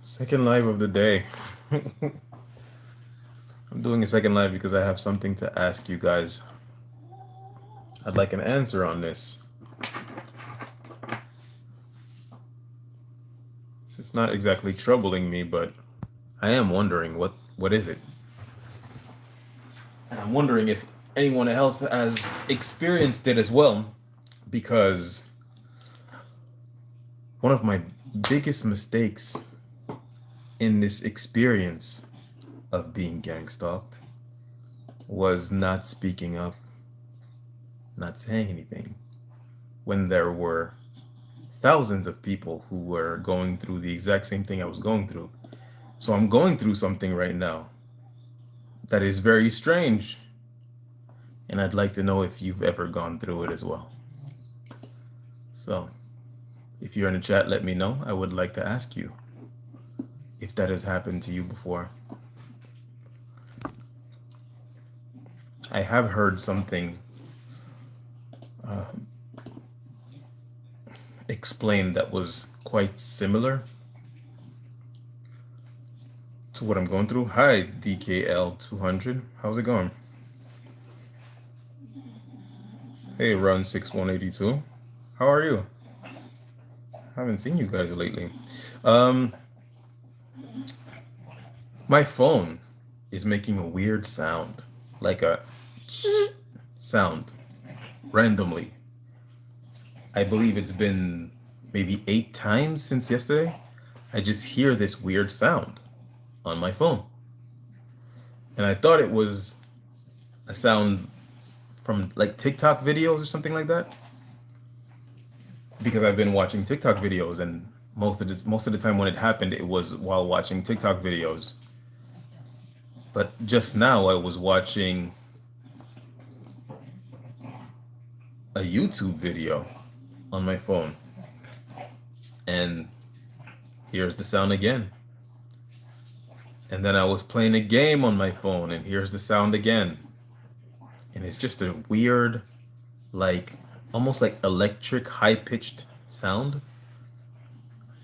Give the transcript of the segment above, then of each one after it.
Second live of the day. I'm doing a second live because I have something to ask you guys. I'd like an answer on this. It's not exactly troubling me, but I am wondering what is it? And I'm wondering if anyone else has experienced it as well, because one of my biggest mistakes in this experience of being gang stalked was not speaking up, not saying anything, when there were thousands of people who were going through the exact same thing I was going through. So I'm going through something right now that is very strange, and I'd like to know if you've ever gone through it as well. So if you're in the chat, let me know. I would like to ask you if that has happened to you before. I have heard something explained that was quite similar to what I'm going through. Hi, DKL200. How's it going? Hey, Run6182. How are you? Haven't seen you guys lately. Um, my phone is making a weird sound, like a sound randomly. I believe it's been maybe 8 times since yesterday. I just hear this weird sound on my phone. And I thought it was a sound from like TikTok videos or something like that. Because I've been watching TikTok videos, and most of the time when it happened, it was while watching TikTok videos. But just now I was watching a YouTube video on my phone, and here's the sound again. And then I was playing a game on my phone, and here's the sound again. And it's just a weird, like almost like electric high-pitched sound.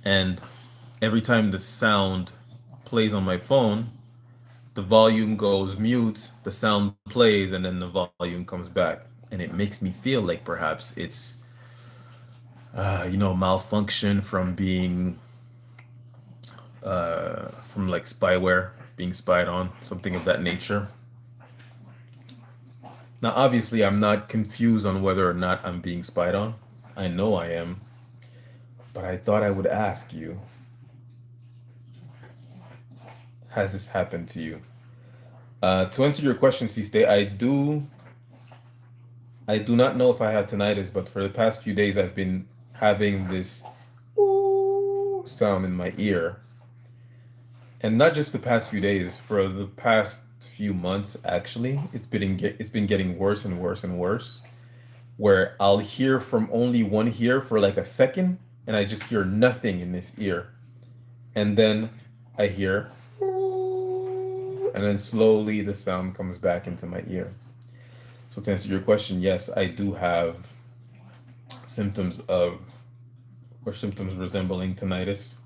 And every time the sound plays on my phone, the volume goes mute, the sound plays, and then the volume comes back. And it makes me feel like perhaps it's, malfunction from being, from like spyware, being spied on, something of that nature. Now, obviously, I'm not confused on whether or not I'm being spied on. I know I am. But I thought I would ask you, has this happened to you? To answer your question, Ciste, I do not know if I have tinnitus, but for the past few days I've been having this ooh sound in my ear. And not just the past few days, for the past few months actually, it's been getting worse and worse and worse, where I'll hear from only one ear for like a second, and I just hear nothing in this ear. And then I hear ooh, and then slowly the sound comes back into my ear. So to answer your question, yes, I do have symptoms of or symptoms resembling tinnitus.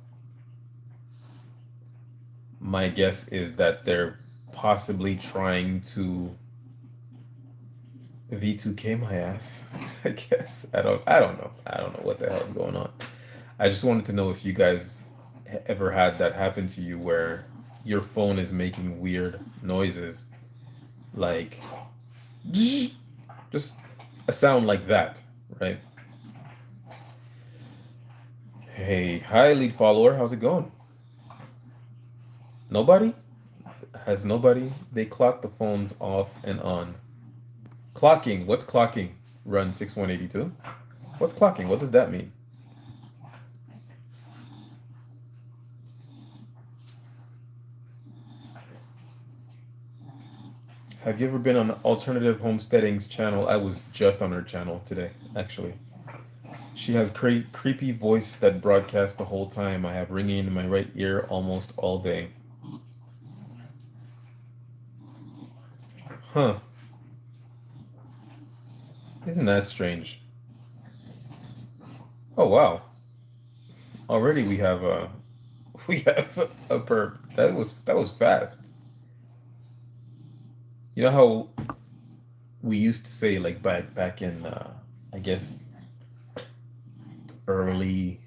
My guess is that they're possibly trying to V2K my ass. I guess. I don't know. I don't know what the hell's going on. I just wanted to know if you guys ever had that happen to you where your phone is making weird noises, like just a sound like that, right? Hey, hi, lead follower. How's it going? Nobody? Has nobody? They clock the phones off and on. Clocking. What's clocking? Run 6182. What's clocking? What does that mean? Have you ever been on Alternative Homesteading's channel? I was just on her channel today, actually. She has creepy voice that broadcasts the whole time. I have ringing in my right ear almost all day. Huh. Isn't that strange? Oh, wow. Already we have We have a perp. That was fast. You know how we used to say, like, back in I guess early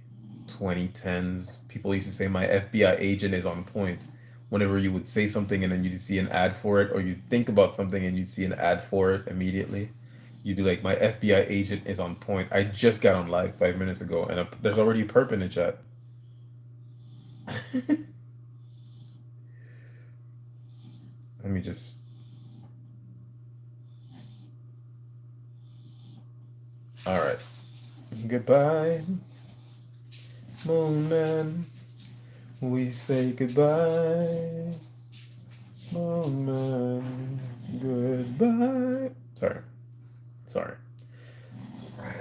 2010s, people used to say my FBI agent is on point. Whenever you would say something and then you'd see an ad for it, or you'd think about something and you'd see an ad for it immediately, you'd be like, my FBI agent is on point. I just got on live 5 minutes ago, and there's already a perp in the chat. Let me just. All right. Goodbye, moon man. We say goodbye, moon man. Goodbye. Sorry.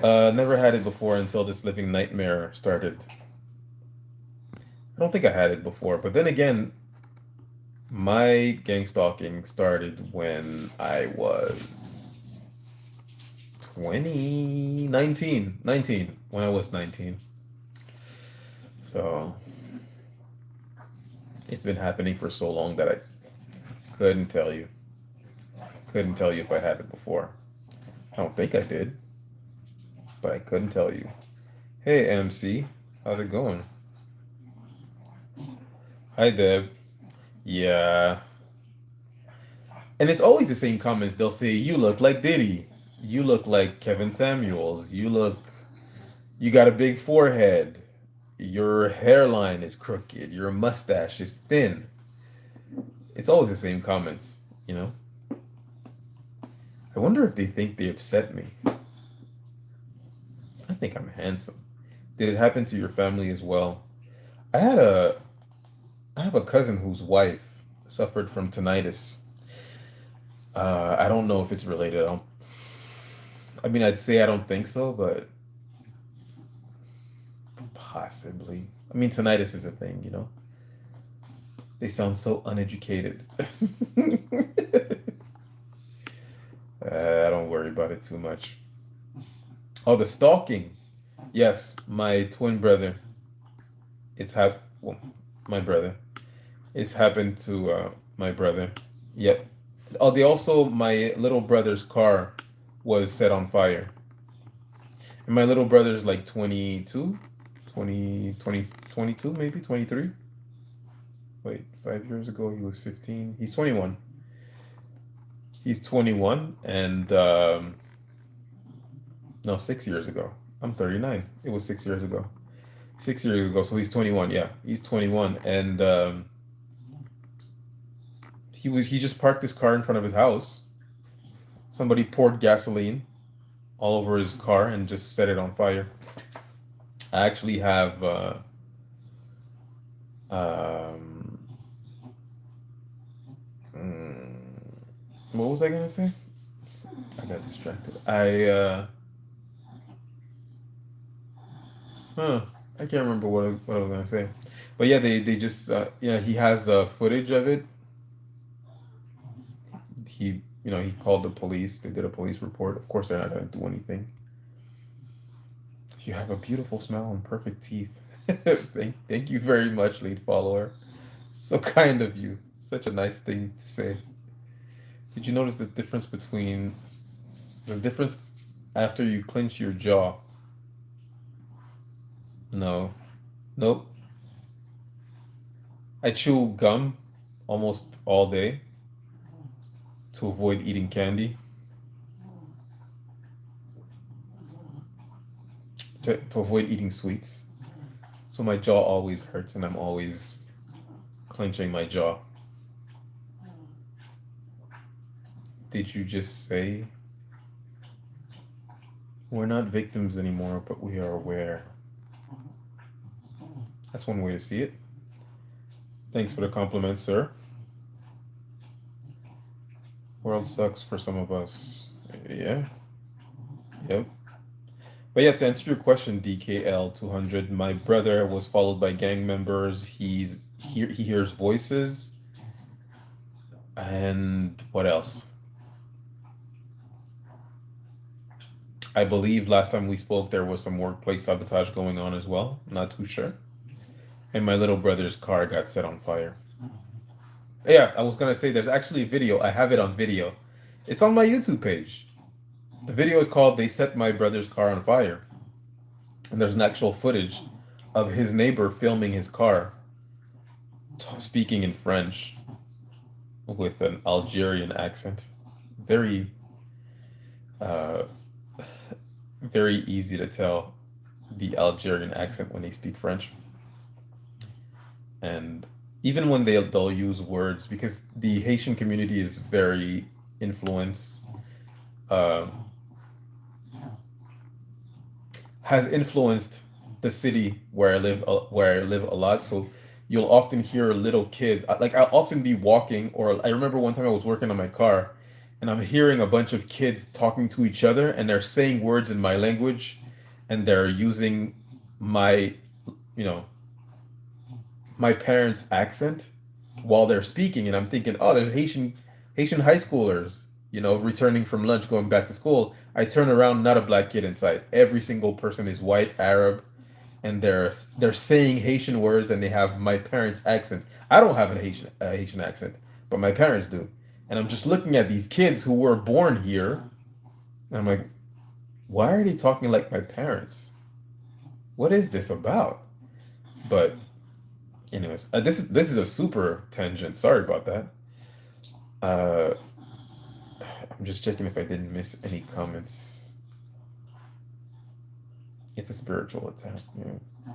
Never had it before until this living nightmare started. I don't think I had it before, but then again, my gang stalking started when I was 19, when I was 19. So it's been happening for so long that I couldn't tell you. Couldn't tell you if I had it before. I don't think I did, but I couldn't tell you. Hey, MC, how's it going? Hi, Deb. Yeah. And it's always the same comments. They'll say, you look like Diddy. You look like Kevin Samuels. You got a big forehead. Your hairline is crooked. Your mustache is thin. It's always the same comments, you know? I wonder if they think they upset me. I think I'm handsome. Did it happen to your family as well? I had a I have a cousin whose wife suffered from tinnitus. I don't know if it's related. I mean, I'd say I don't think so, but possibly. I mean, tinnitus is a thing, you know? They sound so uneducated. I don't worry about it too much. Oh, the stalking. Yes, my twin brother. Well, my brother. It's happened to my brother. Yep. Oh, my little brother's car was set on fire. And my little brother's like 22, 22, maybe 23. Wait, 5 years ago he was 15. He's 21. He's 21, and no, 6 years ago. I'm 39. It was 6 years ago. 6 years ago, so he's 21. Yeah, he's 21, and he just parked his car in front of his house. Somebody poured gasoline all over his car and just set it on fire. I actually have um mm, what was I gonna say? I got distracted. Huh, I can't remember what I was gonna say. But yeah, they just yeah, he has footage of it. He called the police. They did a police report. Of course, they're not gonna do anything. You have a beautiful smile and perfect teeth. Thank you very much, lead follower. So kind of you. Such a nice thing to say. Did you notice the difference after you clench your jaw? No. Nope. I chew gum almost all day to avoid eating candy, to avoid eating sweets. So my jaw always hurts and I'm always clenching my jaw. Did you just say we're not victims anymore, but we are aware? That's one way to see it. Thanks for the compliment, sir. World sucks for some of us. Yeah. Yep. But yeah, to answer your question, DKL 200, my brother was followed by gang members. He hears voices. And what else? I believe last time we spoke there was some workplace sabotage going on as well. Not too sure. and my little brother's car got set on fire. Yeah, I was gonna say there's actually a video. I have it on video. It's on my YouTube page. The video is called "They Set My Brother's Car on Fire," and there's an actual footage of his neighbor filming his car, speaking in French with an Algerian accent. Very, uh, very easy to tell the Algerian accent when they speak French. And even when they'll use words, because the Haitian community is very influenced, uh, has influenced the city where I live a lot. So you'll often hear little kids. Like I'll often be walking, or I remember one time I was working on my car, and I'm hearing a bunch of kids talking to each other, and they're saying words in my language, and they're using my, you know, my parents' accent while they're speaking, and I'm thinking, oh, there's Haitian high schoolers, returning from lunch, going back to school. I turn around, not a black kid inside. Every single person is white, Arab, and they're saying Haitian words, and they have my parents' accent. I don't have a Haitian accent, but my parents do. And I'm just looking at these kids who were born here, and I'm like, why are they talking like my parents? What is this about? But anyways, this is a super tangent. Sorry about that. Uh, I'm just checking if I didn't miss any comments. It's a spiritual attack. Yeah.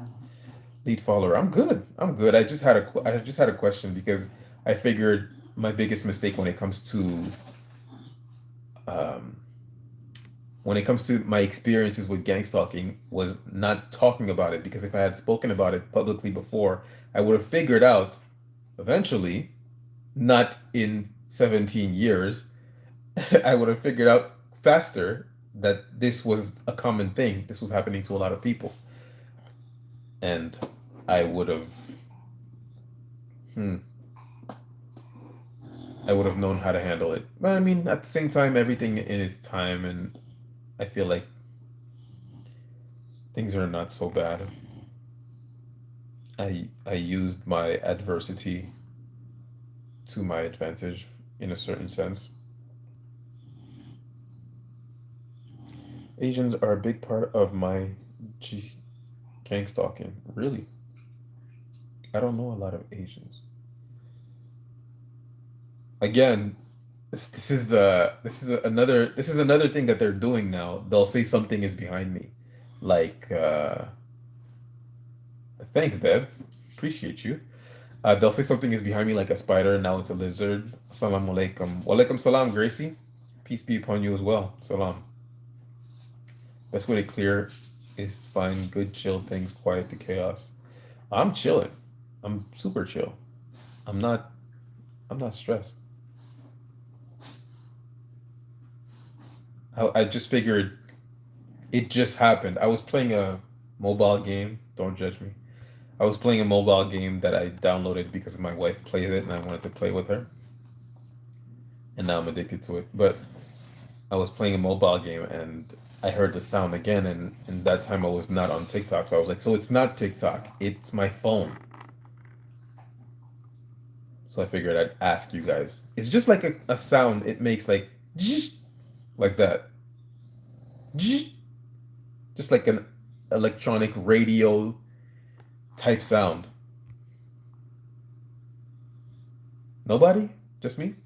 Lead follower. I'm good. I'm good. I just had a question because I figured my biggest mistake um, when it comes to my experiences with gang stalking was not talking about it, because if I had spoken about it publicly before, I would have figured out eventually, not in 17 years, I would have figured out faster that this was a common thing. This was happening to a lot of people. And I would have, hmm, I would have known how to handle it. But I mean, at the same time, everything in its time, and I feel like things are not so bad. I used my adversity to my advantage in a certain sense. Asians are a big part of my G gang stalking. Really? I don't know a lot of Asians. Again, this is another thing that they're doing now. They'll say something is behind me. Like thanks, Deb. Appreciate you. They'll say something is behind me like a spider, now it's a lizard. Assalamu alaikum. Walaikum salam, Gracie. Peace be upon you as well. Salam. Best way to clear is find good chill things, quiet the chaos. I'm chilling. I'm super chill. I'm not I'm not stressed. I just figured it just happened. I was playing a mobile game. Don't judge me. I was playing a mobile game that I downloaded because my wife plays it and I wanted to play with her. And now I'm addicted to it. But I was playing a mobile game and I heard the sound again, and that time I was not on TikTok. So I was like, so it's not TikTok, it's my phone. So I figured I'd ask you guys. It's just like a sound it makes, like like that. Just like an electronic radio type sound. Nobody? Just me?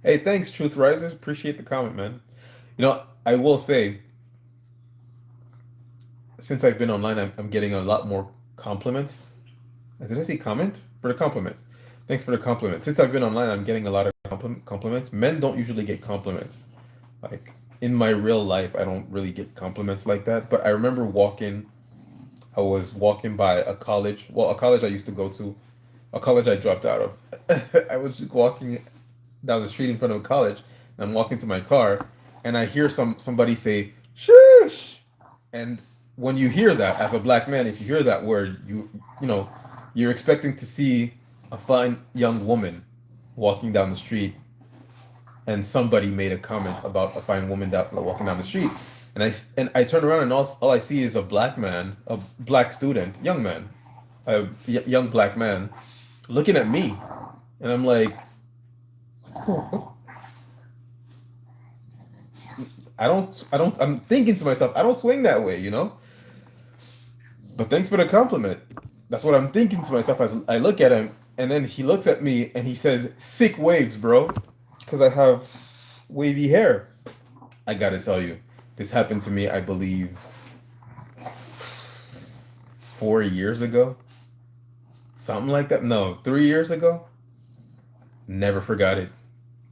Hey, thanks, Truth Risers. Appreciate the comment, man. I will say, since I've been online, I'm getting a lot more compliments. Did I say comment? For the compliment. Thanks for the compliment. Since I've been online, I'm getting a lot of compliments. Men don't usually get compliments. Like in my real life, I don't really get compliments like that. But I remember I was walking by a college I used to go to, a college I dropped out of. I was just walking down the street in front of a college, and I'm walking to my car, and I hear somebody say, "Shush." And when you hear that, as a black man, if you hear that word, you're expecting to see a fine young woman walking down the street, and somebody made a comment about a fine woman walking down the street, and I turn around, and all I see is a black man, a black student, young man, young black man looking at me, and I'm like, what's going? I'm thinking to myself, I don't swing that way, you know. But thanks for the compliment. That's what I'm thinking to myself as I look at him, and then he looks at me and he says, "Sick waves, bro," because I have wavy hair. I gotta tell you, this happened to me, I believe, 4 years ago, something like that. No, 3 years ago. Never forgot it.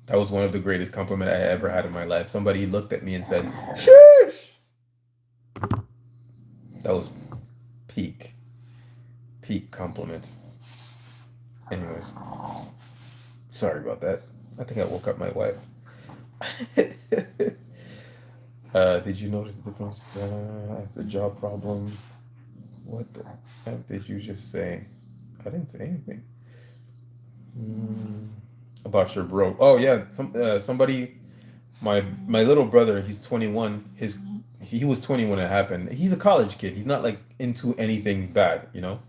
That was one of the greatest compliment I ever had in my life. Somebody looked at me and said, "Sheesh." That was peak, peak compliment. Anyways, sorry about that. I think I woke up my wife. Did you notice the difference after job problem? What the F did you just say? I didn't say anything. Mm, about your bro. Oh yeah, somebody. My little brother. He's 21. He was 20 when it happened. He's a college kid. He's not like into anything bad, you know.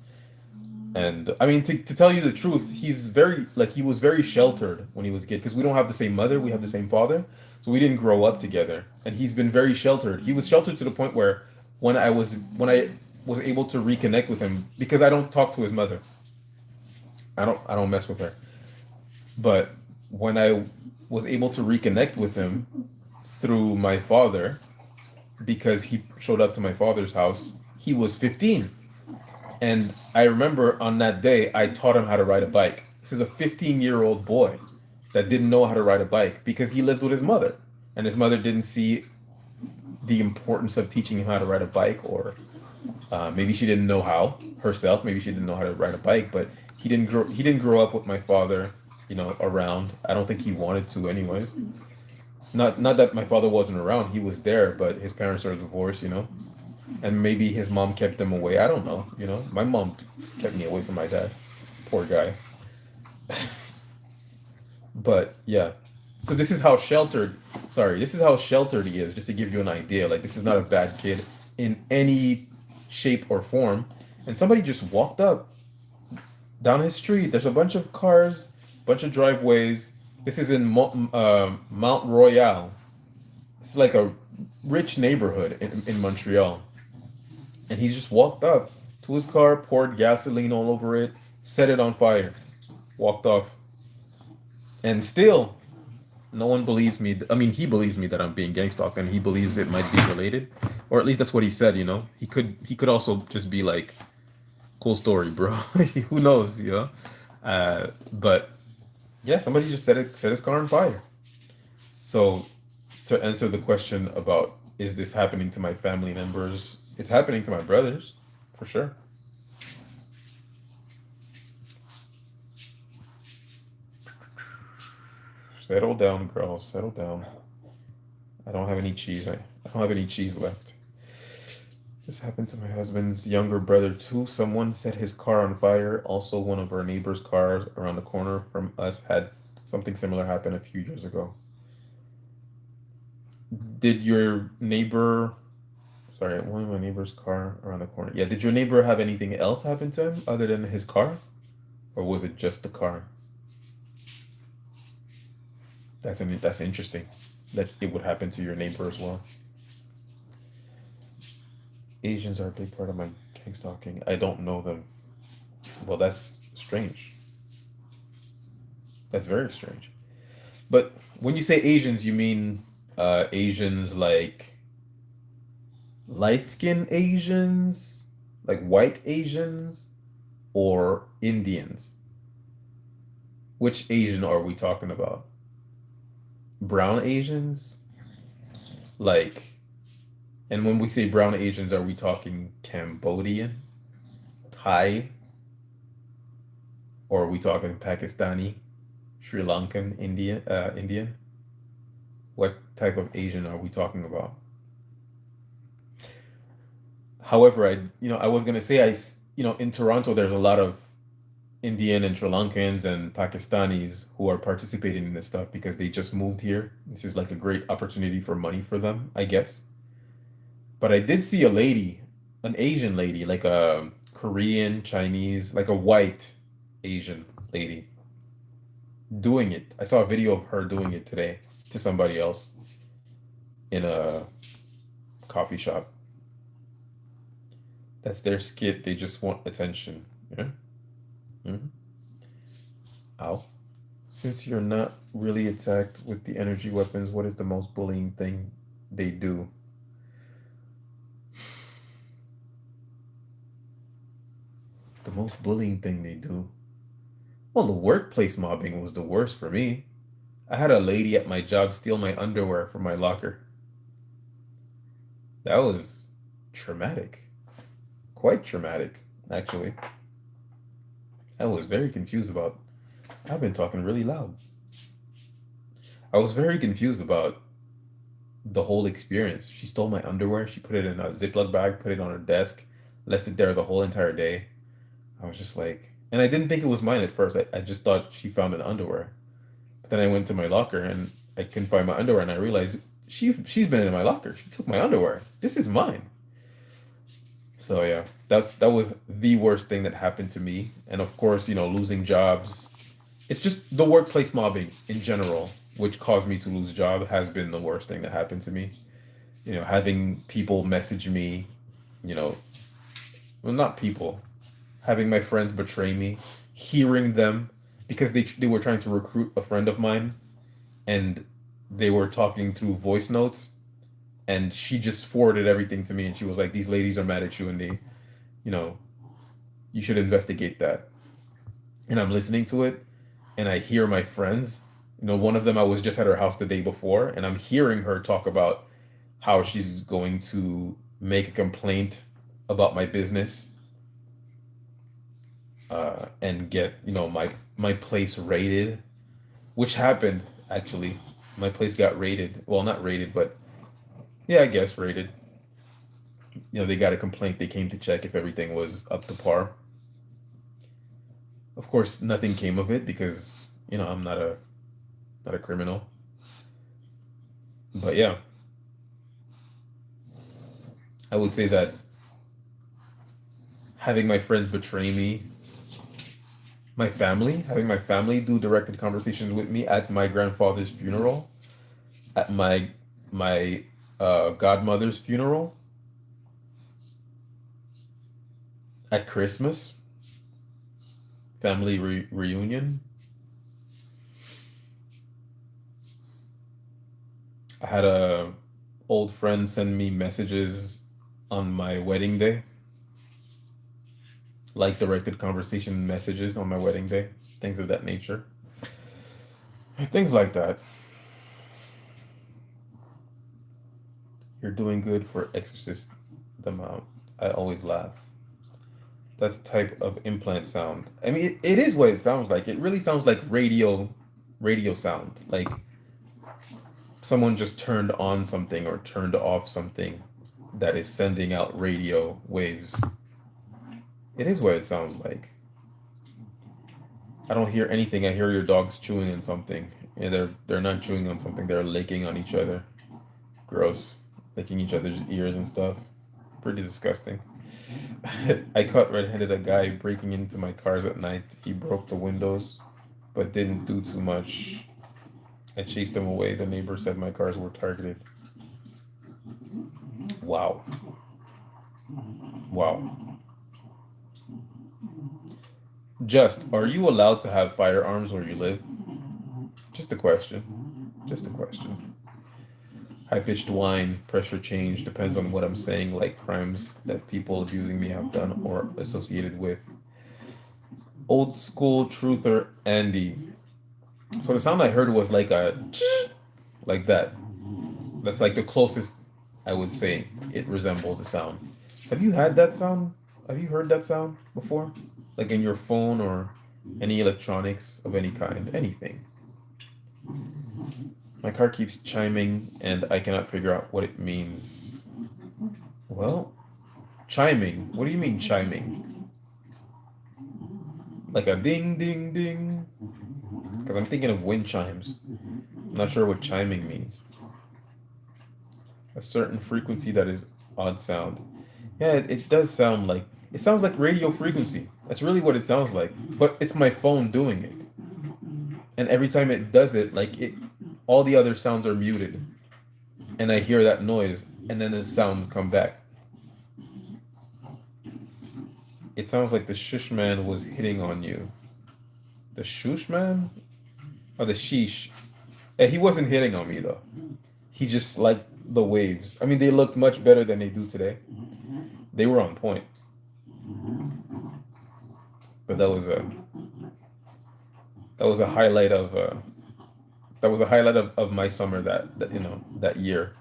And I mean, to tell you the truth, he's very like he was very sheltered when he was a kid because we don't have the same mother, we have the same father, so we didn't grow up together. And he's been very sheltered. He was sheltered to the point where when I was able to reconnect with him because I don't talk to his mother. I don't mess with her. But when I was able to reconnect with him through my father because he showed up to my father's house, he was 15. And I remember on that day, I taught him how to ride a bike. This is a 15-year-old boy that didn't know how to ride a bike because he lived with his mother. And his mother didn't see the importance of teaching him how to ride a bike, or maybe she didn't know how herself. Maybe she didn't know how to ride a bike, but he didn't grow up with my father, around. I don't think he wanted to, anyways. Not that my father wasn't around. He was there, but his parents are divorced. And maybe his mom kept him away. I don't know. My mom kept me away from my dad. Poor guy. But yeah. So this is how sheltered, sorry, this is how sheltered he is, just to give you an idea. Like, this is not a bad kid in any shape or form. And somebody just walked up down his street. There's a bunch of cars, bunch of driveways. This is in Mount Royal. It's like a rich neighborhood in Montreal. And he just walked up to his car, poured gasoline all over it, set it on fire, walked off. And still, no one believes me. I mean, he believes me that I'm being gang stalked, and he believes it might be related, or at least that's what he said. He could also just be like, "Cool story, bro." Who knows? But yeah, somebody just set his car on fire. So to answer the question about is this happening to my family members, it's happening to my brothers, for sure. Settle down, girls. Settle down. I don't have any cheese. I don't have any cheese left. This happened to my husband's younger brother too. Someone set his car on fire. Also, one of our neighbors' cars around the corner from us had something similar happen a few years ago. Did your neighbor, sorry, one of my neighbor's car around the corner. Yeah, did your neighbor have anything else happen to him other than his car? Or was it just the car? That's interesting that it would happen to your neighbor as well. Asians are a big part of my gang stalking. I don't know them. Well, that's strange. That's very strange. But when you say Asians, you mean Asians like light skinned Asians, like white Asians, or Indians? Which Asian are we talking about? Brown Asians? Like, and when we say brown Asians, are we talking Cambodian, Thai, or are we talking Pakistani, Sri Lankan, Indian? What type of Asian are we talking about? However, I was gonna say in Toronto, there's a lot of Indian and Sri Lankans and Pakistanis who are participating in this stuff because they just moved here. This is like a great opportunity for money for them, I guess. But I did see a lady, an Asian lady, like a Korean, Chinese, like a white Asian lady doing it. I saw a video of her doing it today to somebody else in a coffee shop. That's their skit. They just want attention. Yeah. Hmm. Ow. Since you're not really attacked with the energy weapons, what is the most bullying thing they do? The most bullying thing they do? Well, the workplace mobbing was the worst for me. I had a lady at my job steal my underwear from my locker. That was traumatic. Quite traumatic, actually. I was very confused about. I've been talking really loud. I was very confused about the whole experience. She stole my underwear. She put it in a Ziploc bag, put it on her desk, left it there the whole entire day. I was just like, and I didn't think it was mine at first. I just thought she found an underwear. But then I went to my locker and I couldn't find my underwear, and I realized she's been in my locker. She took my underwear. This is mine. So yeah, that was the worst thing that happened to me. And of course, losing jobs. It's just the workplace mobbing in general, which caused me to lose job, has been the worst thing that happened to me. Having people message me, you know, well, not people, having my friends betray me, hearing them because they were trying to recruit a friend of mine, and they were talking through voice notes, and she just forwarded everything to me, and she was like, "These ladies are mad at you, and you know, you should investigate that." And I'm listening to it, and I hear my friends. One of them, I was just at her house the day before, and I'm hearing her talk about how she's going to make a complaint about my business, and get my place raided, which happened actually. My place got raided. Well, not raided, but yeah, I guess raided. They got a complaint. They came to check if everything was up to par. Of course, nothing came of it because I'm not a criminal. But yeah, I would say that having my friends betray me, having my family do directed conversations with me at my grandfather's funeral, at my godmother's funeral, at Christmas, family reunion. I had a old friend send me messages on my wedding day, like directed conversation messages on my wedding day, things of that nature. Things like that. You're doing good for exorcist the mount. I always laugh. That's the type of implant sound. I mean, it is what it sounds like. It really sounds like radio sound. Like someone just turned on something or turned off something that is sending out radio waves. It is what it sounds like. I don't hear anything. I hear your dogs chewing on something. Yeah, they're not chewing on something. They're licking on each other. Gross. Licking each other's ears and stuff. Pretty disgusting. I caught red-handed a guy breaking into my cars at night. He broke the windows, but didn't do too much. I chased him away. The neighbor said my cars were targeted. Wow. Wow. Are you allowed to have firearms where you live? Just a question. Just a question. High-pitched whine, pressure change, depends on what I'm saying, like crimes that people abusing me have done or associated with. Old school truther Andy. So the sound I heard was like a like that. That's like the closest I would say it resembles the sound. Have you had that sound? Have you heard that sound before? Like in your phone or any electronics of any kind, anything. My car keeps chiming and I cannot figure out what it means. Well, chiming. What do you mean chiming? Like a ding ding ding? Because I'm thinking of wind chimes. I'm not sure what chiming means. A certain frequency that is odd sound. Yeah, it does sound like It sounds like radio frequency. That's really what it sounds like. But it's my phone doing it. And every time it does it, like it, all the other sounds are muted. And I hear that noise, and then the sounds come back. It sounds like the shush man was hitting on you. The shush man? Or the sheesh? Yeah, he wasn't hitting on me though. He just liked the waves. I mean, they looked much better than they do today. They were on point. But that was a highlight of my summer that year.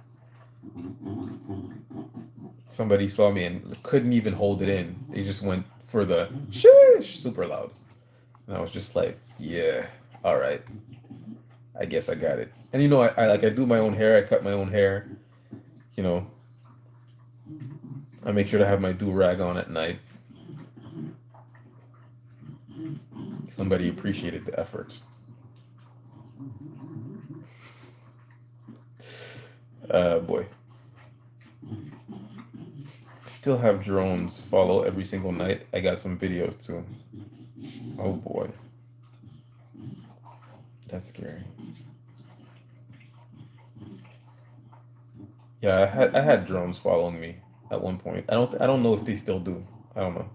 Somebody saw me and couldn't even hold it in. They just went for the shush super loud. And I was just like, yeah, all right. I guess I got it. And I do my own hair. I cut my own hair. You know, I make sure to have my do-rag on at night. Somebody appreciated the efforts. Boy. Still have drones follow every single night. I got some videos too. Oh boy. That's scary. Yeah, I had drones following me at one point. I don't know if they still do. I don't know.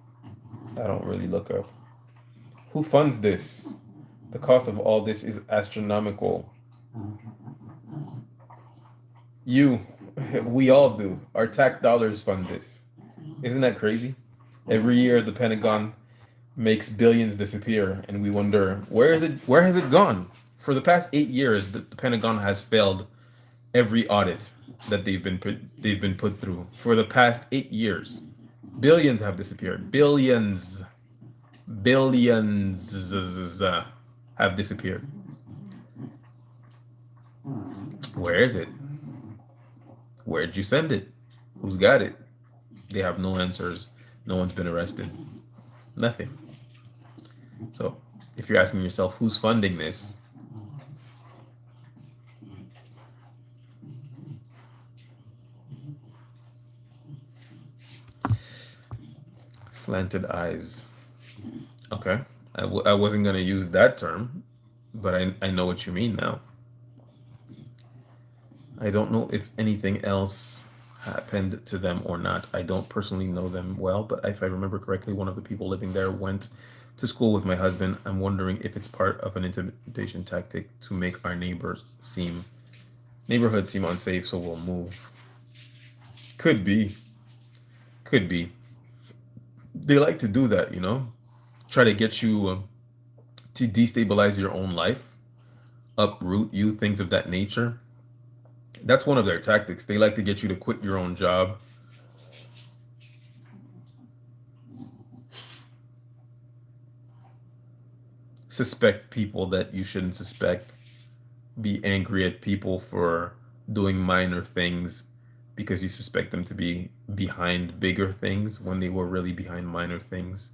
I don't really look up. Who funds this? The cost of all this is astronomical. You, we all do. Our tax dollars fund this. Isn't that crazy? Every year the Pentagon makes billions disappear and we wonder where has it gone? For the past 8 years, the Pentagon has failed every audit that they've been put through. For the past 8 years, billions have disappeared. Billions have disappeared. Where is it? Where'd you send it? Who's got it? They have no answers. No one's been arrested. Nothing. So, if you're asking yourself who's funding this, slanted eyes. Okay. I wasn't going to use that term, but I know what you mean now. I don't know if anything else happened to them or not. I don't personally know them well, but if I remember correctly, one of the people living there went to school with my husband. I'm wondering if it's part of an intimidation tactic to make our neighborhood seem unsafe, so we'll move. Could be. Could be. They like to do that, try to get you to destabilize your own life, uproot you, things of that nature. That's one of their tactics. They like to get you to quit your own job. Suspect people that you shouldn't suspect. Be angry at people for doing minor things because you suspect them to be behind bigger things when they were really behind minor things.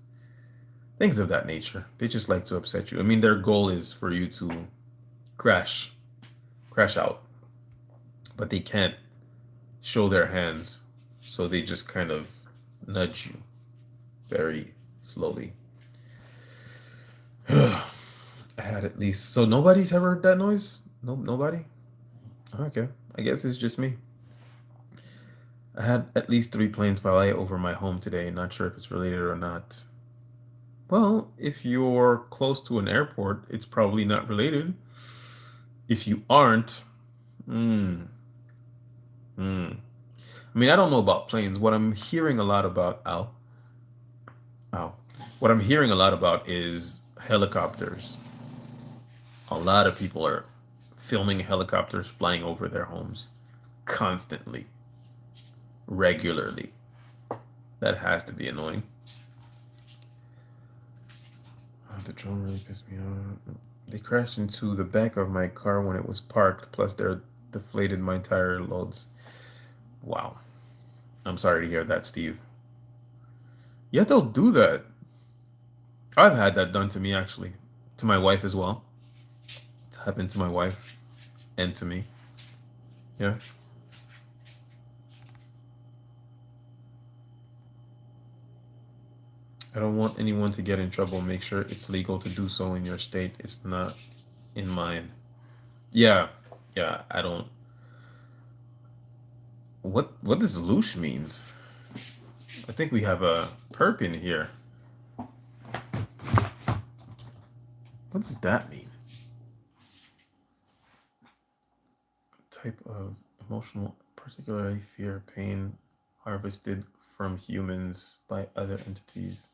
Things of that nature. They just like to upset you. I mean, their goal is for you to crash out, but they can't show their hands, so they just kind of nudge you very slowly. I had at least, so nobody's ever heard that noise? No, nobody? Okay, I guess it's just me. I had at least 3 planes fly over my home today. Not sure if it's related or not. Well, if you're close to an airport, it's probably not related. If you aren't, hmm. I mean, I don't know about planes. What I'm hearing a lot about, ow. What I'm hearing a lot about is helicopters. A lot of people are filming helicopters flying over their homes constantly, regularly. That has to be annoying. The drone really pissed me off. They crashed into the back of my car when it was parked, plus they're deflated my tire loads. Wow. I'm sorry to hear that, Steve. Yeah, they'll do that. I've had that done to me, actually. To my wife as well. It's happened to my wife and to me. Yeah. I don't want anyone to get in trouble. Make sure it's legal to do so in your state. It's not in mine. Yeah, yeah. I don't. What does loosh means? I think we have a perp in here. What does that mean? Type of emotional, particularly fear, pain, harvested from humans by other entities.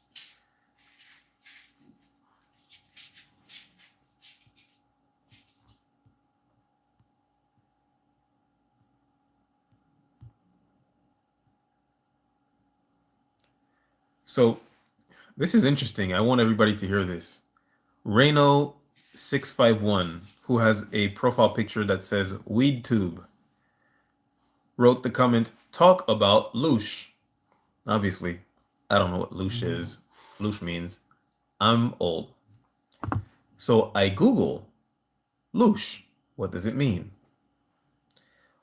So this is interesting. I want everybody to hear this. Reno651, who has a profile picture that says Weed Tube, wrote the comment, talk about loosh. Obviously, I don't know what loosh is. Loosh means I'm old. So I Google loosh. What does it mean?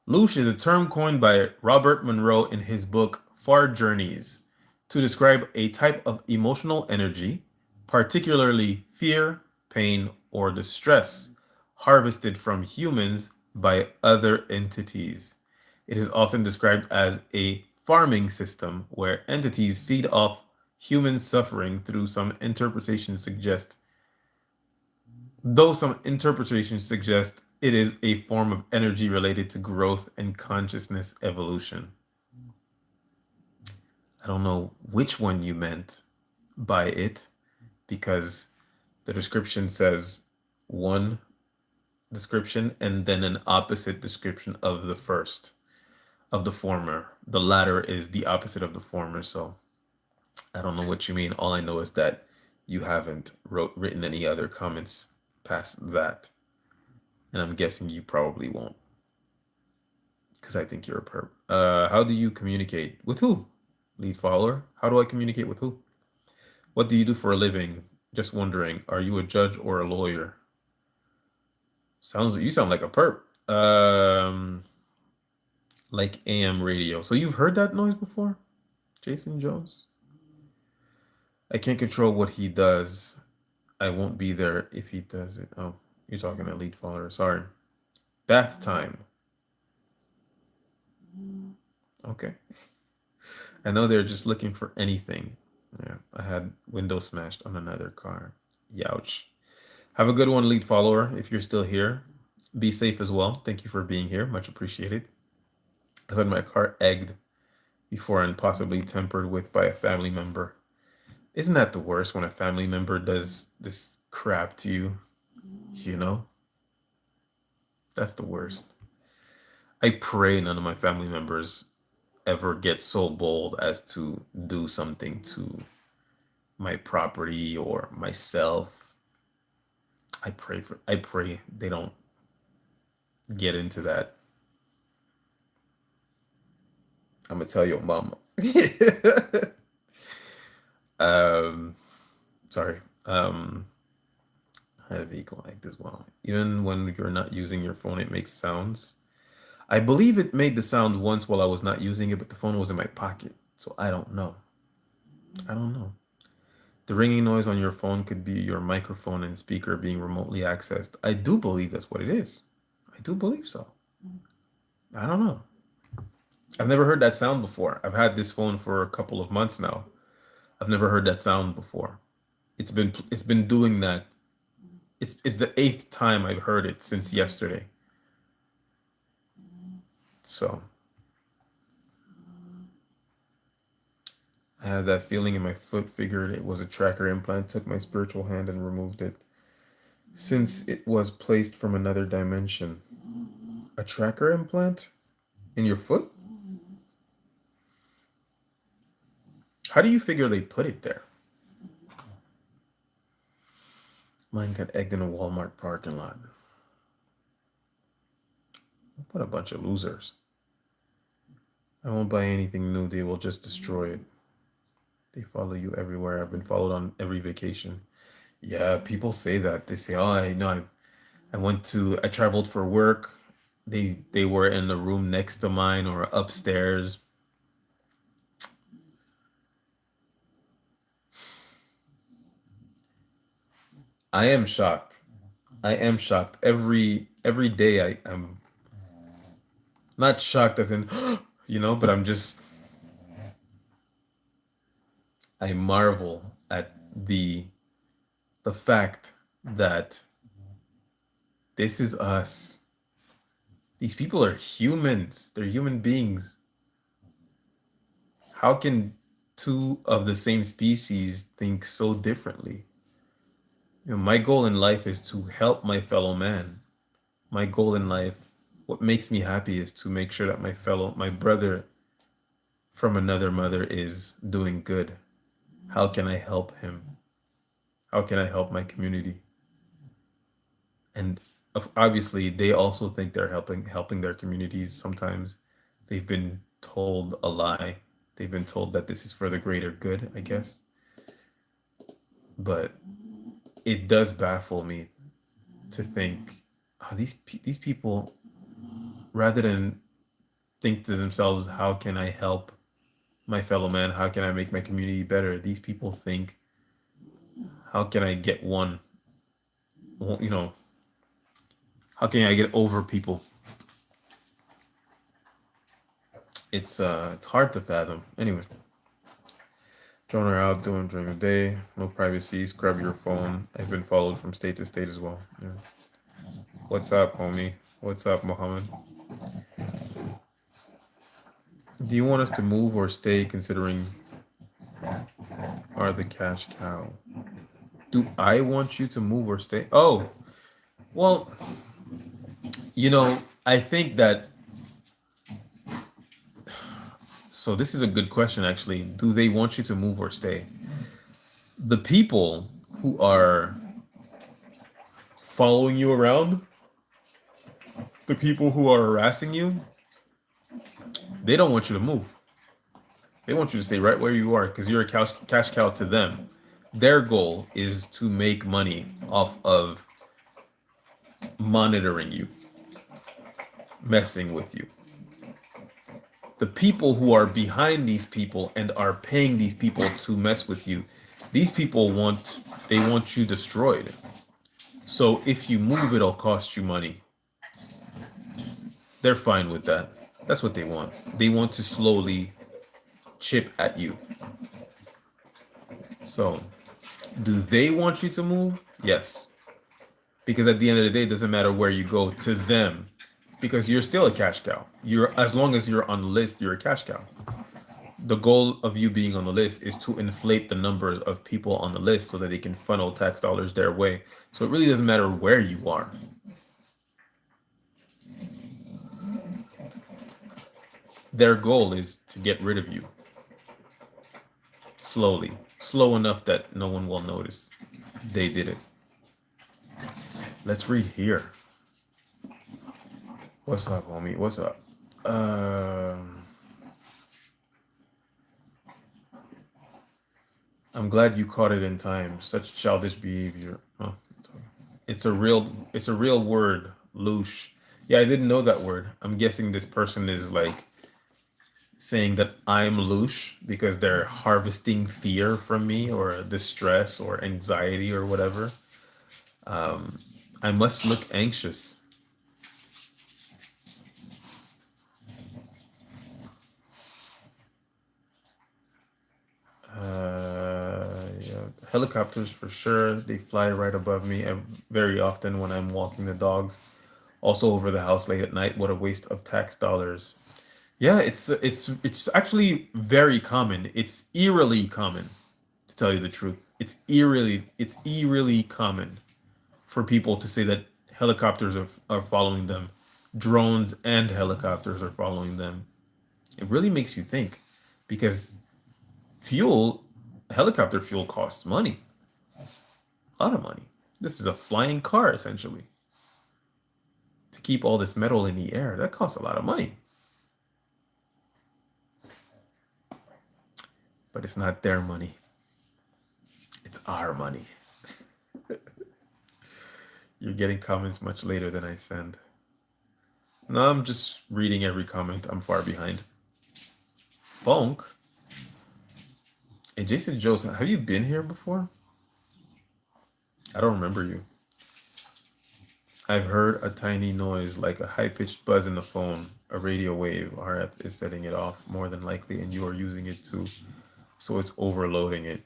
Loosh is a term coined by Robert Monroe in his book Far Journeys to describe a type of emotional energy, particularly fear, pain, or distress, harvested from humans by other entities. It is often described as a farming system where entities feed off human suffering through some interpretations suggest though some interpretations suggest it is a form of energy related to growth and consciousness evolution. I don't know which one you meant by it because the description says one description and then an opposite description of the first, of the former. The latter is the opposite of the former. So I don't know what you mean. All I know is that you haven't written any other comments past that. And I'm guessing you probably won't. Because I think you're a perp. How do you communicate? With who? Lead follower? How do I communicate with who? What do you do for a living? Just wondering. Are you a judge or a lawyer? You sound like a perp. Like AM radio. So you've heard that noise before? Jason Jones? I can't control what he does. I won't be there if he does it. Oh, you're talking to lead follower. Sorry. Bath time. Okay. I know they're just looking for anything. Yeah, I had window smashed on another car. Youch. Have a good one, lead follower, if you're still here. Be safe as well. Thank you for being here. Much appreciated. I've had my car egged before and possibly tampered with by a family member. Isn't that the worst when a family member does this crap to you? You know? That's the worst. I pray none of my family members ever get so bold as to do something to my property or myself. I pray they don't get into that. I'm gonna tell your mama. Sorry. I had a vehicle act as well. Even when you're not using your phone, it makes sounds. I believe it made the sound once while I was not using it, but the phone was in my pocket. So I don't know. I don't know. The ringing noise on your phone could be your microphone and speaker being remotely accessed. I do believe that's what it is. I do believe so. I don't know. I've never heard that sound before. I've had this phone for a couple of months now. I've never heard that sound before. It's been doing that. It's the 8th time I've heard it since yesterday. So I had that feeling in my foot, figured it was a tracker implant, took my spiritual hand and removed it. Since it was placed from another dimension. A tracker implant? In your foot? How do you figure they put it there? Mine got egged in a Walmart parking lot. What a bunch of losers. I won't buy anything new. They will just destroy it. They follow you everywhere. I've been followed on every vacation. Yeah, people say that. They say, oh, I know. I traveled for work. They were in the room next to mine or upstairs. I am shocked. I am shocked. Every day I'm not shocked as in, but I marvel at the fact that this is us. These people are humans. They're human beings. How can two of the same species think so differently? My goal in life is to help my fellow man. My goal in life, what makes me happy is to make sure that my brother from another mother is doing good. How can I help him? How can I help my community? And obviously, they also think they're helping their communities. Sometimes they've been told a lie. They've been told that this is for the greater good, I guess. But it does baffle me to think, oh, these people, rather than think to themselves, how can I help my fellow man? How can I make my community better? These people think, how can I get you know, how can I get over people? It's hard to fathom. Anyway, drone are out doing during the day. No privacy. Scrub your phone. I've been followed from state to state as well. Yeah. What's up, homie? What's up, Mohammed? Do you want us to move or stay considering are the cash cow? Do I want you to move or stay? Oh, well, I think that, so this is a good question actually. Do they want you to move or stay? The people who are following you around, the people who are harassing you, they don't want you to move. They want you to stay right where you are because you're a cash cow to them. Their goal is to make money off of monitoring you, messing with you. The people who are behind these people and are paying these people to mess with you, these people want you destroyed. So if you move, it'll cost you money. They're fine with that. That's what they want. They want to slowly chip at you. So, do they want you to move? Yes. Because at the end of the day, it doesn't matter where you go to them, because you're still a cash cow. As long as you're on the list, you're a cash cow. The goal of you being on the list is to inflate the numbers of people on the list so that they can funnel tax dollars their way. So it really doesn't matter where you are. Their goal is to get rid of you. Slowly. Slow enough that no one will notice they did it. Let's read here. What's up, homie? What's up? I'm glad you caught it in time. Such childish behavior. Oh, it's a real word, louche. Yeah, I didn't know that word. I'm guessing this person is like saying that I'm louche because they're harvesting fear from me or distress or anxiety or whatever. I must look anxious. Yeah. Helicopters for sure. They fly right above me very often when I'm walking the dogs. Also over the house late at night. What a waste of tax dollars. Yeah, it's actually very common. It's eerily common, to tell you the truth. It's eerily common for people to say that helicopters are following them. Drones and helicopters are following them. It really makes you think because fuel, helicopter fuel costs money, a lot of money. This is a flying car essentially. To keep all this metal in the air, that costs a lot of money. But it's not their money. It's our money. You're getting comments much later than I send. No, I'm just reading every comment. I'm far behind. Funk. Hey, Jason Joseph, have you been here before? I don't remember you. I've heard a tiny noise like a high-pitched buzz in the phone. A radio wave, RF, is setting it off more than likely, and you are using it too. So it's overloading it.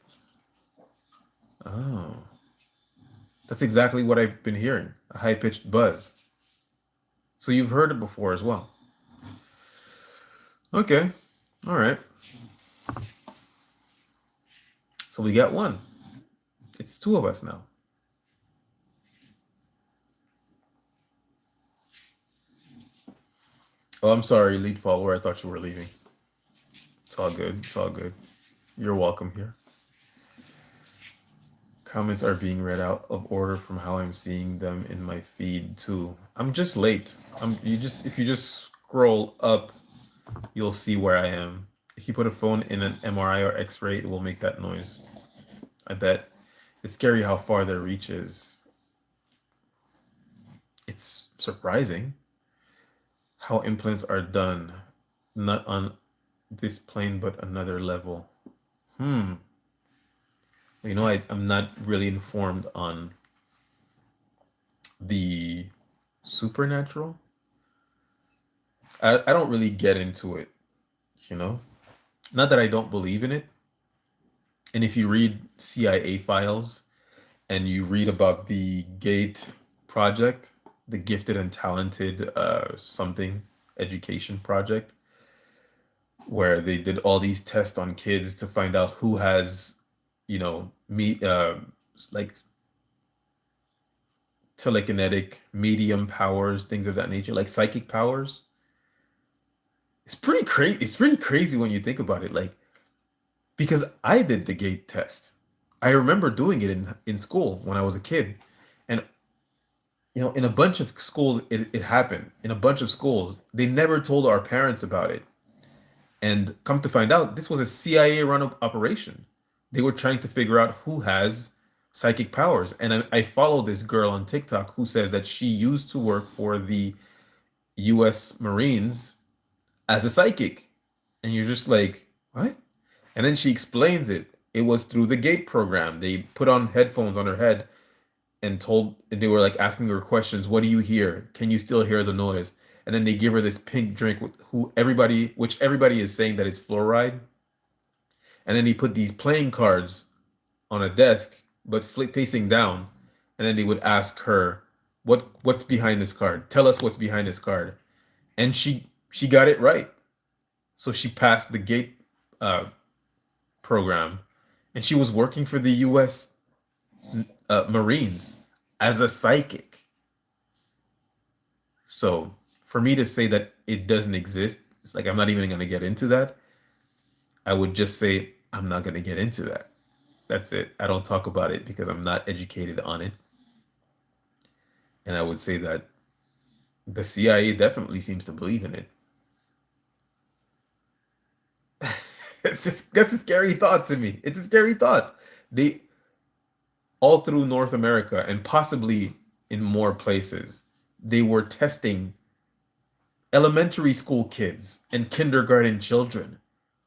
Oh, that's exactly what I've been hearing. A high-pitched buzz. So you've heard it before as well. Okay. All right. So we got one. It's two of us now. Oh, I'm sorry, lead follower. I thought you were leaving. It's all good. It's all good. You're welcome here. Comments are being read out of order from how I'm seeing them in my feed too. I'm just late. If you just scroll up, you'll see where I am. If you put a phone in an MRI or X-ray, it will make that noise. I bet. It's scary how far their reach is. It's surprising how implants are done, not on this plane but another level. Hmm. I'm not really informed on the supernatural. I don't really get into it, you know? Not that I don't believe in it. And if you read CIA files and you read about the GATE project, the Gifted and Talented something education project, where they did all these tests on kids to find out who has, like telekinetic, medium powers, things of that nature, like psychic powers. It's pretty crazy. It's pretty crazy when you think about it. Like, because I did the gate test. I remember doing it in school when I was a kid. And, in a bunch of schools, it happened. In a bunch of schools, they never told our parents about it. And come to find out, this was a CIA run operation. They were trying to figure out who has psychic powers. And I follow this girl on TikTok who says that she used to work for the US Marines as a psychic. And you're just like, what? And then she explains it. It was through the GATE program. They put on headphones on her head and they were like asking her questions. What do you hear? Can you still hear the noise? And then they give her this pink drink which everybody is saying that it's fluoride. And then they put these playing cards on a desk, but facing down. And then they would ask her, what's behind this card? Tell us what's behind this card. And she got it right. So she passed the GATE program, and she was working for the U.S. Marines as a psychic. So for me to say that it doesn't exist, it's like I'm not even going to get into that. I would just say I'm not going to get into that. That's it. I don't talk about it because I'm not educated on it. And I would say that the CIA definitely seems to believe in it. That's a scary thought to me. It's a scary thought. They all through North America and possibly in more places, they were testing elementary school kids and kindergarten children,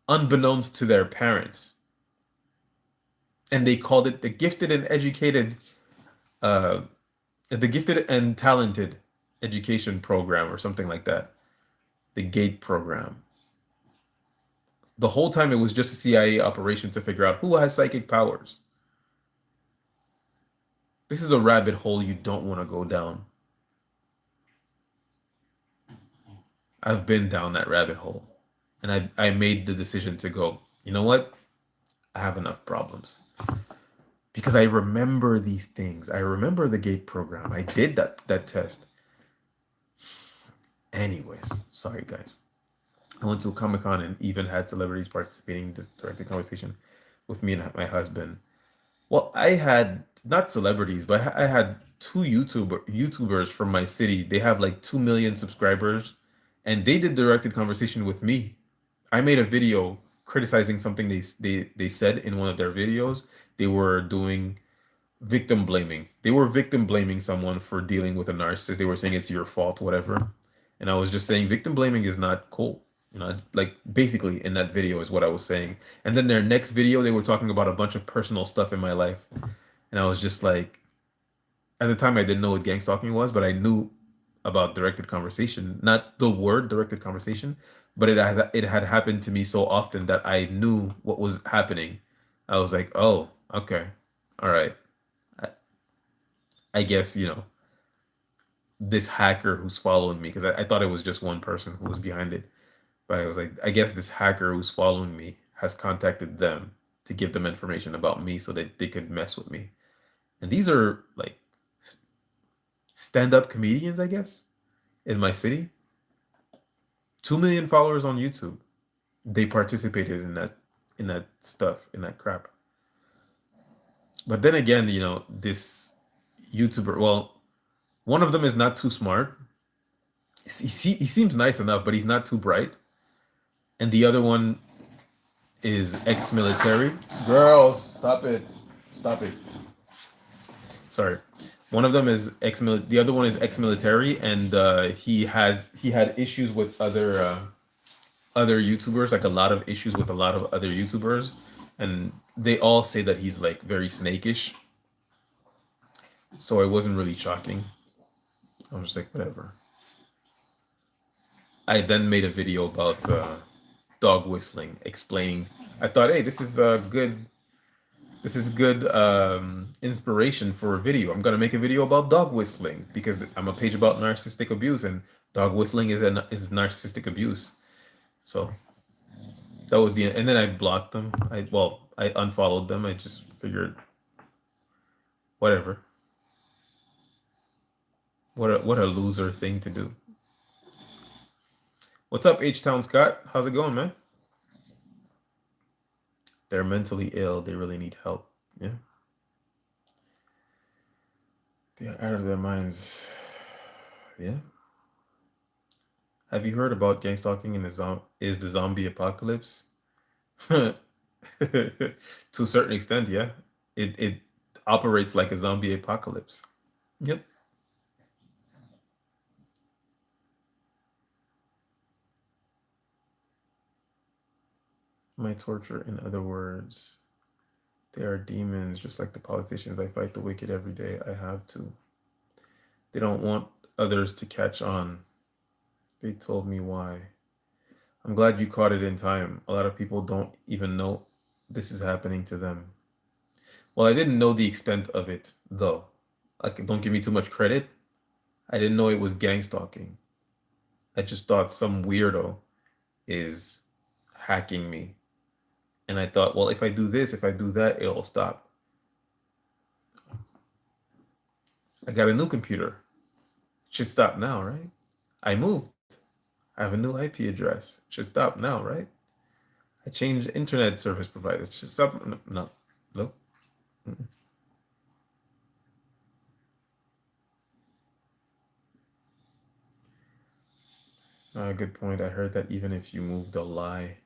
unbeknownst to their parents. And they called it uh, the gifted and talented education program or something like that. The GATE program. The whole time it was just a CIA operation to figure out who has psychic powers. This is a rabbit hole you don't want to go down. I've been down that rabbit hole. And I made the decision to go, you know what? I have enough problems. Because I remember these things. I remember the GATE program. I did that test. Anyways, sorry guys. I went to a Comic-Con and even had celebrities participating in direct conversation with me and my husband. Well, I had not celebrities, but I had two YouTubers from my city. They have like 2 million subscribers, and they did directed conversation with me. I made a video criticizing something they said in one of their videos. They were doing victim blaming. They were victim blaming someone for dealing with a narcissist. They were saying it's your fault, whatever. And I was just saying victim blaming is not cool. Like basically in that video is what I was saying. And then their next video, they were talking about a bunch of personal stuff in my life. And I was just like, At the time, I didn't know what gang stalking was, but I knew about directed conversation, not the word directed conversation, but it had happened to me so often that I knew what was happening. I was like, oh, okay, all right. I, I guess, this hacker who's following me, because I thought it was just one person who was behind it. But I was like, I guess this hacker who's following me has contacted them to give them information about me so that they could mess with me. And these are like stand-up comedians, I guess, in my city. 2 million followers on YouTube. They participated in that stuff, in that crap. But then again, this YouTuber, well, one of them is not too smart. He seems nice enough, but he's not too bright. And the other one is ex-military. Girls, stop it. Stop it. Sorry. One of them is ex-military. The other one is ex-military, and he had issues with other YouTubers, like a lot of issues with a lot of other YouTubers, and they all say that he's like very snakish. So it wasn't really shocking. I was just like, whatever. I then made a video about dog whistling, explaining. I thought, hey, this is good inspiration for a video. I'm gonna make a video about dog whistling because I'm a page about narcissistic abuse, and dog whistling is narcissistic abuse. So that was and then I blocked them. I unfollowed them. I just figured, whatever. What a loser thing to do. What's up, H Town Scott? How's it going, man? They're mentally ill. They really need help. Yeah, they're out of their minds. Yeah. Have you heard about gang stalking in is the zombie apocalypse? To a certain extent, yeah. It operates like a zombie apocalypse. Yep. My torture, in other words, they are demons, just like the politicians. I fight the wicked every day. I have to. They don't want others to catch on. They told me why. I'm glad you caught it in time. A lot of people don't even know this is happening to them. Well, I didn't know the extent of it, though. Like, don't give me too much credit. I didn't know it was gang stalking. I just thought some weirdo is hacking me. And I thought, well, if I do this, if I do that, it'll stop. I got a new computer. Should stop now, right? I moved. I have a new IP address. Should stop now, right? I changed internet service providers. Should stop. No, no, no. Good point. I heard that even if you moved a lie,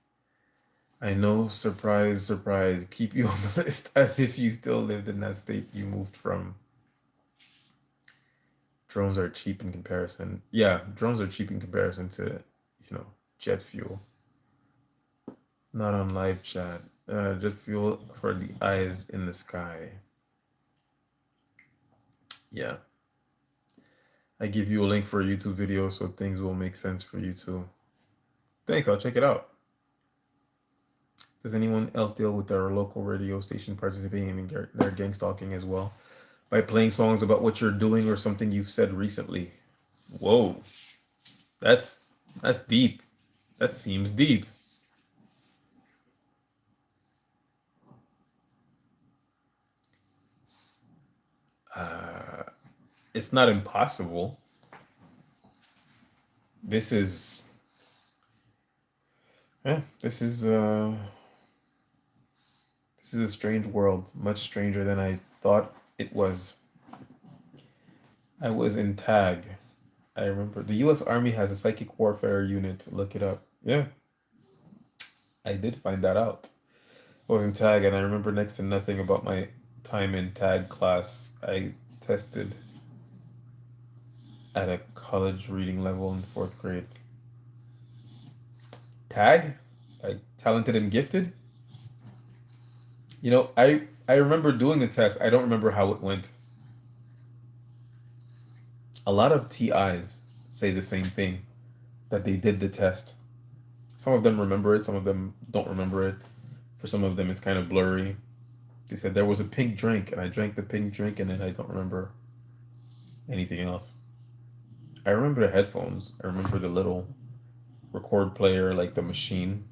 I know, surprise, surprise, keep you on the list as if you still lived in that state you moved from. Drones are cheap in comparison. Yeah, drones are cheap in comparison to, jet fuel. Not on live chat. Jet fuel for the eyes in the sky. Yeah. I give you a link for a YouTube video so things will make sense for you too. Thanks, I'll check it out. Does anyone else deal with their local radio station participating in their gang stalking as well? By playing songs about what you're doing or something you've said recently? Whoa. That's that's deep. That seems deep. Uh, it's not impossible. This is yeah, this is a strange world, much stranger than I thought it was. I was in tag. I remember the US Army has a psychic warfare unit. Look it up. Yeah, I did find that out. I was in tag and I remember next to nothing about my time in tag class. I tested at a college reading level in fourth grade. Tag? Like talented and gifted? I remember doing the test. I don't remember how it went. A lot of TIs say the same thing, that they did the test. Some of them remember it, some of them don't remember it. For some of them, it's kind of blurry. They said there was a pink drink, and I drank the pink drink, and then I don't remember anything else. I remember the headphones. I remember the little record player, like the machine.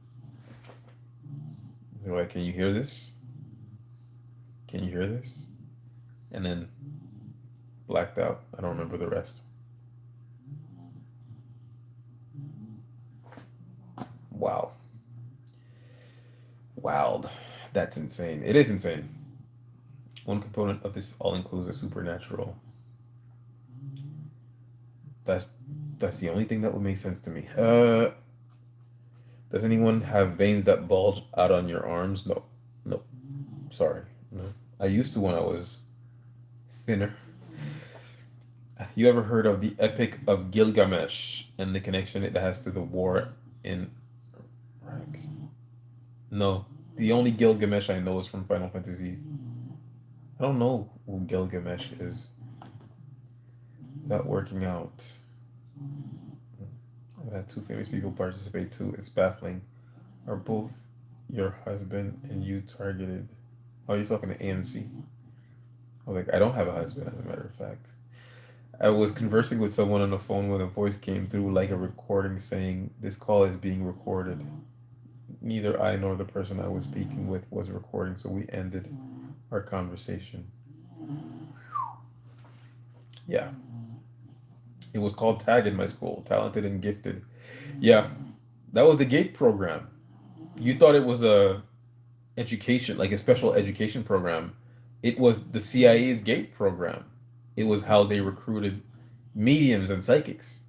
They're like, "Can you hear this? Can you hear this?" And then blacked out. I don't remember the rest. Wow. Wild. That's insane. It is insane. One component of this all includes a supernatural. That's that's the only thing that would make sense to me. Does anyone have veins that bulge out on your arms? No. No. Sorry. No. I used to when I was thinner. You ever heard of the Epic of Gilgamesh and the connection it has to the war in Iraq? No. The only Gilgamesh I know is from Final Fantasy. I don't know who Gilgamesh is. Is that working out? I've had two famous people participate too. It's baffling. Are both your husband and you targeted? Oh, you're talking to AMC. I was like, I don't have a husband, as a matter of fact. I was conversing with someone on the phone when a voice came through like a recording saying, "This call is being recorded." Neither I nor the person I was speaking with was recording, so we ended our conversation. Yeah. It was called TAG in my school, Talented and Gifted. Yeah, that was the GATE program. You thought it was a education, like a special education program. It was the CIA's GATE program. It was how they recruited mediums and psychics.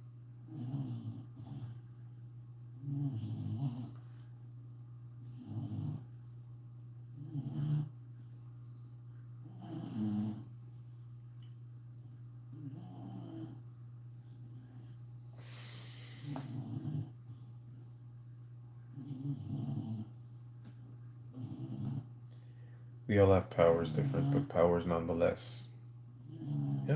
We all have powers different, but powers nonetheless. Yeah.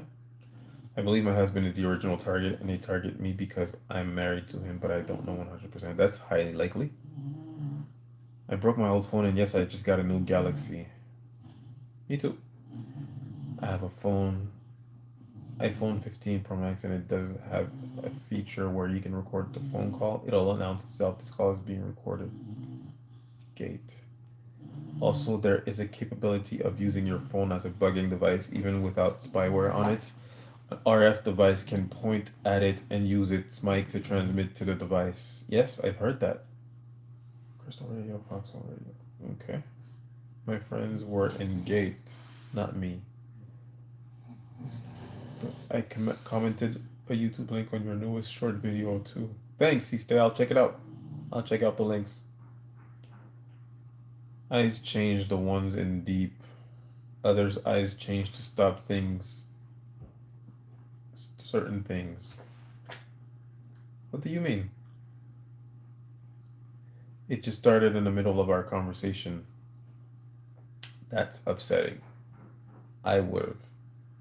I believe my husband is the original target, and they target me because I'm married to him, but I don't know 100%. That's highly likely. I broke my old phone, and yes, I just got a new Galaxy. Me too. I have a phone, iPhone 15 Pro Max, and it does have a feature where you can record the phone call. It'll announce itself, this call is being recorded. Gate. Also, there is a capability of using your phone as a bugging device even without spyware on it. An RF device can point at it and use its mic to transmit to the device. Yes, I've heard that. Crystal Radio, Foxhole Radio. Okay. My friends were in Gate, not me. I commented a YouTube link on your newest short video too. Thanks, C-Stay. I'll check it out. I'll check out the links. Eyes change, the ones in deep. Others' eyes change to stop things, certain things. What do you mean? It just started in the middle of our conversation. That's upsetting. I would have.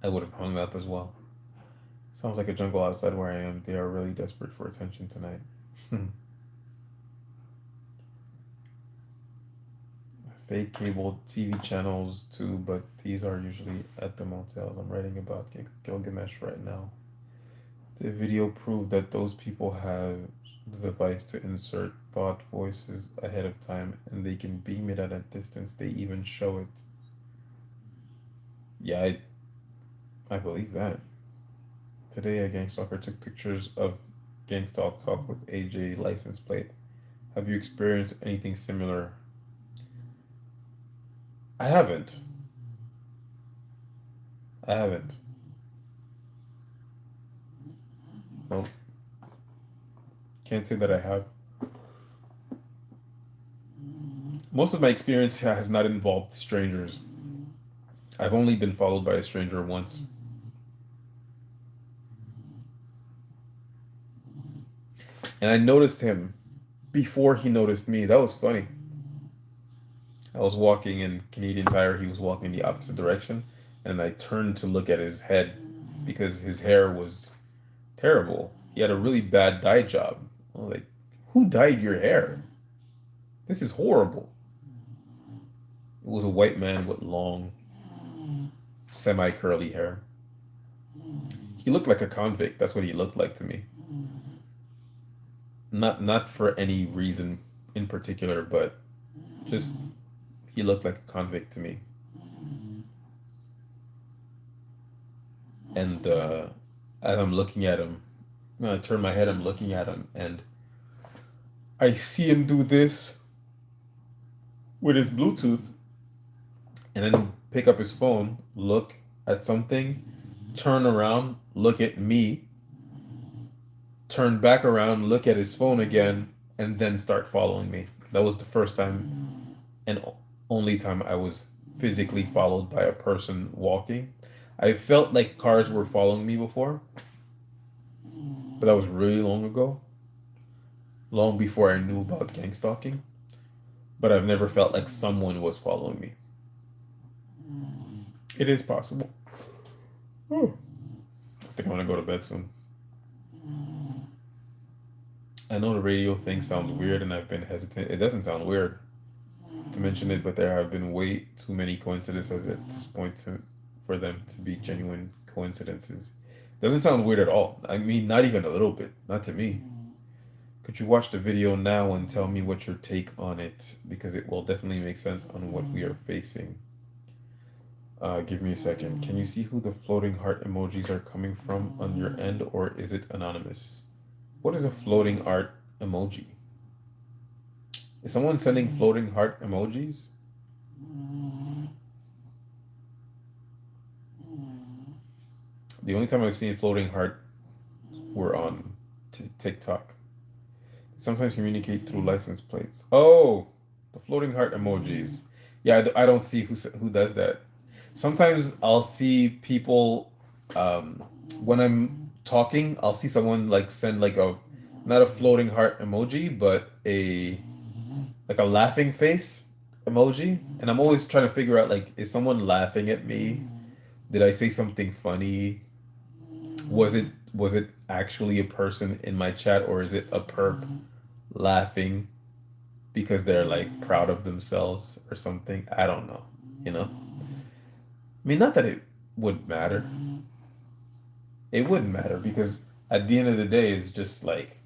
I would have hung up as well. Sounds like a jungle outside where I am. They are really desperate for attention tonight. Fake cable TV channels too, but these are usually at the motels. I'm writing about Gilgamesh right now. The video proved that those people have the device to insert thought voices ahead of time, and they can beam it at a distance. They even show it. Yeah, I believe that. Today, a gang stalker took pictures of Gangstalk Talk with AJ license plate. Have you experienced anything similar? I haven't. I haven't. No, can't say that I have. Most of my experience has not involved strangers. I've only been followed by a stranger once. And I noticed him before he noticed me. That was funny. I was walking in Canadian Tire, he was walking the opposite direction, and I turned to look at his head. because his hair was terrible. He had a really bad dye job. I'm like, who dyed your hair? This is horrible. It was a white man with long, semi curly hair. He looked like a convict. That's what he looked like to me. Not for any reason in particular, but just he looked like a convict to me. And as I'm looking at him, when I turn my head, I'm looking at him, and I see him do this with his Bluetooth, and then pick up his phone, look at something, turn around, look at me, turn back around, look at his phone again, and then start following me. That was the first time and only time I was physically followed by a person walking. I felt like cars were following me before, but that was really long ago, long before I knew about gang stalking. But I've never felt like someone was following me. It is possible. Oh, I think I'm gonna go to bed soon. I know the radio thing sounds weird, and I've been hesitant. It doesn't sound weird to mention it, but there have been way too many coincidences at this point for them to be genuine coincidences. Doesn't sound weird at all. I mean, not even a little bit. Not to me. Could you watch the video now and tell me what your take on it? Because it will definitely make sense on what we are facing. Give me a second. Can you see who the floating heart emojis are coming from on your end, or is it anonymous? What is a floating heart emoji? Is someone sending floating heart emojis? The only time I've seen floating heart were on TikTok. Sometimes communicate through license plates. Oh, the floating heart emojis. Yeah, I don't see who does that. Sometimes I'll see people when I'm talking. I'll see someone like send like a not a floating heart emoji, but a like a laughing face emoji, and I'm always trying to figure out like, is someone laughing at me? Did I say something funny? Was it actually a person in my chat, or is it a perp laughing because they're like proud of themselves or something? I don't know, you know? I mean, not that it would matter. It wouldn't matter because at the end of the day, it's just like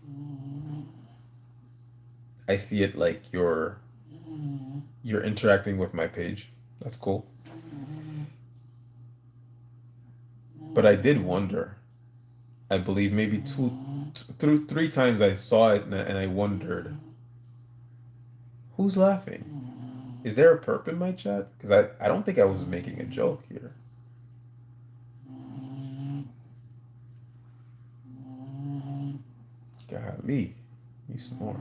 I see it like you're interacting with my page. That's cool. But I did wonder. I believe maybe through three times I saw it, and I wondered, who's laughing? Is there a perp in my chat? Because I don't think I was making a joke here. Golly, you snore.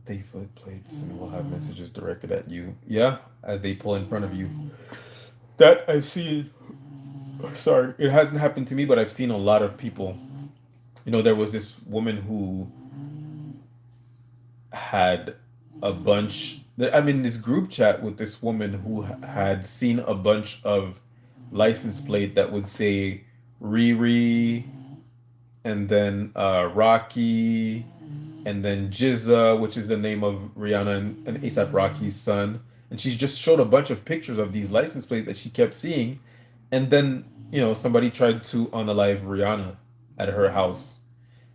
They flip plates and will have messages directed at you. Yeah, as they pull in front of you. That I've seen. Sorry, it hasn't happened to me, but I've seen a lot of people. You know, there was this woman who had a bunch. I'm in this group chat with this woman who had seen a bunch of license plate that would say Riri, and then Rocky, and then Jizza, which is the name of Rihanna and ASAP Rocky's son. And she just showed a bunch of pictures of these license plates that she kept seeing. And then, you know, somebody tried to unalive Rihanna at her house.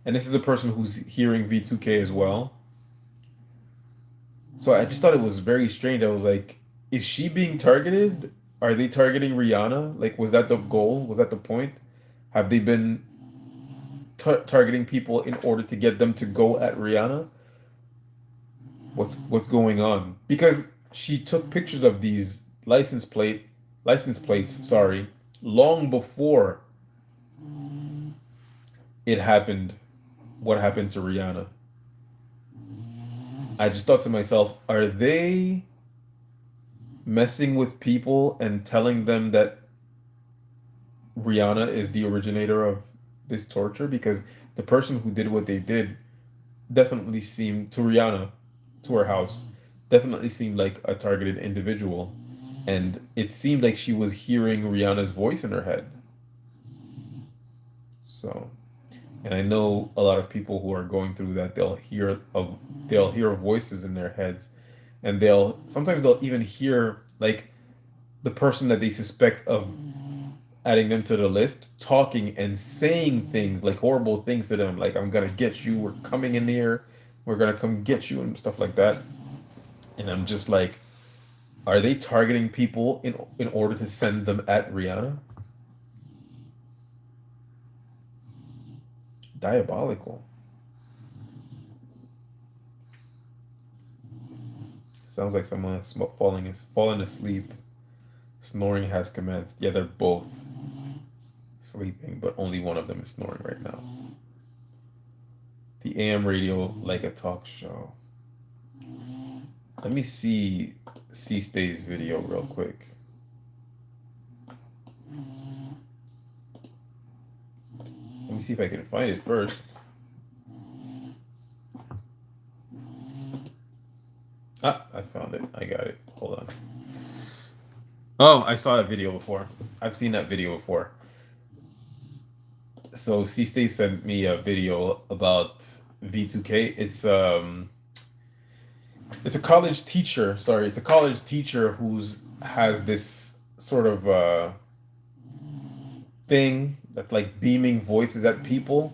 And this is a person who's hearing V2K as well. So I just thought it was very strange. I was like, is she being targeted? Are they targeting Rihanna? Like, was that the goal? Was that the point? Have they been targeting people in order to get them to go at Rihanna? What's going on? Because she took pictures of these license plates, sorry, long before it happened, what happened to Rihanna. I just thought to myself, are they messing with people and telling them that Rihanna is the originator of this torture? Because the person who did what they did definitely seemed to Rihanna, to her house, definitely seemed like a targeted individual. and it seemed like she was hearing Rihanna's voice in her head. So, and I know a lot of people who are going through that, they'll hear voices in their heads, and they'll even hear like the person that they suspect of adding them to the list talking and saying things like horrible things to them, like, I'm gonna get you, we're coming in here, we're gonna come get you, and stuff like that. And I'm just like, are they targeting people in order to send them at Rihanna? Diabolical. Sounds like someone is falling asleep. Snoring has commenced. Yeah, they're both sleeping, but only one of them is snoring right now. The AM radio like a talk show. Let me see C Stay's video real quick. Let me see if I can find it first. Ah, I found it. I got it. Hold on. Oh, I saw that video before. I've seen that video before. So C Stay sent me a video about V2K. It's a college teacher. Sorry, it's a college teacher who's has this sort of thing that's like beaming voices at people,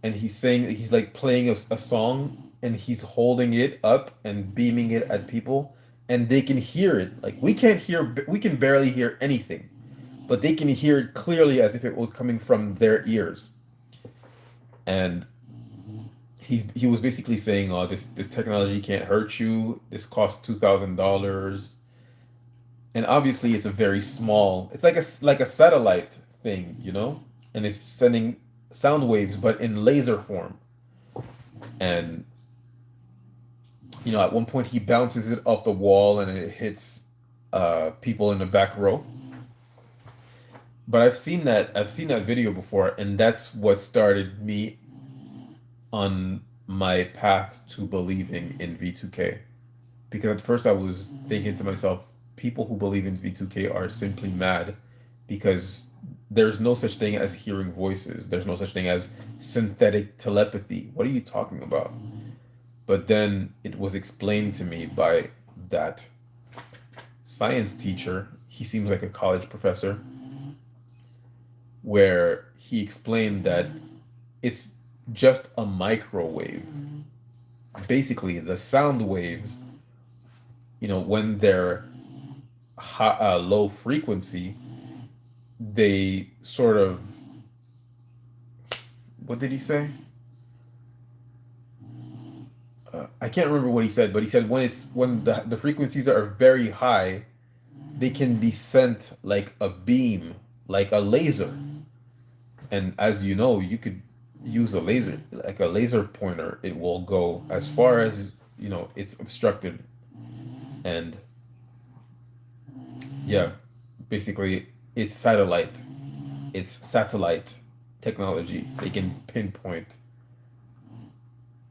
and he's like playing a song, and he's holding it up and beaming it at people, and they can hear it. Like, we can barely hear anything, but they can hear it clearly as if it was coming from their ears. And he was basically saying, "Oh, this technology can't hurt you. This costs $2,000." And obviously, it's a very small. It's like a satellite thing, and it's sending sound waves, but in laser form. And at one point, he bounces it off the wall, and it hits people in the back row. But I've seen that video before, and that's what started me on my path to believing in V2K. Because at first I was thinking to myself, people who believe in V2K are simply mad, because there's no such thing as hearing voices. There's no such thing as synthetic telepathy. What are you talking about? But then it was explained to me by that science teacher. He seems like a college professor, where he explained that it's just a microwave. Basically, the sound waves, when they're low frequency, they sort of, what did he say? I can't remember what he said, but he said when the frequencies are very high, they can be sent like a beam, like a laser. And as you know, you could use a laser, like a laser pointer. It will go as far as, it's obstructed. And yeah, basically, it's satellite technology. They can pinpoint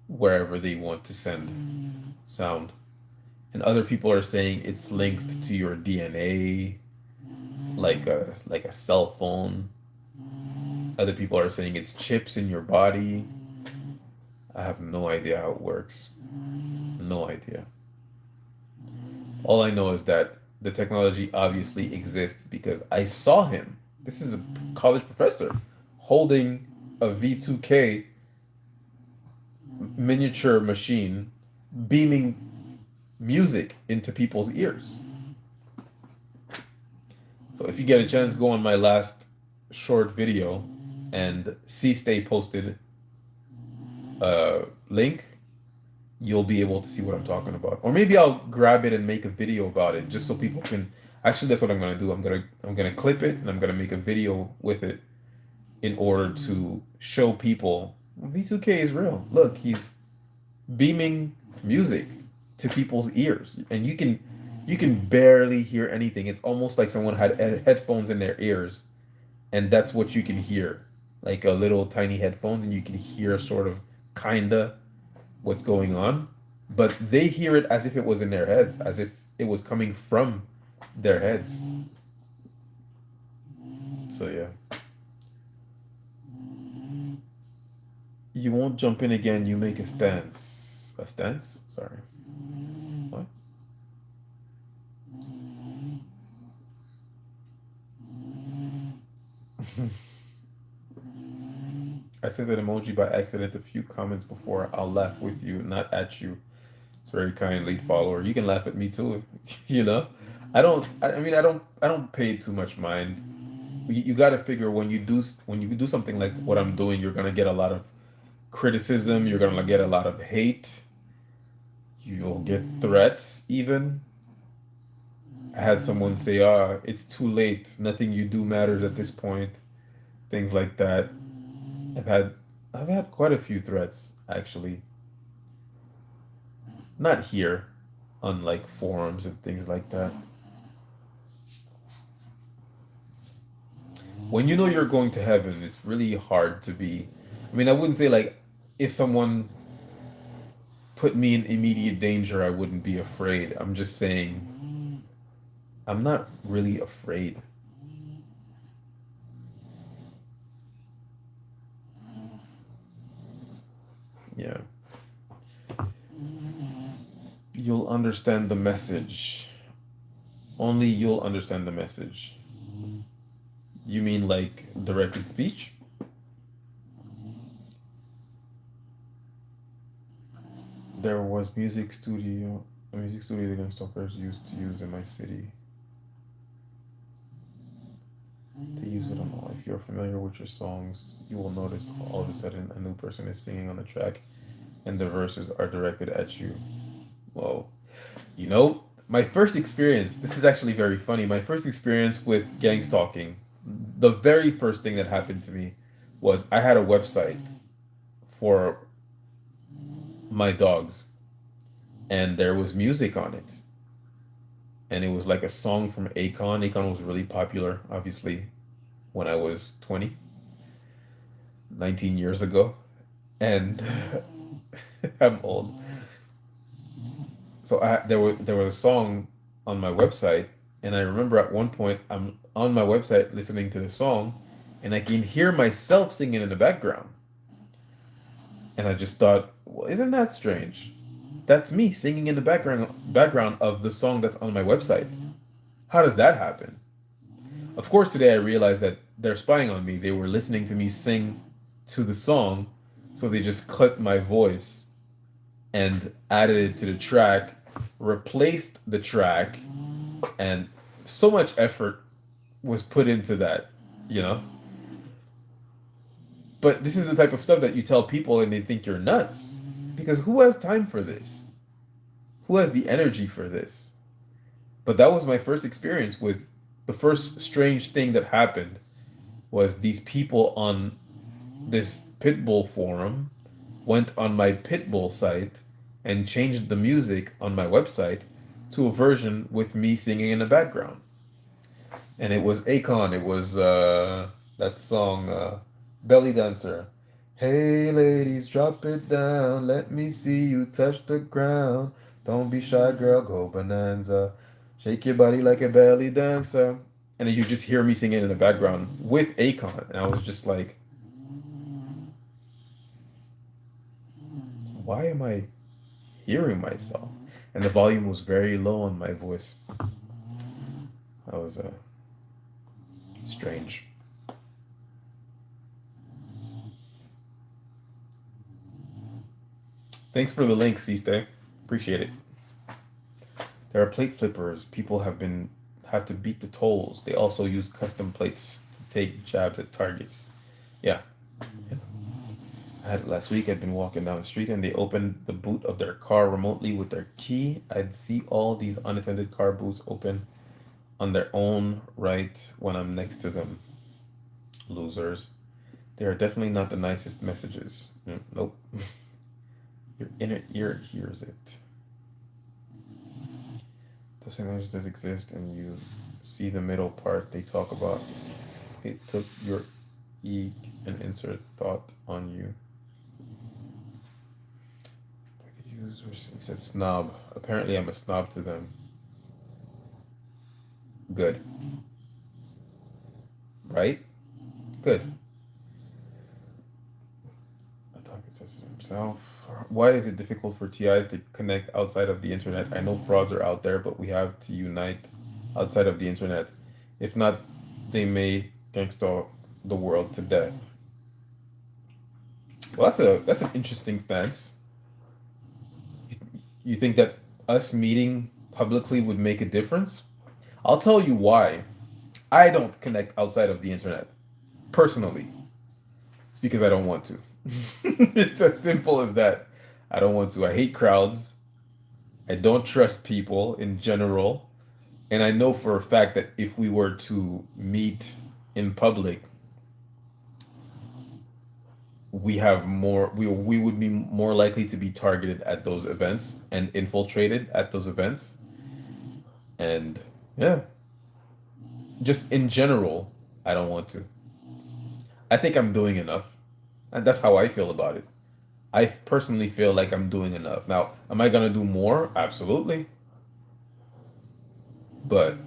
wherever they want to send sound. And other people are saying it's linked to your DNA, like a cell phone. Other people are saying it's chips in your body. I have no idea how it works. No idea. All I know is that the technology obviously exists because I saw him. This is a college professor holding a V2K miniature machine, beaming music into people's ears. So if you get a chance, go on my last short video, and C Stay posted a link. You'll be able to see what I'm talking about. Or maybe I'll grab it and make a video about it, just so people can. Actually, that's what I'm gonna do. I'm gonna clip it, and I'm gonna make a video with it, in order to show people V2K is real. Look, he's beaming music to people's ears, and you can barely hear anything. It's almost like someone had headphones in their ears, and that's what you can hear, like a little tiny headphones, and you can hear sort of kinda what's going on, but they hear it as if it was in their heads, as if it was coming from their heads. So yeah. You won't jump in again, you make a stance. A stance? Sorry. What? I sent an emoji by accident a few comments before. I'll laugh with you, not at you. It's very kind, lead follower. You can laugh at me too, you know? I mean, I don't pay too much mind. You got to figure when you do something like what I'm doing, you're going to get a lot of criticism, you're going to get a lot of hate, you'll get threats even. I had someone say, "Ah, it's too late. Nothing you do matters at this point." Things like that. I've had I've had quite a few threats actually. Not here, on like forums and things like that. When you know you're going to heaven, it's really hard to be. I mean, I wouldn't say like if someone put me in immediate danger, I wouldn't be afraid. I'm just saying I'm not really afraid. Yeah. You'll understand the message. Only you'll understand the message. You mean like directed speech? There was a music studio the gang stalkers used to use in my city. They use it on all. If you're familiar with your songs, you will notice all of a sudden a new person is singing on the track and the verses are directed at you. Whoa. You know, my first experience, this is actually very funny. My first experience with gang stalking, the very first thing that happened to me was I had a website for my dogs and there was music on it. And it was like a song from Akon. Akon was really popular, obviously, when I was 20, 19 years ago. And I'm old. So there was a song on my website, and I remember at one point I'm on my website listening to the song, and I can hear myself singing in the background. And I just thought, well, isn't that strange? That's me singing in the background of the song that's on my website. How does that happen? Of course, today I realized that they're spying on me. They were listening to me sing to the song, so they just cut my voice and added it to the track, replaced the track, and so much effort was put into that, you know? But this is the type of stuff that you tell people and they think you're nuts. Because who has time for this? Who has the energy for this? But that was my first experience with the first strange thing that happened was these people on this Pitbull forum went on my Pitbull site and changed the music on my website to a version with me singing in the background. And it was Akon. It was that song Belly Dancer. Hey ladies, drop it down. Let me see you touch the ground. Don't be shy, girl, go bonanza. Shake your body like a belly dancer. And then you just hear me singing in the background with Akon. And I was just like, why am I hearing myself? And the volume was very low on my voice. That was strange. Thanks for the link, C-Stay. Appreciate it. There are plate flippers. People have to beat the tolls. They also use custom plates to take jabs at targets. Yeah. Yeah. I had last week. I'd been walking down the street and they opened the boot of their car remotely with their key. I'd see all these unattended car boots open on their own right when I'm next to them. Losers. They are definitely not the nicest messages. Nope. Your inner ear hears it. The technology does exist, and you see the middle part they talk about. It took your e and insert thought on you. I could use, it said snob. Apparently, I'm a snob to them. Good. Right? Good. I thought it says it himself. Why is it difficult for TIs to connect outside of the internet? I know frauds are out there, but we have to unite outside of the internet. If not, they may gangster the world to death. Well, that's an interesting stance. You think that us meeting publicly would make a difference? I'll tell you why. I don't connect outside of the internet. Personally, it's because I don't want to. It's as simple as that. I don't want to. I hate crowds. I don't trust people in general. And I know for a fact that if we were to meet in public, we would be more likely to be targeted at those events and infiltrated at those events. And yeah, just in general, I don't want to. I think I'm doing enough. And that's how I feel about it. I personally feel like I'm doing enough. Now, am I gonna do more? Absolutely. But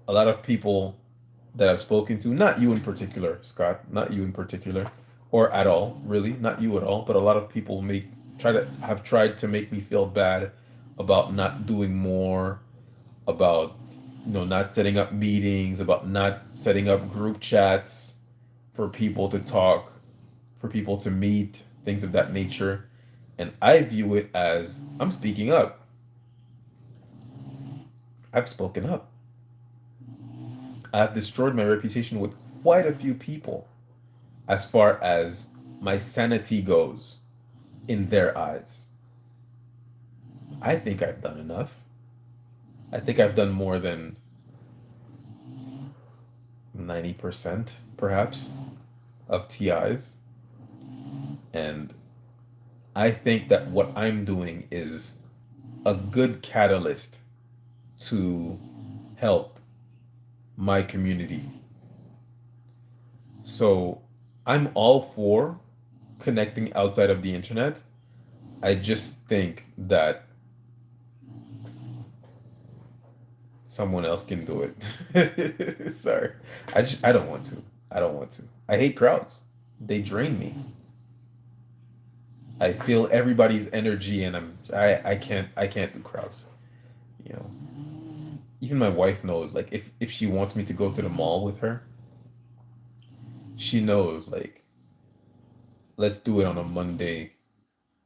a lot of people that I've spoken to, not you in particular, Scott, not you in particular, or at all, really, not you at all, but a lot of people tried to make me feel bad about not doing more, about not setting up meetings, about not setting up group chats for people to talk, for people to meet, things of that nature. And I view it as I'm speaking up. I've spoken up. I've destroyed my reputation with quite a few people as far as my sanity goes in their eyes. I think I've done enough. I think I've done more than 90% perhaps of TIs. And I think that what I'm doing is a good catalyst to help my community. So I'm all for connecting outside of the internet. I just think that someone else can do it. Sorry. I don't want to. I don't want to. I hate crowds. They drain me. I feel everybody's energy and I can't do crowds. You know. Even my wife knows, like, if she wants me to go to the mall with her, she knows, like, let's do it on a Monday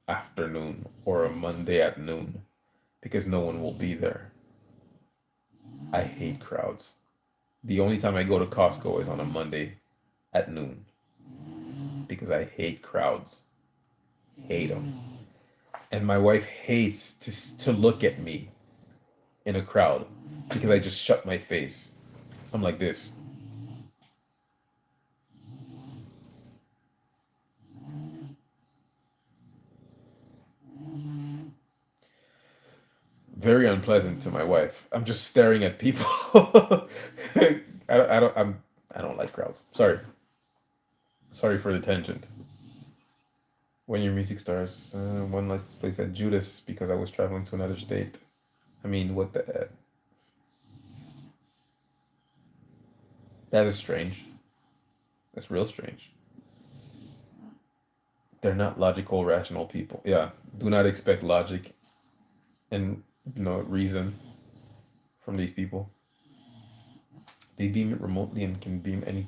afternoon or a Monday at noon because no one will be there. I hate crowds. The only time I go to Costco is on a Monday at noon because I hate crowds. Hate them. And my wife hates to look at me in a crowd because I just shut my face. I'm like this. Very unpleasant to my wife. I'm just staring at people. I don't like crowds. Sorry. Sorry for the tangent. When your music starts, one last place at Judas because I was traveling to another state. I mean, what the? That is strange. That's real strange. They're not logical, rational people. Yeah. Do not expect logic and reason from these people. They beam it remotely and can beam any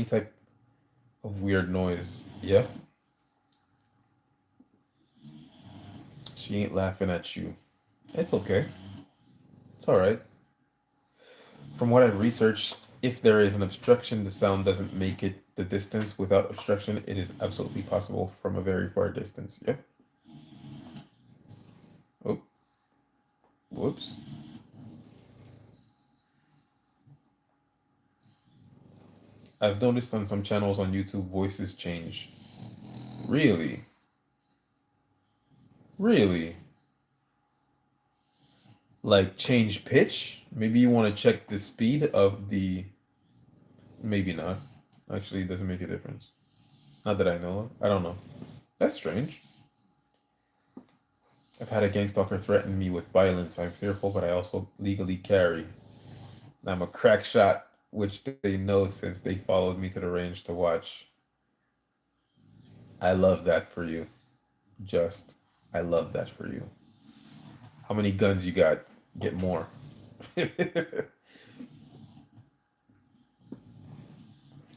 type of weird noise. Yeah. She ain't laughing at you. It's okay. It's all right. From what I've researched, if there is an obstruction, the sound doesn't make it the distance. Without obstruction, it is absolutely possible from a very far distance. Yeah. Oh, whoops. I've noticed on some channels on YouTube, voices change. Really? Really? Like change pitch? Maybe you want to check the speed of the. Maybe not. Actually, it doesn't make a difference. Not that I know of. I don't know. That's strange. I've had a gang stalker threaten me with violence. I'm fearful, but I also legally carry. I'm a crack shot, which they know since they followed me to the range to watch. I love that for you. Just, I love that for you. How many guns you got? Get more. Can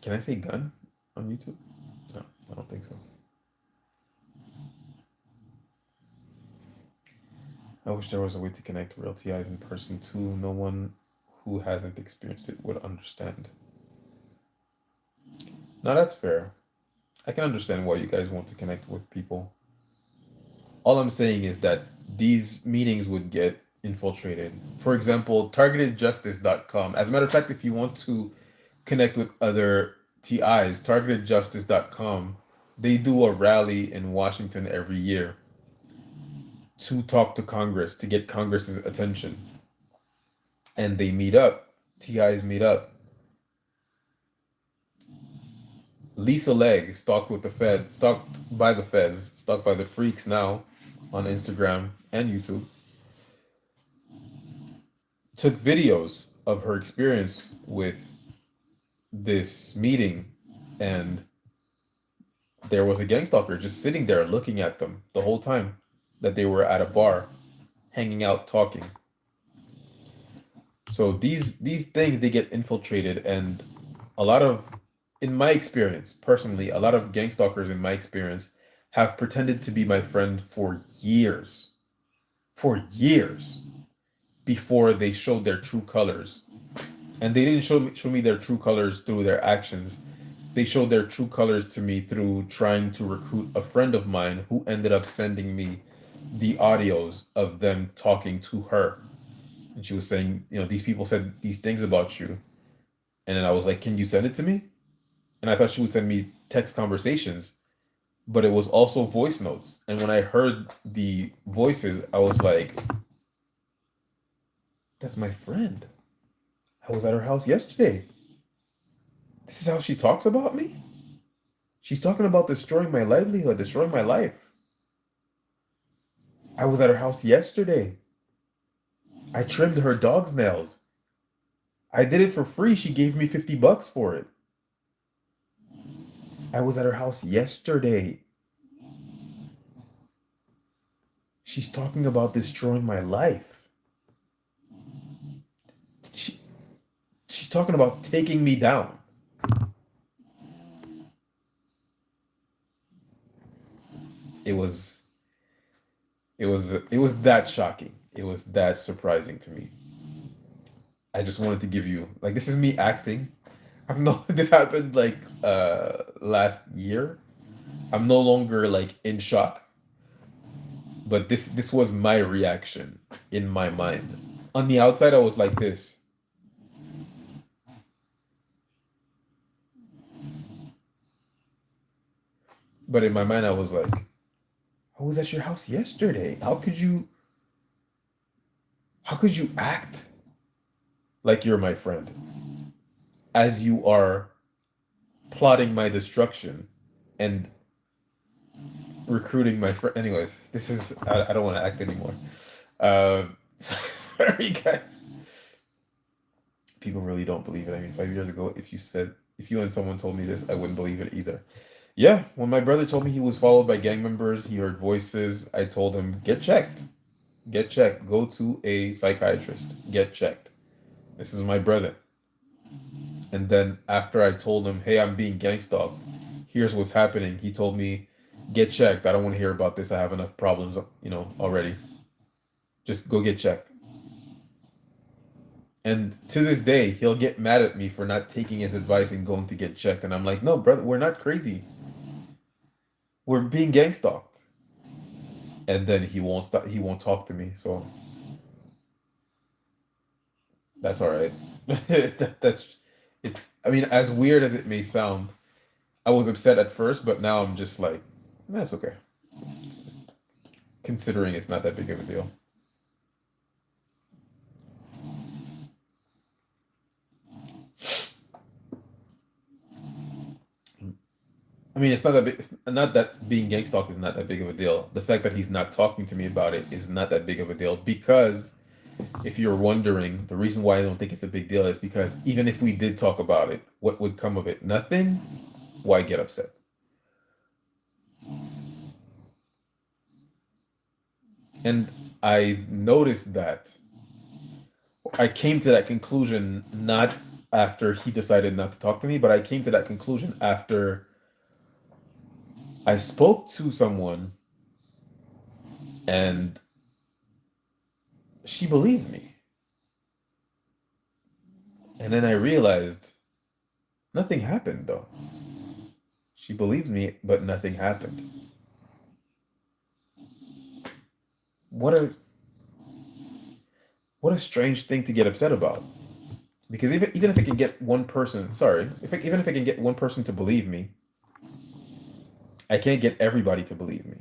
I say gun on YouTube? No, I don't think so. I wish there was a way to connect real TIs in person too. No one who hasn't experienced it would understand. Now that's fair. I can understand why you guys want to connect with people. All I'm saying is that these meetings would get infiltrated. For example, targetedjustice.com. As a matter of fact, if you want to connect with other TIs, targetedjustice.com, they do a rally in Washington every year to talk to Congress, to get Congress's attention. And they meet up. TIs meet up. Lisa Legg, stalked with the Fed, stalked by the feds, stalked by the freaks now on Instagram and YouTube, took videos of her experience with this meeting, and there was a gang stalker just sitting there looking at them the whole time that they were at a bar, hanging out, talking. So these things, they get infiltrated, and a lot of, in my experience, personally, a lot of gang stalkers in my experience have pretended to be my friend for years before they showed their true colors. And they didn't show me their true colors through their actions. They showed their true colors to me through trying to recruit a friend of mine who ended up sending me the audios of them talking to her. And she was saying, these people said these things about you. And then I was like, can you send it to me? And I thought she would send me text conversations, but it was also voice notes. And when I heard the voices, I was like, that's my friend. I was at her house yesterday. This is how she talks about me? She's talking about destroying my livelihood, destroying my life. I was at her house yesterday. I trimmed her dog's nails. I did it for free. She gave me $50 for it. I was at her house yesterday. She's talking about destroying my life. She's talking about taking me down. It was it was that shocking. It was that surprising to me. I just wanted to give you, like, this is me acting. I'm no this happened like last year. I'm no longer like in shock, but this was my reaction in my mind. On the outside I was like this, but in my mind I was like, I was at your house yesterday. How could you act like you're my friend as you are plotting my destruction and recruiting my friend? Anyways, this is, I don't want to act anymore. Sorry guys. People really don't believe it. I mean, 5 years ago, if you and someone told me this, I wouldn't believe it either. Yeah, when my brother told me he was followed by gang members, he heard voices, I told him, get checked. Get checked. Go to a psychiatrist. Get checked. This is my brother. And then after I told him, hey, I'm being gang stalked, here's what's happening, he told me, get checked. I don't want to hear about this. I have enough problems, already. Just go get checked. And to this day, he'll get mad at me for not taking his advice and going to get checked. And I'm like, no, brother, we're not crazy. We're being gang stalked. And then he won't stop. He won't talk to me. So that's all right. That's it's. I mean, as weird as it may sound, I was upset at first, but now I'm just like, that's okay. Considering it's not that big of a deal. I mean, it's not that big. It's not that being gang stalked is not that big of a deal. The fact that he's not talking to me about it is not that big of a deal because if you're wondering, the reason why I don't think it's a big deal is because even if we did talk about it, what would come of it? Nothing. Why get upset? And I noticed that I came to that conclusion not after he decided not to talk to me, but I came to that conclusion after I spoke to someone and she believed me. And then I realized nothing happened though. She believed me, but nothing happened. What a what a strange thing to get upset about. Because even if I can get one person, sorry, even if I can get one person to believe me, I can't get everybody to believe me.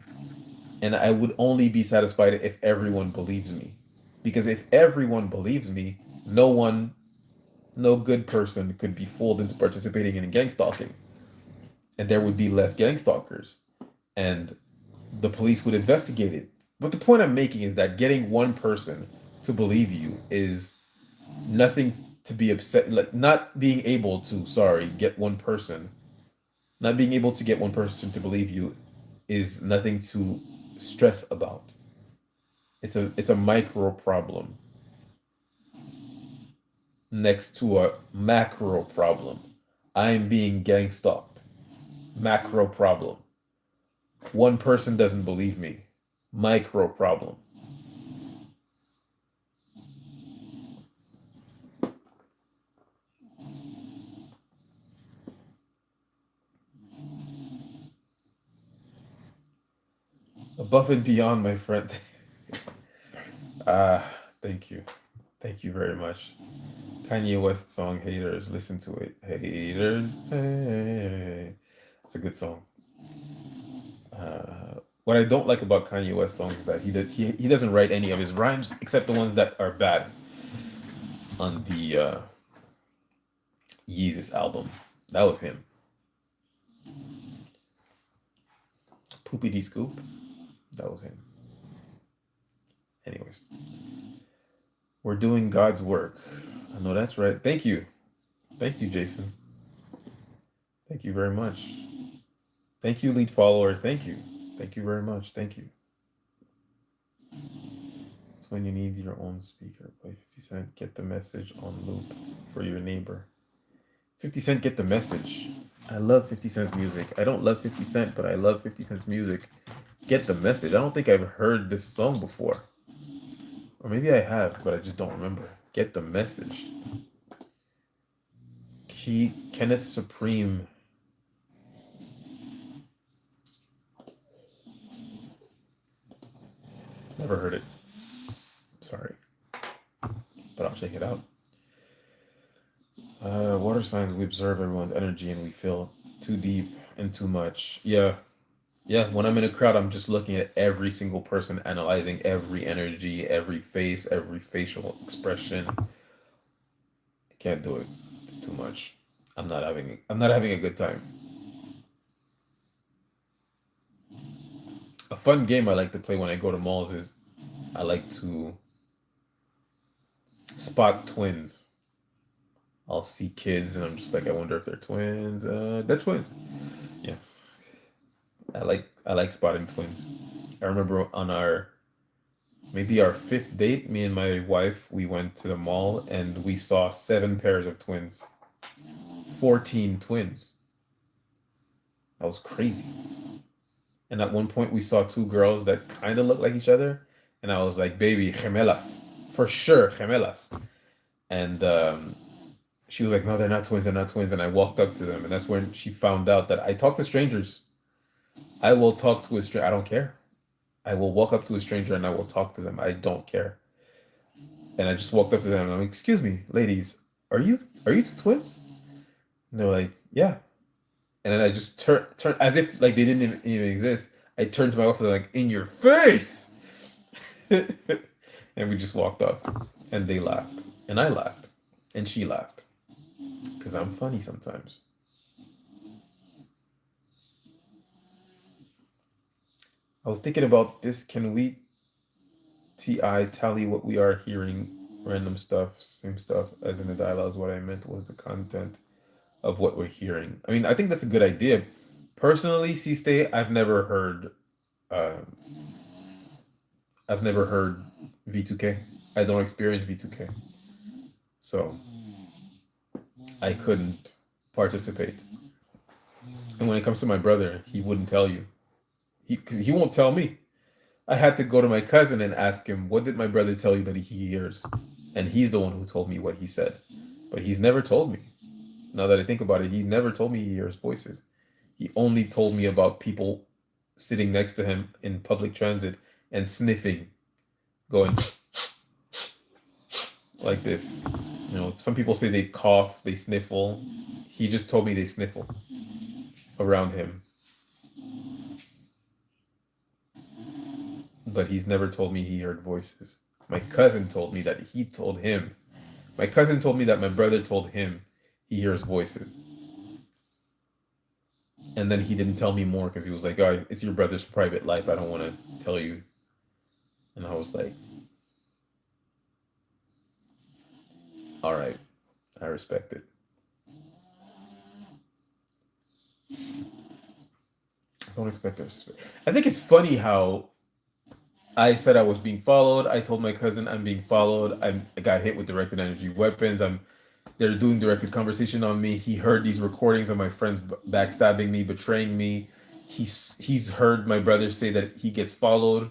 And I would only be satisfied if everyone believes me. Because if everyone believes me, no one, no good person could be fooled into participating in gang stalking. And there would be less gang stalkers. And the police would investigate it. But the point I'm making is that getting one person to believe you is nothing to be upset, like not being able to, sorry, get one person, not being able to get one person to believe you is nothing to stress about. It's a micro problem next to a macro problem. I'm being gang stalked. Macro problem. One person doesn't believe me. Micro problem. Above and beyond, my friend. Ah, thank you. Thank you very much. Kanye West song Haters. Listen to it. Haters. Hey. It's a good song. What I don't like about Kanye West songs is that he doesn't write any of his rhymes except the ones that are bad on the Yeezus album. That was him. Poopy D Scoop. That was him. Anyways, we're doing God's work. I know that's right. Thank you. Thank you, Jason. Thank you very much. Thank you, lead follower. Thank you. Thank you very much. Thank you. It's when you need your own speaker. Play 50 Cent. Get the message on loop for your neighbor. 50 Cent, get the message. I love 50 Cent's music. I don't love 50 Cent, but I love 50 Cent's music. Get the message. I don't think I've heard this song before. Or maybe I have, but I just don't remember. Get the message. Kenneth Supreme. Never heard it. Sorry. But I'll check it out. Water signs, we observe everyone's energy and we feel too deep and too much. Yeah. Yeah. When I'm in a crowd, I'm just looking at every single person, analyzing every energy, every face, every facial expression. I can't do it. It's too much. I'm not having a good time. A fun game I like to play when I go to malls is I like to spot twins. I'll see kids and I'm just like, I wonder if they're twins. They're twins. Yeah. I like spotting twins. I remember on our maybe our fifth date, me and my wife, we went to the mall and we saw seven pairs of twins. 14 twins. That was crazy. And at one point we saw two girls that kind of looked like each other. And I was like, baby, gemelas. For sure, gemelas. And she was like, no, they're not twins, they're not twins. And I walked up to them, and that's when she found out that I talk to strangers. I will talk to a stranger. I don't care. I will walk up to a stranger and I will talk to them. I don't care. And I just walked up to them and I'm like, excuse me, ladies, are you two twins? And they're like, yeah. And then I just turn as if like they didn't even exist. I turned to my wife and like, in your face. And we just walked off. And they laughed. And I laughed. And she laughed. Because I'm funny sometimes. I was thinking about this. Can we TI tally what we are hearing, random stuff, same stuff as in the dialogues. What I meant was the content of what we're hearing. I mean, I think that's a good idea. Personally, C Stay, uh, I've never heard V2K. I don't experience V2K, so I couldn't participate. And when it comes to my brother, he wouldn't tell you. Cause he won't tell me. I had to go to my cousin and ask him, what did my brother tell you that he hears? And he's the one who told me what he said. But he's never told me. Now that I think about it, he never told me he hears voices. He only told me about people sitting next to him in public transit and sniffing, going like this. You know, some people say they cough, they sniffle. He just told me they sniffle around him. But he's never told me he heard voices. My cousin told me that he told him. My cousin told me that my brother told him he hears voices. And then he didn't tell me more because he was like, oh, it's your brother's private life. I don't want to tell you. And I was like, all right, I respect it. I don't expect this. I think it's funny how I said I was being followed. I told my cousin I'm being followed. I got hit with directed energy weapons. They're doing directed conversation on me. He heard these recordings of my friends backstabbing me, betraying me. He's heard my brother say that he gets followed.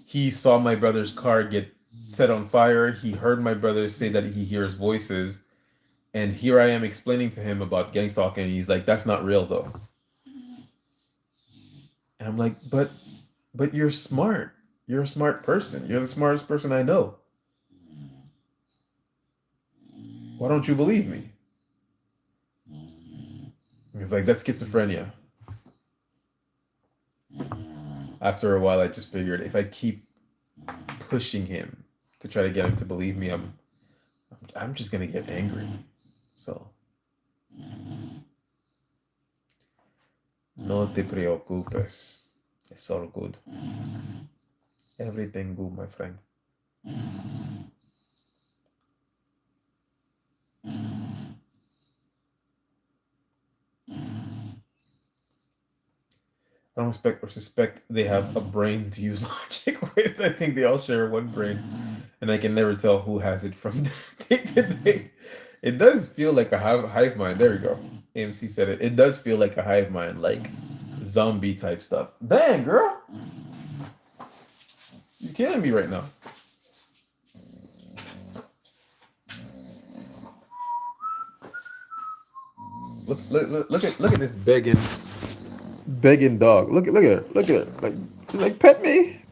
He saw my brother's car get set on fire. He heard my brother say that he hears voices. And here I am explaining to him about gang stalking, and he's like, that's not real though. And I'm like, but you're smart. You're a smart person. You're the smartest person I know. Why don't you believe me? He's like, that's schizophrenia. After a while, I just figured if I keep pushing him to try to get him to believe me, I'm just gonna get angry. So, no te preocupes. It's all good. Everything good, my friend. I don't expect or suspect they have a brain to use logic with. I think they all share one brain, and I can never tell who has it from day to day. It does feel like a hive mind. There we go. AMC said it. It does feel like a hive mind, like zombie type stuff. Dang, girl. You're killing me right now. Look at this begging dog. Look at her. Look at her. Like pet me.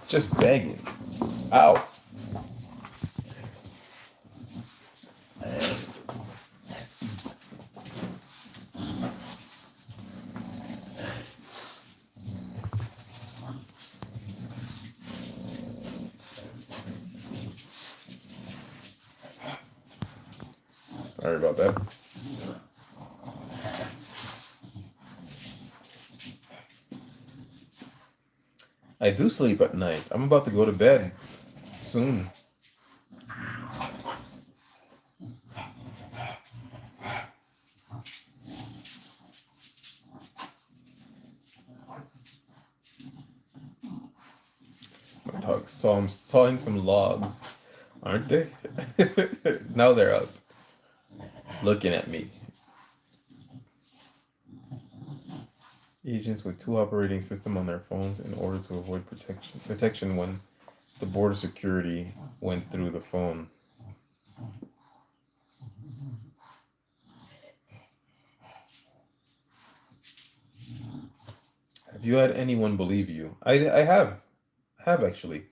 Just begging. Ow. Sorry about that. I do sleep at night. I'm about to go to bed soon. My dog sawing some logs, aren't they? Now they're up, looking at me. Agents with 2 operating systems on their phones in order to avoid detection when the border security went through the phone. Have you had anyone believe you? I have actually.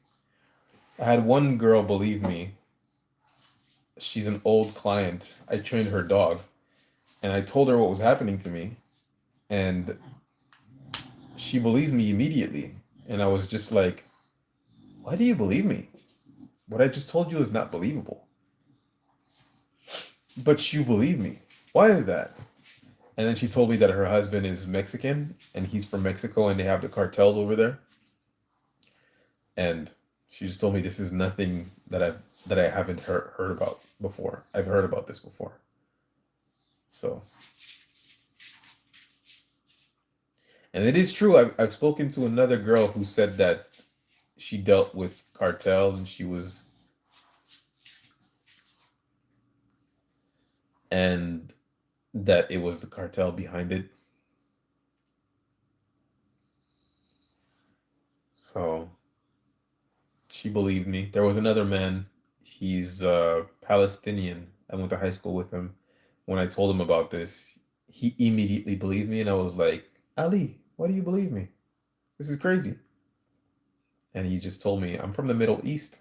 I had one girl believe me. She's an old client. I trained her dog, and I told her what was happening to me, and she believed me immediately. And I was just like, why do you believe me? What I just told you is not believable. But you believe me. Why is that? And then she told me that her husband is Mexican and he's from Mexico and they have the cartels over there. And she just told me this is nothing that I haven't heard about before. I've heard about this before. So, and it is true. I've spoken to another girl who said that she dealt with cartel and and that it was the cartel behind it. So she believed me. There was another man. He's Palestinian. I went to high school with him. When I told him about this, he immediately believed me, and I was like, Ali, why do you believe me? This is crazy. And he just told me, I'm from the Middle East.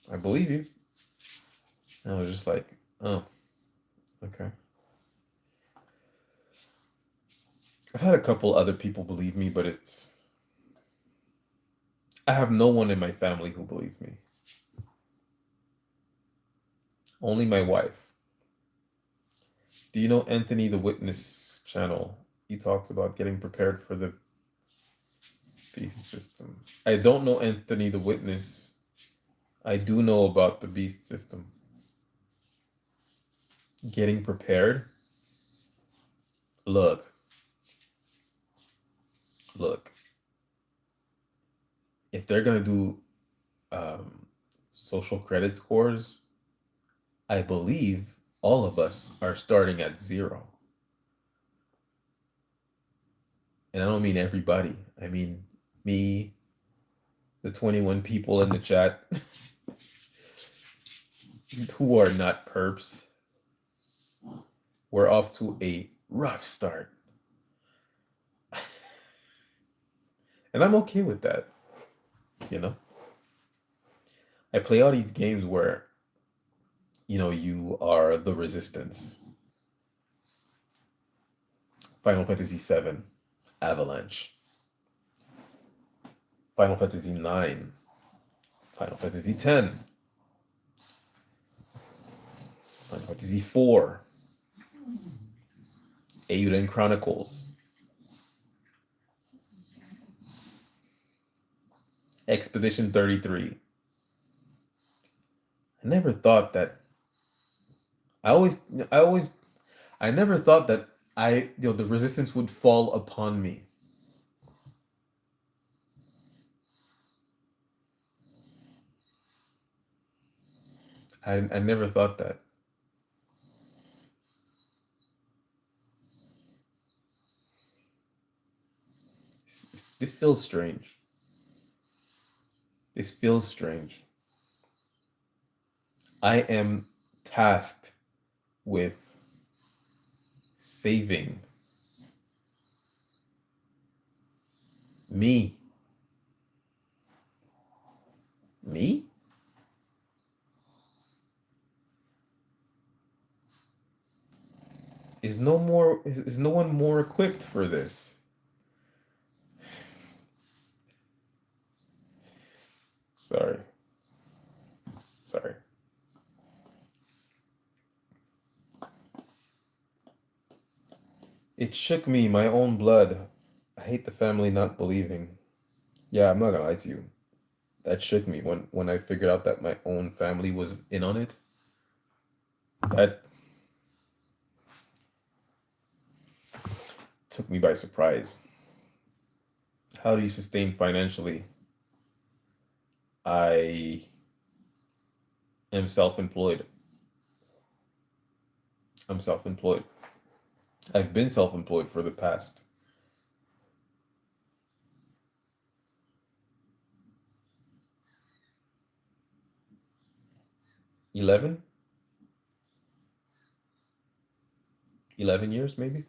I believe you. And I was just like, oh, okay. I've had a couple other people believe me, but I have no one in my family who believed me. Only my wife. Do you know Anthony the Witness channel? He talks about getting prepared for the beast system. I don't know Anthony the Witness. I do know about the beast system. Getting prepared? Look. Look. If they're gonna do social credit scores, I believe all of us are starting at 0. And I don't mean everybody. I mean me, the 21 people in the chat who are not perps. We're off to a rough start. And I'm okay with that. You know? I play all these games where, you are the resistance. Final Fantasy VII, Avalanche. Final Fantasy IX, Final Fantasy X, Final Fantasy IV, Eiyuden Chronicles, Expedition 33. I never thought that I always I always I never thought that the resistance would fall upon me. I never thought that. This feels strange. This feels strange. I am tasked with saving me. Me? Is no one more equipped for this? Sorry. Sorry. It shook me, my own blood. I hate the family not believing. Yeah, I'm not gonna lie to you. That shook me when I figured out that my own family was in on it. That took me by surprise. How do you sustain financially? I am self-employed. I'm self-employed. I've been self-employed for the past 11, 11 years maybe.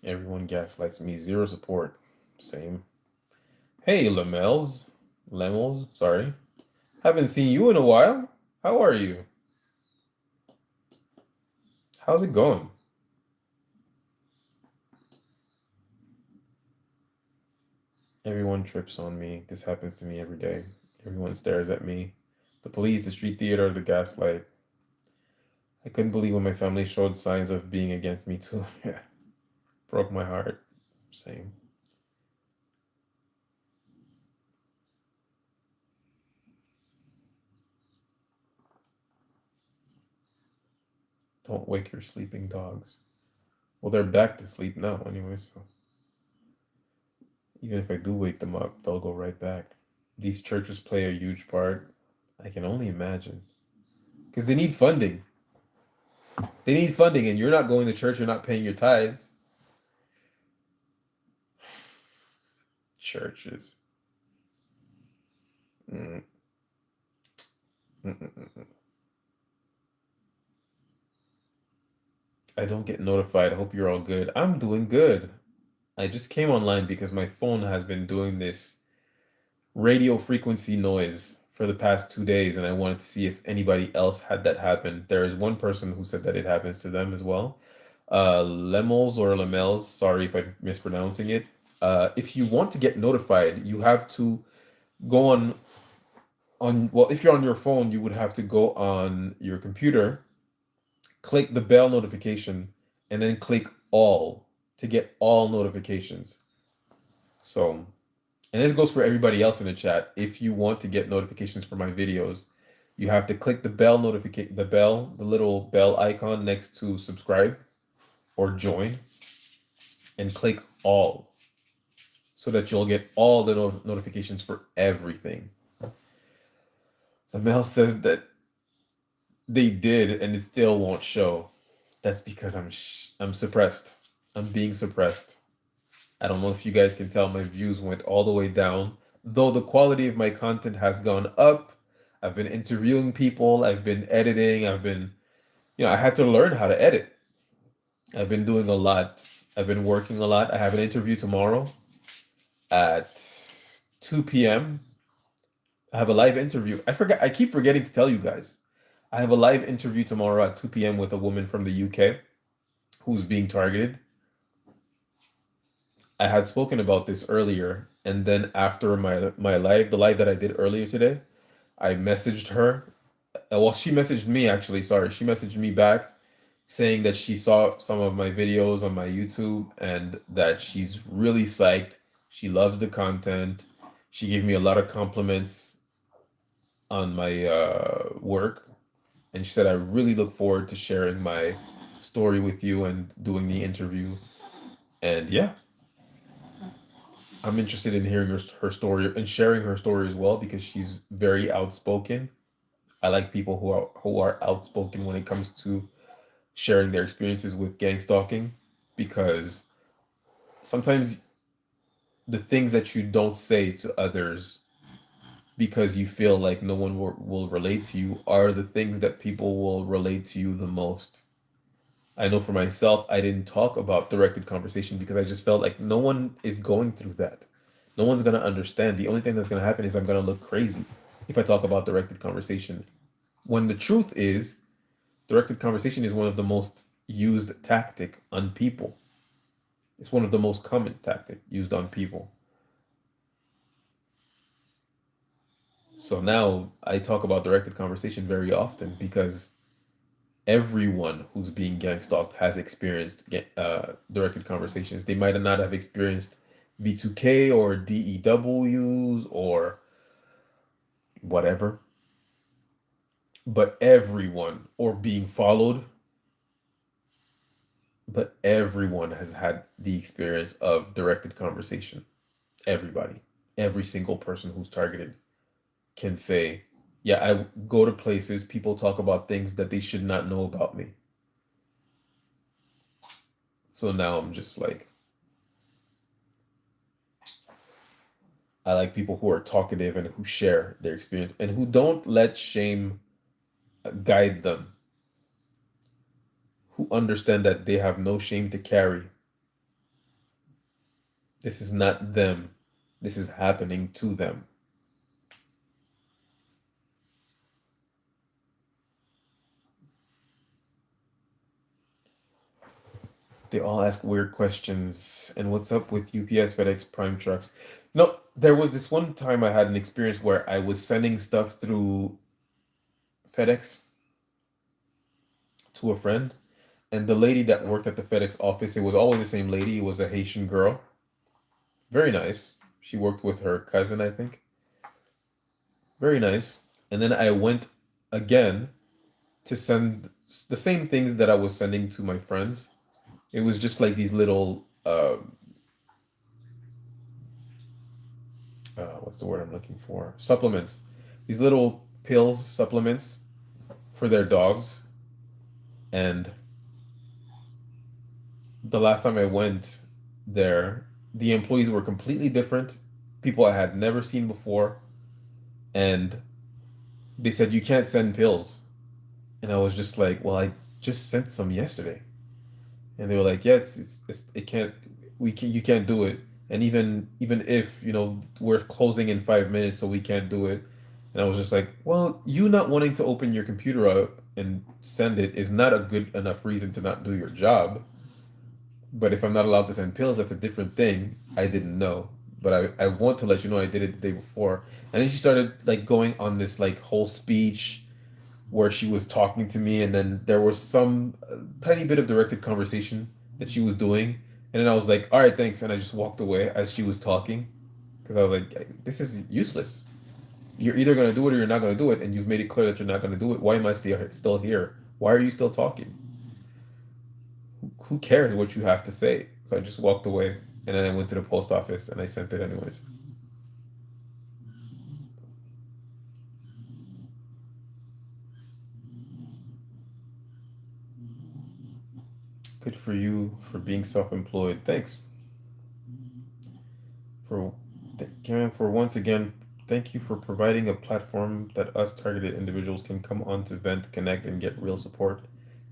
Everyone gaslights me. Zero support. Same. Hey, Lemels, sorry. Haven't seen you in a while. How are you? How's it going? Everyone trips on me. This happens to me every day. Everyone stares at me. The police, the street theater, the gaslight. I couldn't believe when my family showed signs of being against me too. Yeah, broke my heart. Same. Don't wake your sleeping dogs. Well, they're back to sleep now anyway, so even if I do wake them up, they'll go right back. These churches play a huge part. I can only imagine. Because they need funding. They need funding, and you're not going to church, you're not paying your tithes. Churches. Mm, mm, mm, mm. I don't get notified. I hope you're all good. I'm doing good. I just came online because my phone has been doing this radio frequency noise for the past 2 days, and I wanted to see if anybody else had that happen. There is one person who said that it happens to them as well. Lemels or Lemels, sorry if I'm mispronouncing it. If you want to get notified, you have to go on well, if you're on your phone, you would have to go on your computer, click the bell notification, and then click all to get all notifications. So, and this goes for everybody else in the chat. If you want to get notifications for my videos, you have to click the bell notification, the little bell icon next to subscribe or join, and click all so that you'll get all the notifications for everything. The mail says that they did and it still won't show. That's because I'm suppressed. I'm being suppressed. I don't know if you guys can tell, my views went all the way down, though the quality of my content has gone up. I've been interviewing people, I've been editing, I had to learn how to edit. I've been doing a lot. I've been working a lot. I have an interview tomorrow at 2 p.m. I have a live interview. I keep forgetting to tell you guys. I have a live interview tomorrow at 2 p.m. with a woman from the UK who's being targeted. I had spoken about this earlier, and then after the live that I did earlier today, I messaged her. Well, she messaged me actually. Sorry, she messaged me back saying that she saw some of my videos on my YouTube and that she's really psyched. She loves the content. She gave me a lot of compliments on my work, and she said I really look forward to sharing my story with you and doing the interview. And yeah, I'm interested in hearing her story and sharing her story as well because she's very outspoken. I like people who are outspoken when it comes to sharing their experiences with gang stalking because sometimes the things that you don't say to others because you feel like no one will relate to you are the things that people will relate to you the most. I know for myself, I didn't talk about directed conversation because I just felt like no one is going through that. No one's going to understand. The only thing that's going to happen is I'm going to look crazy if I talk about directed conversation. When the truth is, directed conversation is one of the most used tactic on people. It's one of the most common tactic used on people. So now I talk about directed conversation very often because everyone who's being gang stalked has experienced directed conversations. They might not have experienced V2K or DEWs or whatever, but everyone, or being followed, but everyone has had the experience of directed conversation. Everybody, every single person who's targeted can say, yeah, I go to places, people talk about things that they should not know about me. So now I'm just like, I like people who are talkative and who share their experience and who don't let shame guide them, who understand that they have no shame to carry. This is not them, this is happening to them. They all ask weird questions. And what's up with UPS, FedEx, Prime trucks? No, there was this one time I had an experience where I was sending stuff through FedEx to a friend, and the lady that worked at the FedEx office, it was always the same lady. It was a Haitian girl, very nice. She worked with her cousin, I think. Very nice. And then I went again to send the same things that I was sending to my friends. It was just like these little what's the word I'm looking for? Supplements. These little pills, supplements for their dogs. And the last time I went there, the employees were completely different, people I had never seen before, and they said you can't send pills. And I was just like, well, I just sent some yesterday. And they were like, yeah, it can't, you can't do it. And even if, we're closing in 5 minutes, so we can't do it. And I was just like, well, you not wanting to open your computer up and send it is not a good enough reason to not do your job. But if I'm not allowed to send pills, that's a different thing. I didn't know. But I want to let you know I did it the day before. And then she started like going on this like whole speech where she was talking to me, and then there was some tiny bit of directed conversation that she was doing. And then I was like, all right, thanks. And I just walked away as she was talking because I was like, this is useless. You're either going to do it or you're not going to do it. And you've made it clear that you're not going to do it. Why am I still here? Why are you still talking? Who cares what you have to say? So I just walked away, and then I went to the post office and I sent it anyways. Good for you for being self-employed. Thanks for Karen, for once again. Thank you for providing a platform that us targeted individuals can come on to vent, connect, and get real support.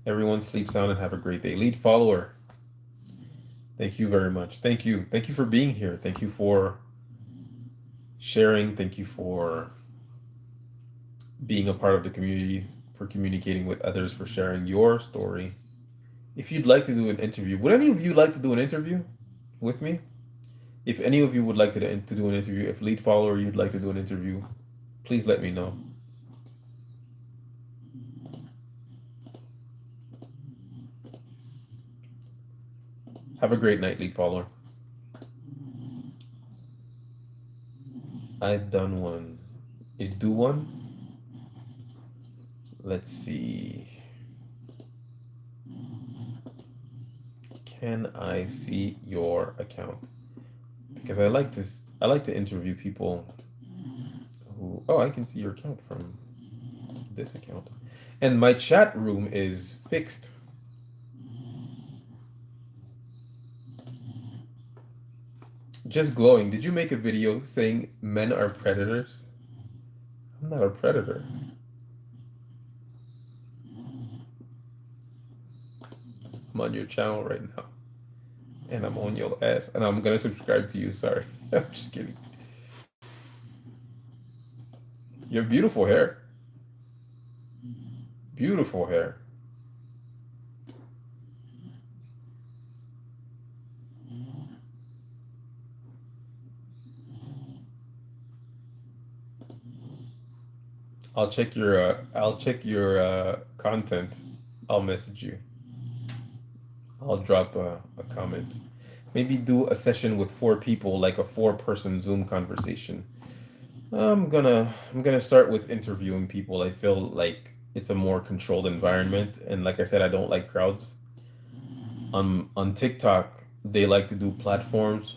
Everyone sleep sound and have a great day. Lead follower. Thank you very much. Thank you. Thank you for being here. Thank you for sharing. Thank you for being a part of the community, for communicating with others, for sharing your story. If you'd like to do an interview, would any of you like to do an interview with me? If any of you would like to do an interview, if lead follower you'd like to do an interview, please let me know. Have a great night, lead follower. I've done one. You do one? Let's see. Can I see your account? Because I like this. I like to interview people who. Oh, I can see your account from this account, and my chat room is fixed. Just glowing. Did you make a video saying men are predators? I'm not a predator. I'm on your channel right now. And I'm on your ass. And I'm gonna subscribe to you. Sorry. I'm just kidding. You have beautiful hair. Beautiful hair. I'll check your content. I'll message you. I'll drop a comment. Maybe do a session with 4 people, like a 4-person Zoom conversation. I'm gonna start with interviewing people. I feel like it's a more controlled environment, and like I said, I don't like crowds. On TikTok, they like to do platforms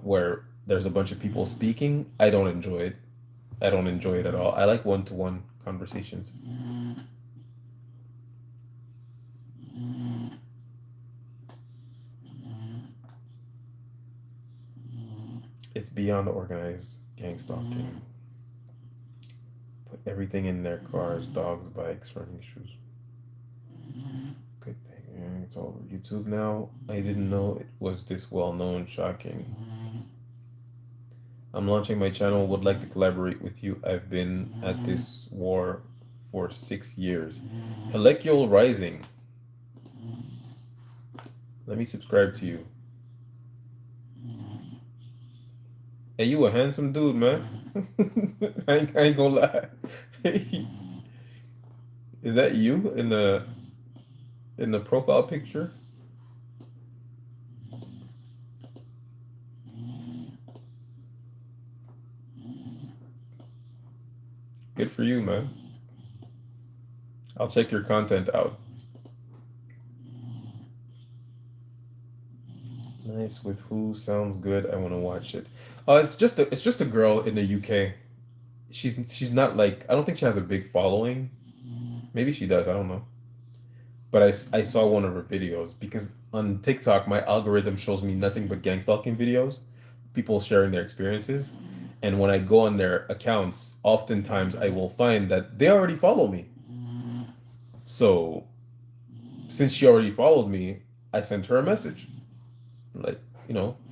where there's a bunch of people speaking. I don't enjoy it. I don't enjoy it at all. I like one-to-one conversations. It's beyond organized gang stalking. Put everything in their cars, dogs, bikes, running shoes. Good thing. It's all over YouTube now. I didn't know it was this well known. Shocking. I'm launching my channel. Would like to collaborate with you. I've been at this war for 6 years. Molecular Rising. Let me subscribe to you. Hey, you a handsome dude, man. I ain't gonna lie. Is that you in the? in the profile picture. Good for you, man. I'll check your content out. Nice with who sounds good. I want to watch it. It's just a girl in the UK. She's not like, I don't think she has a big following. Maybe she does. I don't know. But I saw one of her videos because on TikTok my algorithm shows me nothing but gang stalking videos, people sharing their experiences. And when I go on their accounts, oftentimes I will find that they already follow me. So since she already followed me, I sent her a message. Like,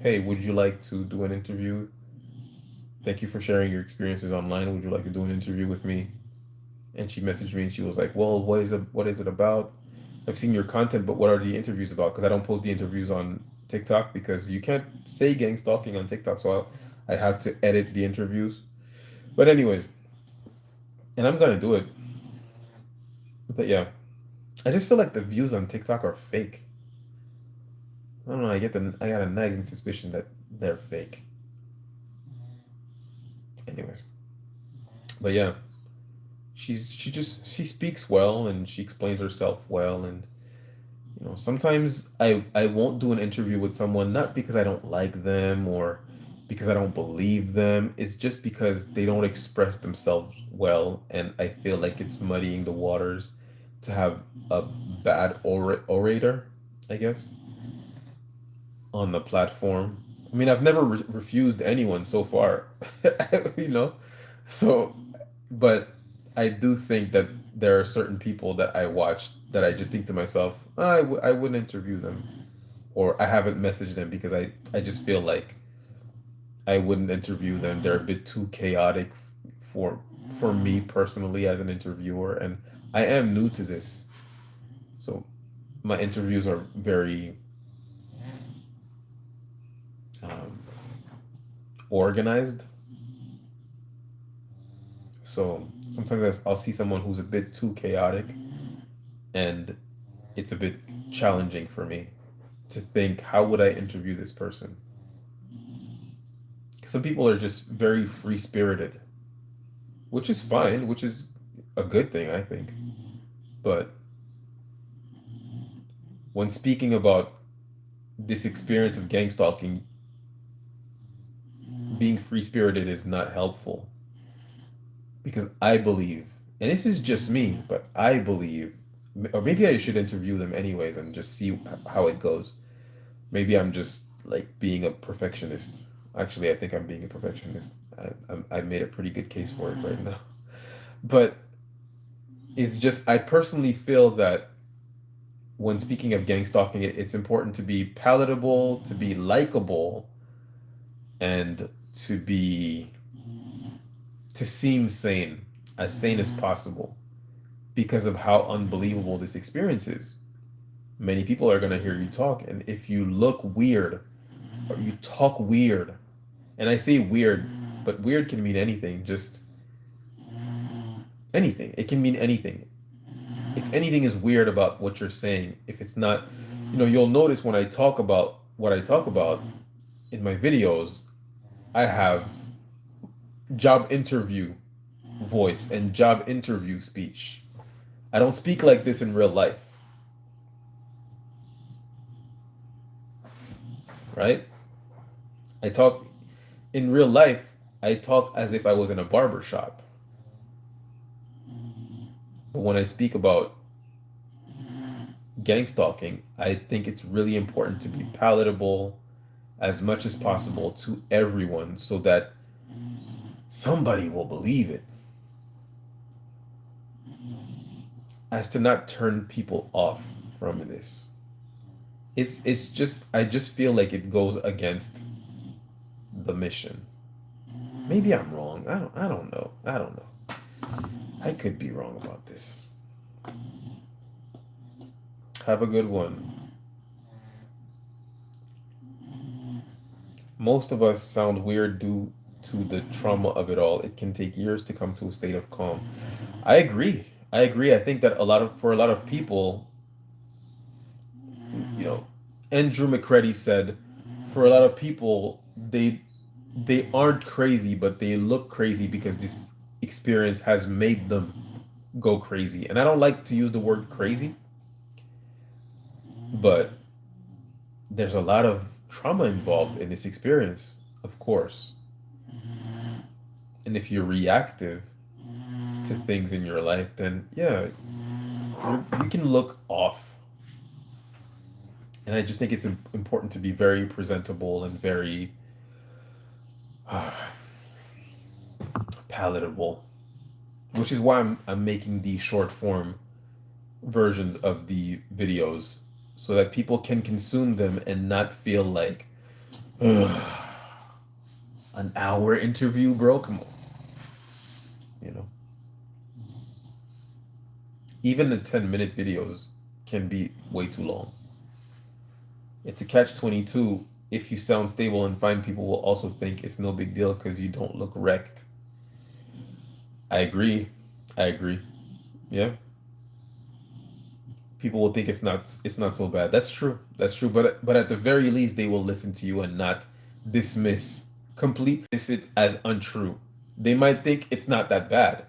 hey, would you like to do an interview? Thank you for sharing your experiences online. Would you like to do an interview with me? And she messaged me and she was like, well, what is it about? I've seen your content, but what are the interviews about? Because I don't post the interviews on TikTok because you can't say gang stalking on TikTok. So I have to edit the interviews. But anyways, and I'm gonna do it. But yeah, I just feel like the views on TikTok are fake. I don't know. I got a nagging suspicion that they're fake. Anyways, but yeah, she speaks well and she explains herself well, and sometimes I won't do an interview with someone not because I don't like them or because I don't believe them. It's just because they don't express themselves well, and I feel like it's muddying the waters to have a bad orator, I guess, on the platform. I mean, I've never refused anyone so far, you know? So, but I do think that there are certain people that I watch that I just think to myself, I wouldn't interview them, or I haven't messaged them because I just feel like I wouldn't interview them. They're a bit too chaotic for for me personally as an interviewer, and I am new to this. So my interviews are very um, organized. So sometimes I'll see someone who's a bit too chaotic, and it's a bit challenging for me to think, how would I interview this person? Some people are just very free spirited, which is fine, which is a good thing, I think. But when speaking about this experience of gang stalking, being free spirited is not helpful because I believe, and this is just me, but I believe, or maybe I should interview them anyways and just see how it goes. Maybe I'm just like being a perfectionist. Actually, I think I'm being a perfectionist. I made a pretty good case for it right now. But it's just, I personally feel that when speaking of gang stalking, it's important to be palatable, to be likable, and to seem sane, as sane as possible, because of how unbelievable this experience is. Many people are gonna hear you talk, and if you look weird or you talk weird, and I say weird, but weird can mean anything, just anything. It can mean anything. If anything is weird about what you're saying, if it's not, you'll notice when I talk about what I talk about in my videos, I have job interview voice and job interview speech. I don't speak like this in real life, right? I talk in real life, I talk as if I was in a barber shop. But when I speak about gang stalking, I think it's really important to be palatable as much as possible to everyone so that somebody will believe it, as to not turn people off from this. It's just, I just feel like it goes against the mission. Maybe I'm wrong. I don't know. I don't know. I could be wrong about this. Have a good one. Most of us sound weird due to the trauma of it all. It can take years to come to a state of calm. I agree. I agree. I think that for a lot of people, Andrew McCready said, for a lot of people, they aren't crazy, but they look crazy because this experience has made them go crazy. And I don't like to use the word crazy, but there's a lot of trauma involved in this experience, of course. And if you're reactive to things in your life, then yeah, you can look off. And I just think it's important to be very presentable and very palatable, which is why I'm making these short form versions of the videos so that people can consume them and not feel like, ugh, an hour interview, bro. Come on, you know. Even the 10-minute videos can be way too long. It's a catch-22. If you sound stable and fine, people will also think it's no big deal because you don't look wrecked. I agree. I agree. Yeah. People will think it's not so bad. That's true. That's true. But at the very least, they will listen to you and not dismiss it as untrue. They might think it's not that bad,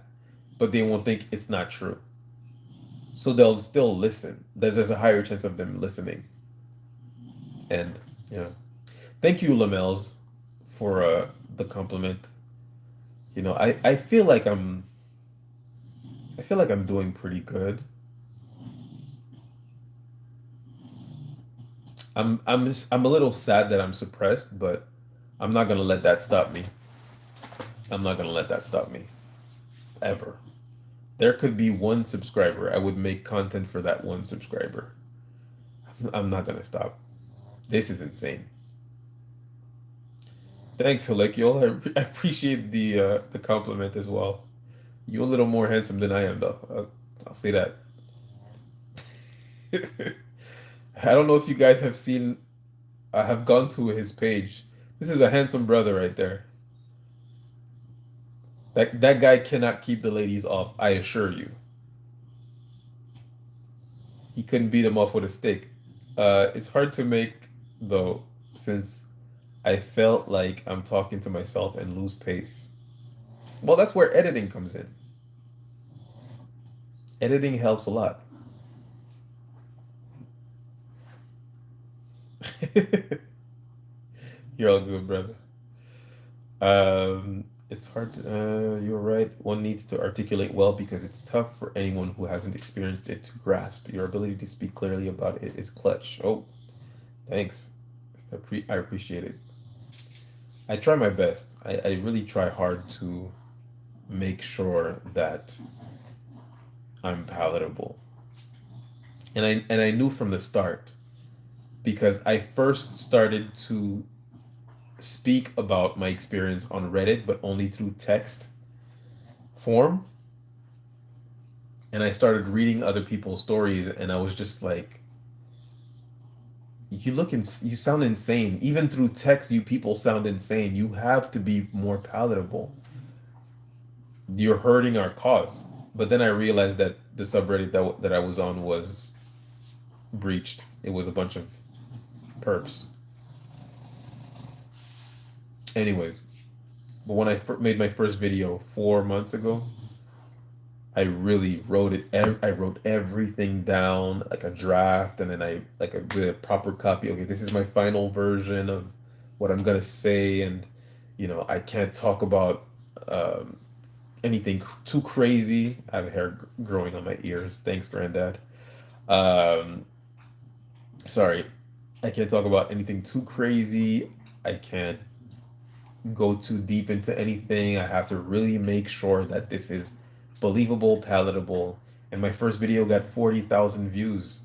but they won't think it's not true. So they'll still listen. There's a higher chance of them listening. And yeah. Thank you, Lamels, for the compliment. I feel like I'm doing pretty good. I'm a little sad that I'm suppressed, but I'm not gonna let that stop me. I'm not gonna let that stop me. Ever. There could be one subscriber. I would make content for that one subscriber. I'm not gonna stop. This is insane. Thanks, Halekiel. I appreciate the compliment as well. You're a little more handsome than I am, though. I'll say that. I don't know if you guys have seen. I have gone to his page. This is a handsome brother right there. That guy cannot keep the ladies off. I assure you. He couldn't beat them off with a stick. It's hard to make though, since I felt like I'm talking to myself and lose pace. Well, that's where editing comes in. Editing helps a lot. You're all good, brother. It's hard to, you're right. One needs to articulate well because it's tough for anyone who hasn't experienced it to grasp. Your ability to speak clearly about it is clutch. Oh, thanks. I appreciate it. I try my best. I really try hard to make sure that I'm palatable. And I knew from the start because I first started to speak about my experience on Reddit, but only through text form. And I started reading other people's stories, and I was just like, you sound insane. Even through text, you people sound insane. You have to be more palatable. You're hurting our cause. But then I realized that the subreddit that I was on was breached. It was a bunch of perps. Anyways, but when I made my first video 4 months ago, I really wrote it. I wrote everything down like a draft, and then I like a proper copy. Okay, this is my final version of what I'm gonna say, and I can't talk about um, anything too crazy. I have hair growing on my ears. Thanks, Granddad. Um, Sorry, I can't talk about anything too crazy. I can't go too deep into anything. I have to really make sure that this is believable, palatable. And my first video got 40,000 views.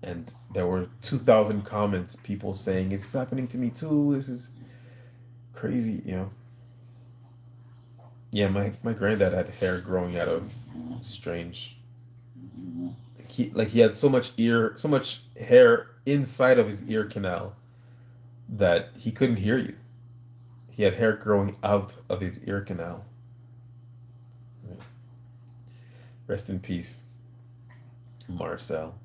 And there were 2,000 comments, people saying, it's happening to me too. This is crazy. Yeah, my granddad had hair growing out of strange. He had so much hair inside of his ear canal that he couldn't hear you. He had hair growing out of his ear canal. Rest in peace, Marcel.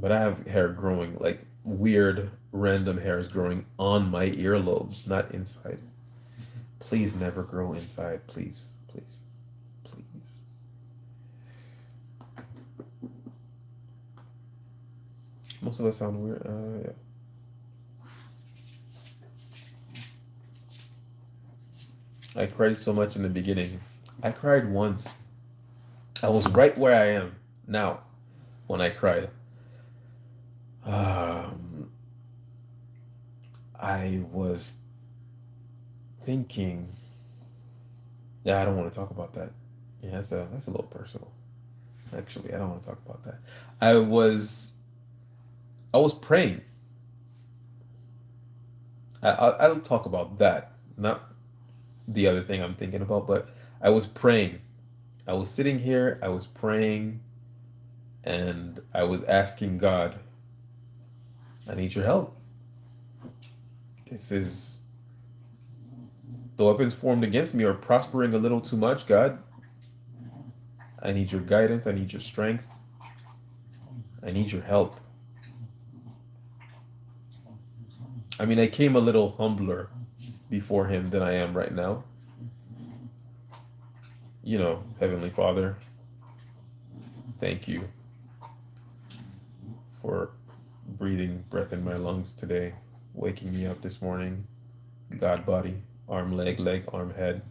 But I have hair growing, like weird, random hairs growing on my earlobes, not inside. Please never grow inside. Please, please, please. Most of us sound weird. Yeah. I cried so much in the beginning. I cried once. I was right where I am now when I cried. Um, I was thinking. Yeah, I don't want to talk about that. Yeah, that's a little personal. Actually, I don't want to talk about that. I was I was praying. I'll talk about that, not the other thing I'm thinking about, but I was praying. I was sitting here, I was praying, and I was asking God, I need your help. This is the weapons formed against me are prospering a little too much, God. I need your guidance, I need your strength, I need your help. I mean, I came a little humbler before him than I am right now. Heavenly Father, thank you for breathing breath in my lungs today, waking me up this morning. God body, arm, leg, arm, head.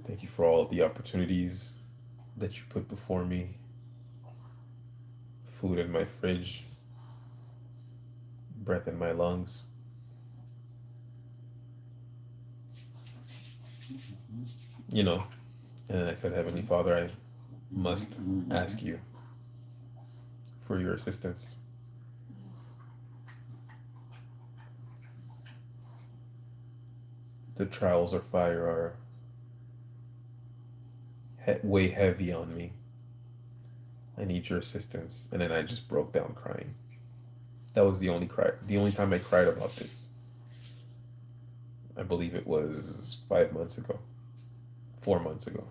Thank you for all the opportunities that you put before me. Food in my fridge, breath in my lungs. You know, and then I said, Heavenly Father, I must ask you for your assistance. The trials of fire are way heavy on me. I need your assistance. And then I just broke down crying. That was the only time I cried about this. I believe it was 5 months ago, 4 months ago.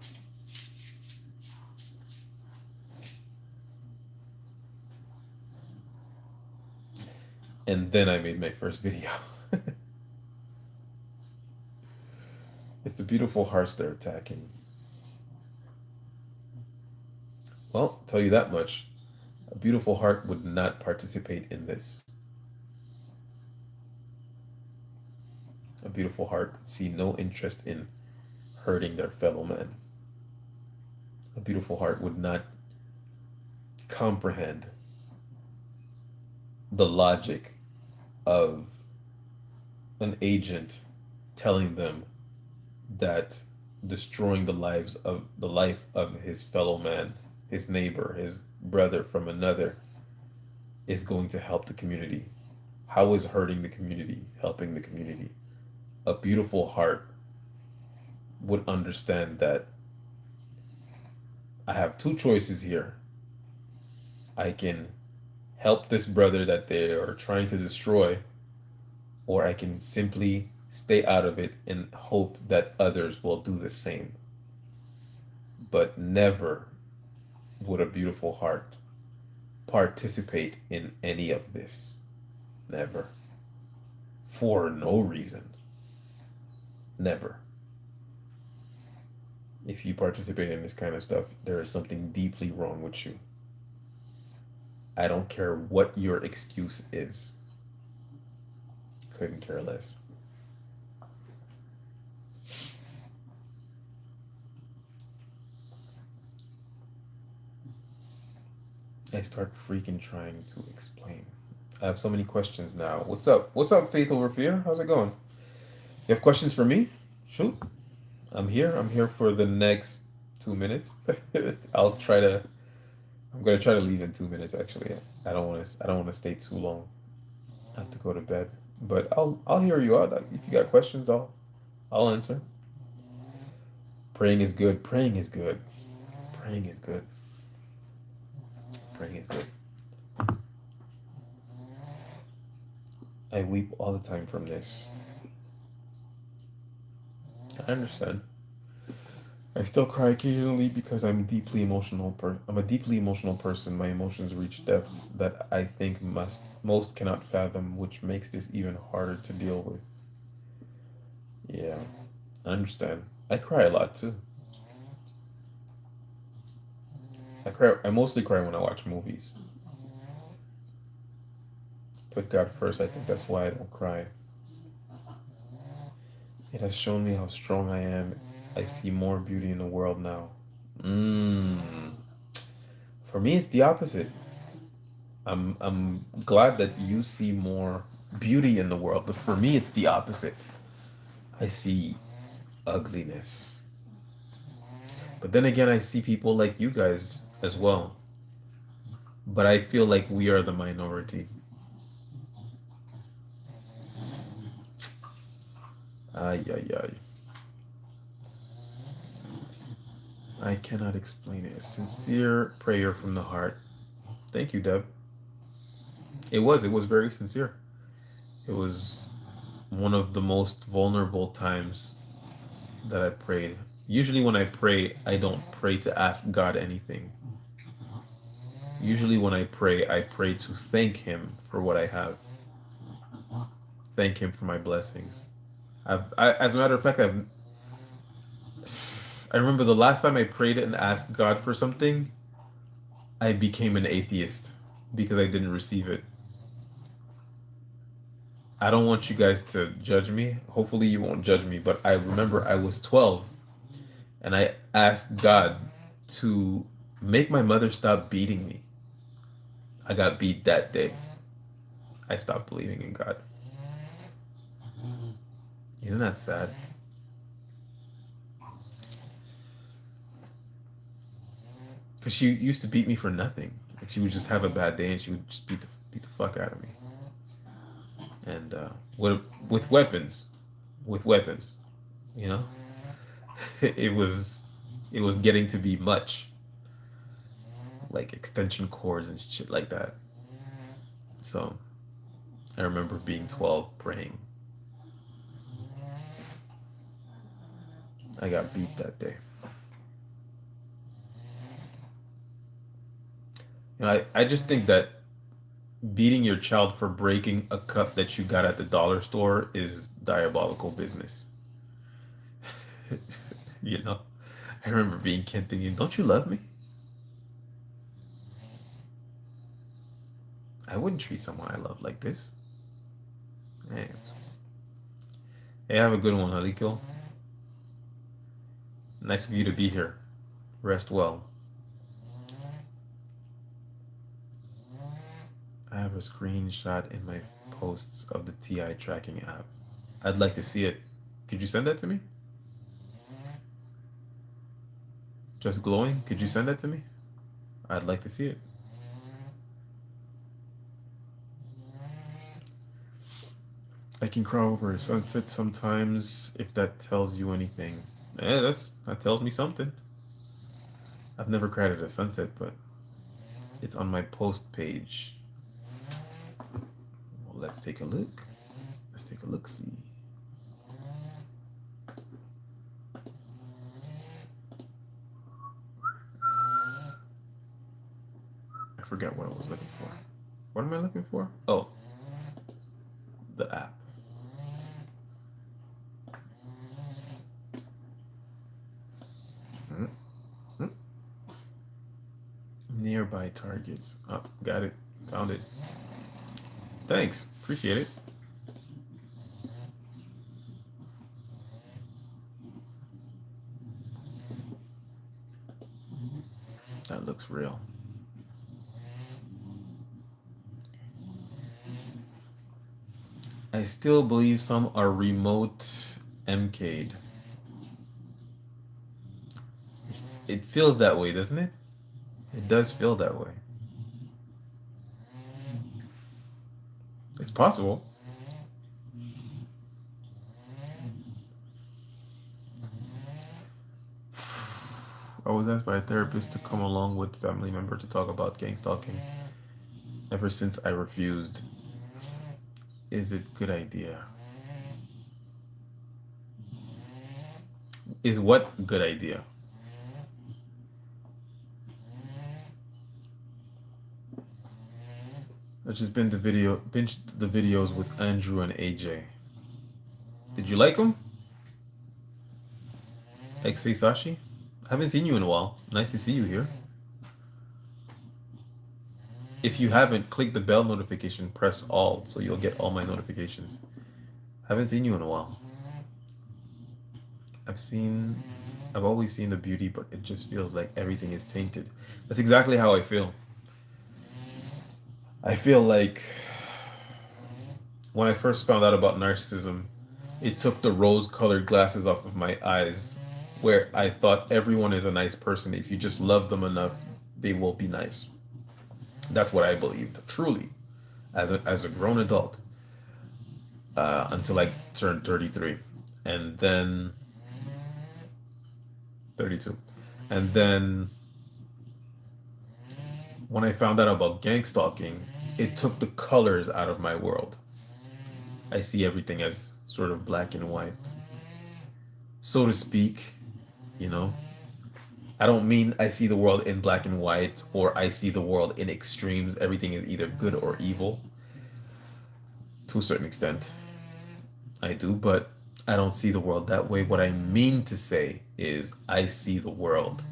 And then I made my first video. It's the beautiful hearts they're attacking. Well, tell you that much. A beautiful heart would not participate in this. A beautiful heart would see no interest in hurting their fellow man. A beautiful heart would not comprehend the logic of an agent telling them that destroying the life of his fellow man, his neighbor, his brother from another is going to help the community. How is hurting the community helping the community? A beautiful heart would understand that I have two choices here. I can help this brother that they are trying to destroy, or I can simply stay out of it and hope that others will do the same. But never would a beautiful heart participate in any of this. Never. For no reason. Never. If you participate in this kind of stuff, there is something deeply wrong with you. I don't care what your excuse is. Couldn't care less. I start freaking trying to explain. I have so many questions now. What's up? What's up, Faith Over Fear? How's it going? You have questions for me? Shoot. I'm here. I'm here for the next 2 minutes. I'll try to I'm gonna try to leave in 2 minutes actually. I don't wanna stay too long. I have to go to bed. But I'll hear you out. If you got questions, I'll answer. Praying is good. Praying is good. Praying is good. Praying is good. I weep all the time from this. I understand. I still cry occasionally because I'm a deeply emotional person. My emotions reach depths that I think most cannot fathom, which makes this even harder to deal with. Yeah, I understand. I cry a lot too. I mostly cry when I watch movies. Put God first. I think that's why I don't cry. It has shown me how strong I am. I see more beauty in the world now. Mm. For me, it's the opposite. I'm glad that you see more beauty in the world, but for me, it's the opposite. I see ugliness. But then again, I see people like you guys as well. But I feel like we are the minority. Ay, ay, ay. I cannot explain it. A sincere prayer from the heart. Thank you, Deb. It was very sincere. It was one of the most vulnerable times that I prayed. Usually, when I pray, I don't pray to ask God anything. Usually, when I pray to thank Him for what I have, thank Him for my blessings. As a matter of fact, I remember the last time I prayed and asked God for something, I became an atheist because I didn't receive it. I don't want you guys to judge me. Hopefully, you won't judge me, but I remember I was 12 and I asked God to make my mother stop beating me. I got beat that day. I stopped believing in God. Isn't that sad? Because she used to beat me for nothing. Like she would just have a bad day and she would just beat the fuck out of me. And with weapons, with weapons, you know, it was it was getting to be much, like extension cords and shit like that. So I remember being 12 praying. I got beat that day. I just think that beating your child for breaking a cup that you got at the dollar store is diabolical business. You know, I remember being kid thinking, "Don't you love me?" I wouldn't treat someone I love like this. Anyways. Hey, have a good one, Halikil. Nice of you to be here. Rest well. I have a screenshot in my posts of the TI tracking app. I'd like to see it. Could you send that to me? Just glowing? Could you send that to me? I'd like to see it. I can cry over a sunset sometimes if that tells you anything. That tells me something. I've never cried at a sunset, but it's on my post page. Well, let's take a look. Let's take a look see. I forget what I was looking for. What am I looking for? Oh, the app. Hmm, hmm. Nearby targets. Oh, got it. Found it. Thanks. Appreciate it. That looks real. I still believe some are remote MK'd. It feels that way, doesn't it? It does feel that way. It's possible. I was asked by a therapist to come along with family member to talk about gang stalking. Ever since I refused. Is it good idea? Is what good idea? I just binged the videos with Andrew and AJ. Did you like them? XA Sashi? Haven't seen you in a while. Nice to see you here. If you haven't, click the bell notification, press all, so you'll get all my notifications. Haven't seen you in a while. I've seen, I've always seen the beauty, but it just feels like everything is tainted. That's exactly how I feel. I feel like when I first found out about narcissism, it took the rose-colored glasses off of my eyes, where I thought everyone is a nice person. If you just love them enough, they will be nice. That's what I believed, truly, as a grown adult, until I turned 33, and then 32, and then when I found out about gang stalking, it took the colors out of my world. I see everything as sort of black and white, so to speak, you know. I don't mean I see the world in black and white or I see the world in extremes. Everything is either good or evil. To a certain extent, I do, but I don't see the world that way. What I mean to say is I see the world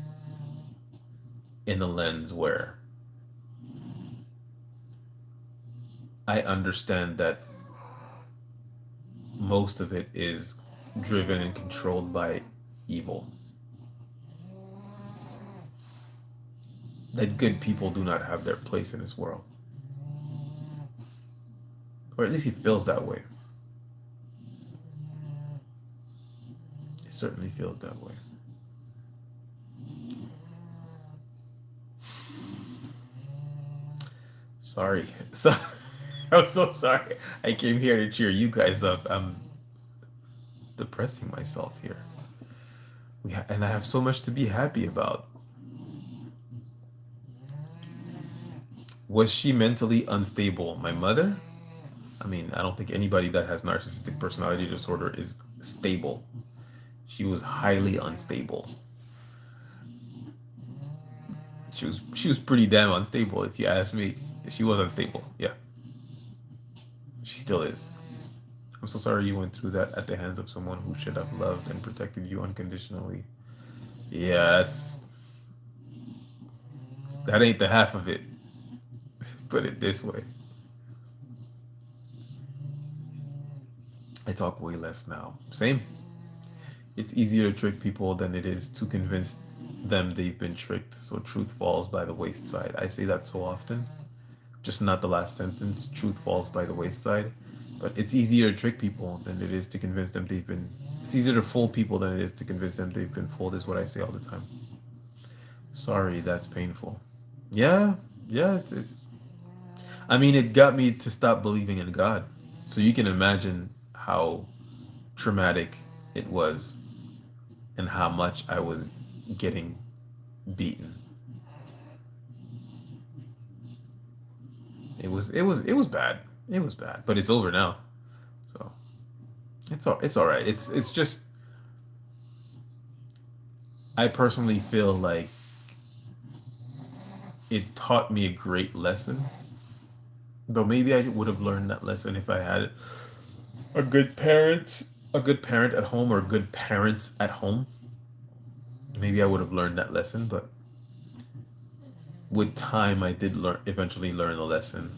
in the lens where I understand that most of it is driven and controlled by evil. That good people do not have their place in this world. Or at least he feels that way. It certainly feels that way. Sorry. So, I'm so sorry. I came here to cheer you guys up. I'm depressing myself here. And I have so much to be happy about. Was she mentally unstable? My mother? I mean, I don't think anybody that has narcissistic personality disorder is stable. She was highly unstable. She was pretty damn unstable, if you ask me. She was unstable, yeah. She still is. I'm so sorry you went through that at the hands of someone who should have loved and protected you unconditionally. Yes, that ain't the half of it. Put it this way. I talk way less now. Same. It's easier to trick people than it is to convince them they've been tricked, so truth falls by the wayside. I say that so often. Just not the last sentence. Truth falls by the wayside. But it's easier to trick people than it is to convince them they've been. It's easier to fool people than it is to convince them they've been fooled, is what I say all the time. Sorry, that's painful. Yeah, yeah, it's. I mean, it got me to stop believing in God. So you can imagine how traumatic it was and how much I was getting beaten. It was bad. It was bad, but it's over now. So it's all right. It's just I personally feel like it taught me a great lesson. Though maybe I would have learned that lesson if I had a good parent at home or good parents at home. Maybe I would have learned that lesson, but with time I did eventually learn the lesson,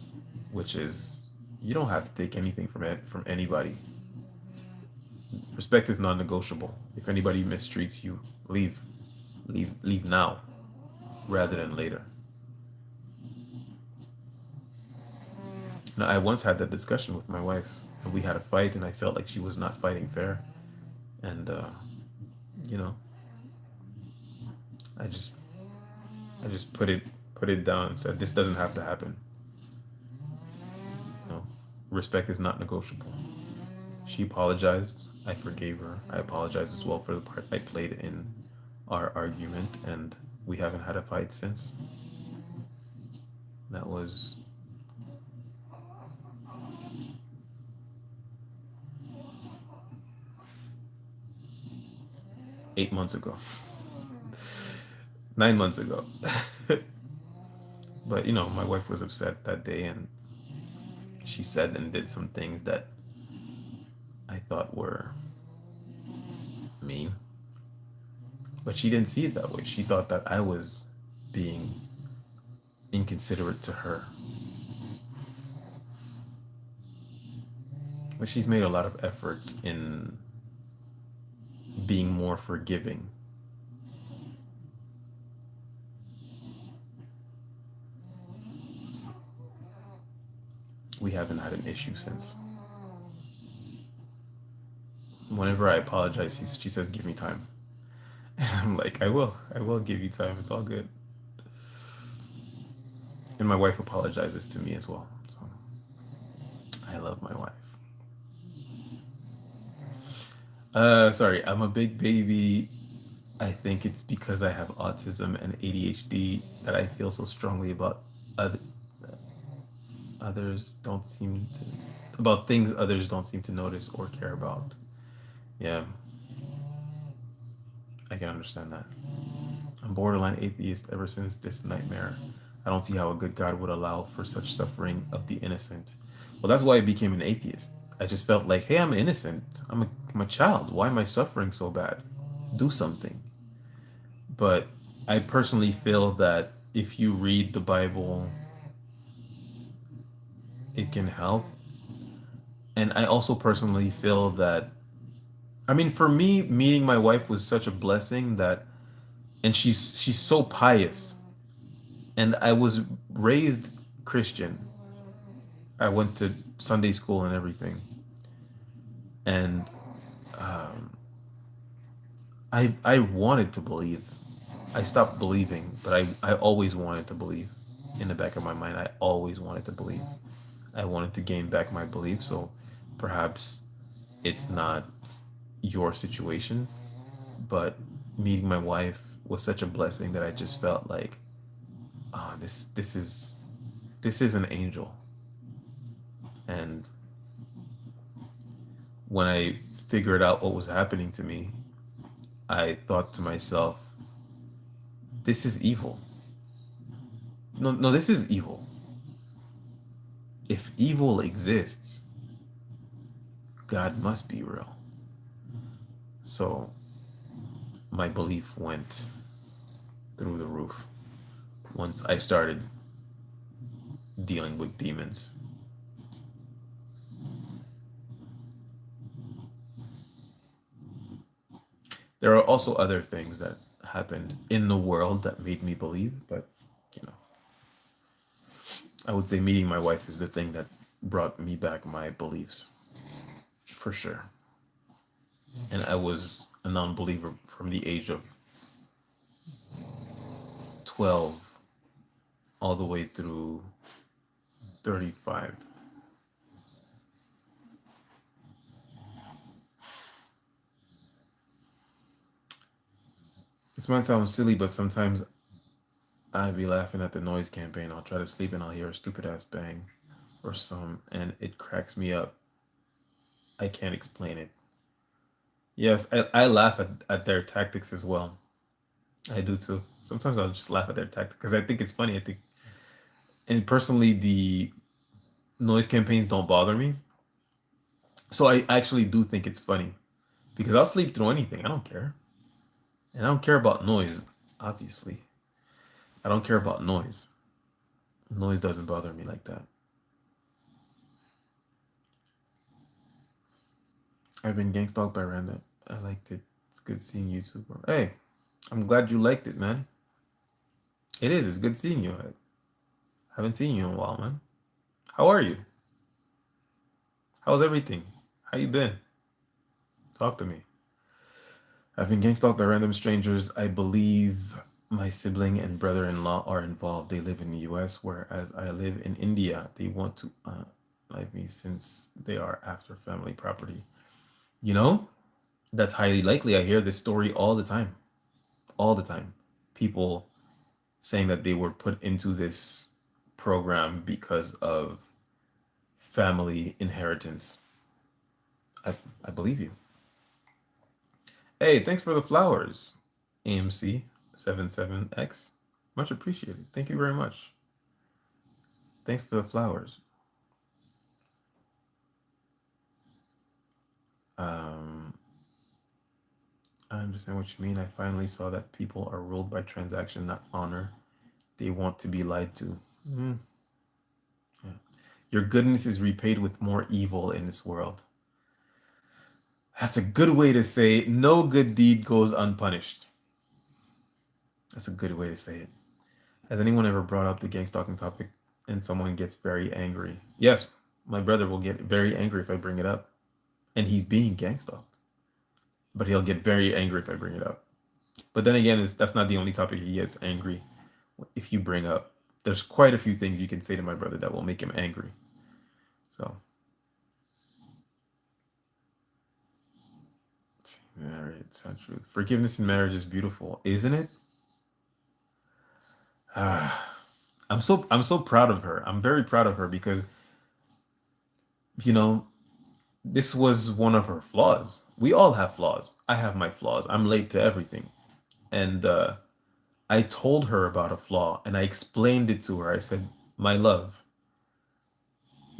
which is you don't have to take anything from anybody. Respect is non-negotiable. If anybody mistreats you, leave. Leave now rather than later. Now, I once had that discussion with my wife, and we had a fight, and I felt like she was not fighting fair. And you know, I just put it down and said this doesn't have to happen. You know, respect is not negotiable. She apologized. I forgave her. I apologize as well for the part I played in our argument, and we haven't had a fight since. That was 8 months ago, 9 months ago. But you know, my wife was upset that day, and she said and did some things that I thought were mean. But she didn't see it that way. She thought that I was being inconsiderate to her. But she's made a lot of efforts in being more forgiving. We haven't had an issue since. Whenever I apologize, she says, "Give me time." And I'm like, I will give you time. It's all good. And my wife apologizes to me as well. So I love my wife. Sorry, I'm a big baby. I think it's because I have autism and ADHD that I feel so strongly about other, others don't seem to about things others don't seem to notice or care about. Yeah, I can understand that. I'm borderline atheist ever since this nightmare. I don't see how a good God would allow for such suffering of the innocent. Well, that's why I became an atheist. I just felt like, hey, I'm innocent. I'm a child. Why am I suffering so bad? Do something. But I personally feel that if you read the Bible, it can help. And I also personally feel that, I mean, for me, meeting my wife was such a blessing that, and she's so pious. And I was raised Christian. I went to Sunday school and everything. And I wanted to believe. I stopped believing, but I always wanted to believe. In the back of my mind, I always wanted to believe. I wanted to gain back my belief. So perhaps it's not your situation, but meeting my wife was such a blessing that I just felt like, oh, this is an angel. And when I figured out what was happening to me, I thought to myself, this is evil. No, no, this is evil. If evil exists, God must be real. So my belief went through the roof once I started dealing with demons. There are also other things that happened in the world that made me believe, but you know, I would say meeting my wife is the thing that brought me back my beliefs, for sure. And I was a non-believer from the age of 12 all the way through 35. This might sound silly, but sometimes I'd be laughing at the noise campaign. I'll try to sleep and I'll hear a stupid ass bang or some, and it cracks me up. I can't explain it. Yes, I laugh at their tactics as well. I do too. Sometimes I'll just laugh at their tactics because I think it's funny. I think, and personally, the noise campaigns don't bother me. So I actually do think it's funny because I'll sleep through anything. I don't care. And I don't care about noise, obviously. I don't care about noise. Noise doesn't bother me like that. I've been gang stalked by Randa. I liked it. It's good seeing you too, bro. Hey, I'm glad you liked it, man. It is. It's good seeing you. I haven't seen you in a while, man. How are you? How's everything? How you been? Talk to me. I've been gang stalked by random strangers. I believe my sibling and brother-in-law are involved. They live in the US, whereas I live in India. They want to like me since they are after family property. You know, that's highly likely. I hear this story all the time. All the time. People saying that they were put into this program because of family inheritance. I believe you. Hey, thanks for the flowers, AMC77X. Much appreciated. Thank you very much. Thanks for the flowers. I understand what you mean. I finally saw that people are ruled by transaction, not honor. They want to be lied to. Mm, yeah. Your goodness is repaid with more evil in this world. That's a good way to say no good deed goes unpunished. That's a good way to say it. Has anyone ever brought up the gang stalking topic and someone gets very angry? Yes, my brother will get very angry if I bring it up. And he's being gang stalked. But he'll get very angry if I bring it up. But then again, that's not the only topic he gets angry if you bring up. There's quite a few things you can say to my brother that will make him angry. So, marriage, it's not true. Forgiveness in marriage is beautiful, isn't it? Ah, I'm so proud of her. I'm very proud of her because you know this was one of her flaws. We all have flaws. I have my flaws. I'm late to everything, and I told her about a flaw and I explained it to her. I said, "My love,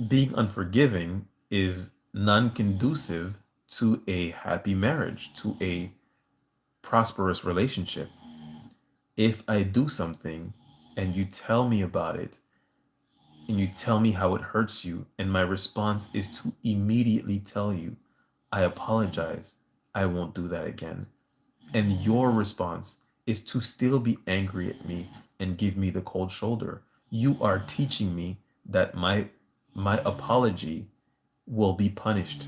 being unforgiving is non-conducive to a happy marriage, to a prosperous relationship. If I do something and you tell me about it and you tell me how it hurts you, and my response is to immediately tell you, I apologize, I won't do that again. And your response is to still be angry at me and give me the cold shoulder. You are teaching me that my apology will be punished.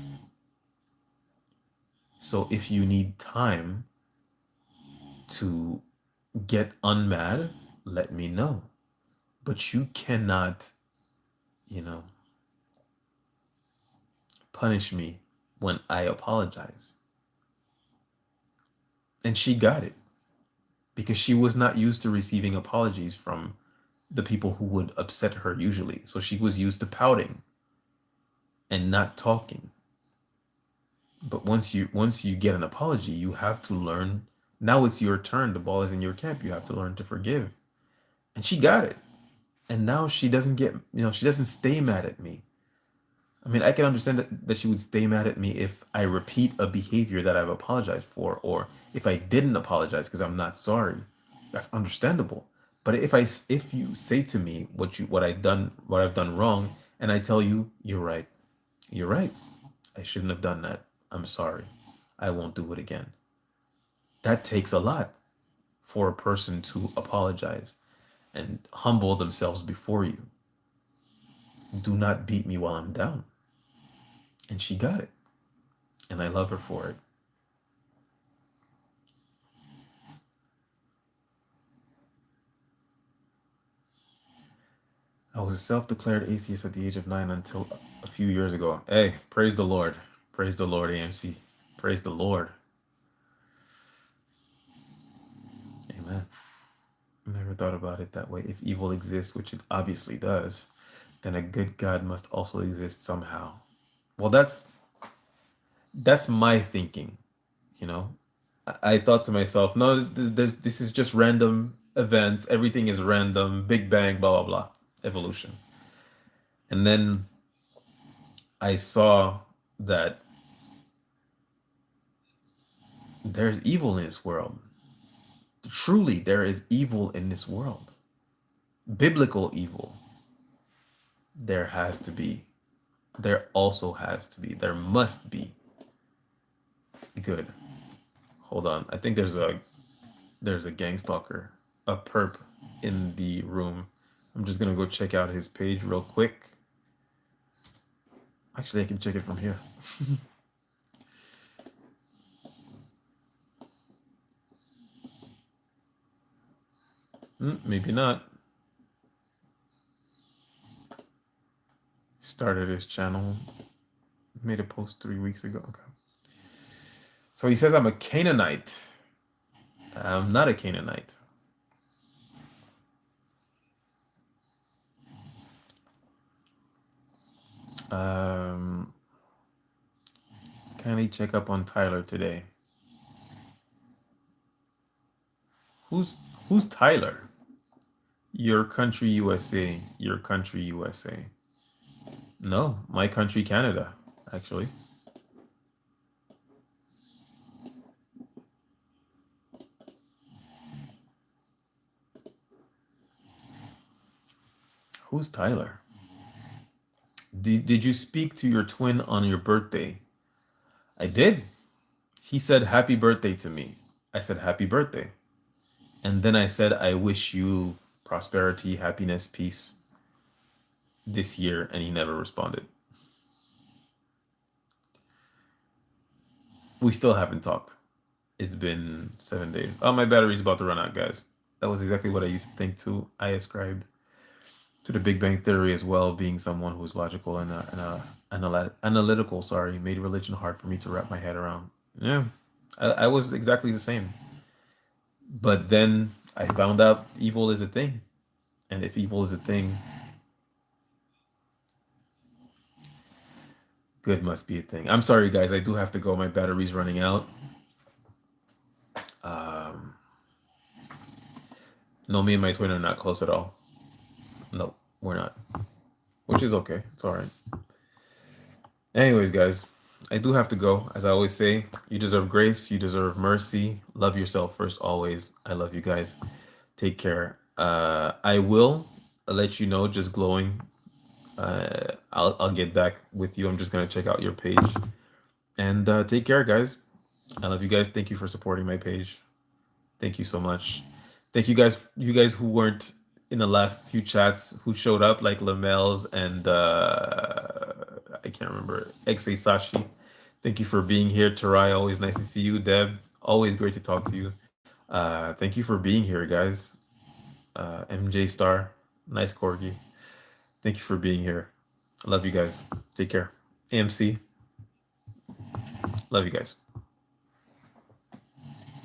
So if you need time to get unmad, let me know. But you cannot, you know, punish me when I apologize." And she got it because she was not used to receiving apologies from the people who would upset her usually. So she was used to pouting and not talking. But once you get an apology, you have to learn. Now it's your turn. The ball is in your camp. You have to learn to forgive. And she got it. And now she doesn't get, she doesn't stay mad at me. I mean, I can understand that she would stay mad at me if I repeat a behavior that I've apologized for, or if I didn't apologize because I'm not sorry. That's understandable. But if you say to me what I've done wrong, and I tell you you're right, I shouldn't have done that. I'm sorry. I won't do it again. That takes a lot for a person to apologize and humble themselves before you. Do not beat me while I'm down. And she got it. And I love her for it. I was a self-declared atheist at the age of 9 until a few years ago. Hey, praise the Lord. Praise the Lord, AMC. Praise the Lord. Amen. Never thought about it that way. If evil exists, which it obviously does, then a good God must also exist somehow. Well, that's my thinking, you know. I thought to myself, no, this is just random events. Everything is random. Big Bang, blah blah blah, evolution. And then I saw that there's evil in this world. Truly, there is evil in this world. Biblical evil. There has to be. There also has to be. There must be good. Hold on. I think there's a gang stalker, a perp in the room. I'm just gonna go check out his page real quick. Actually, I can check it from here. Maybe not. Started his channel. Made a post 3 weeks ago. Okay. So he says I'm a Canaanite. I'm not a Canaanite. Kindly check up on Tyler today. Who's Tyler? Your country USA. Your country USA. No, my country Canada, actually. Who's Tyler? Did you speak to your twin on your birthday? I did. He said happy birthday to me. I said happy birthday. And then I said I wish you prosperity, happiness, peace this year, and he never responded. We still haven't talked. It's been 7 days. Oh, my battery's about to run out, guys. That was exactly what I used to think too. I ascribed to the Big Bang Theory as well, being someone who's logical and analytical. Sorry, made religion hard for me to wrap my head around. Yeah, I was exactly the same. But then I found out evil is a thing, and if evil is a thing, good must be a thing. I'm sorry, guys. I do have to go. My battery's running out. Um, no, me and my twin are not close at all. No, we're not. Which is okay. It's all right. Anyways, guys, I do have to go. As I always say, you deserve grace. You deserve mercy. Love yourself first, always. I love you guys. Take care. I will let you know, just glowing. I'll get back with you. I'm just gonna check out your page. And take care, guys. I love you guys. Thank you for supporting my page. Thank you so much. Thank you guys who weren't in the last few chats, who showed up, like Lamels and I can't remember, XA Sashi. Thank you for being here. Tarai, always nice to see you. Deb, always great to talk to you. Thank you for being here, guys. MJ Star, nice corgi. Thank you for being here. I love you guys. Take care. AMC, love you guys.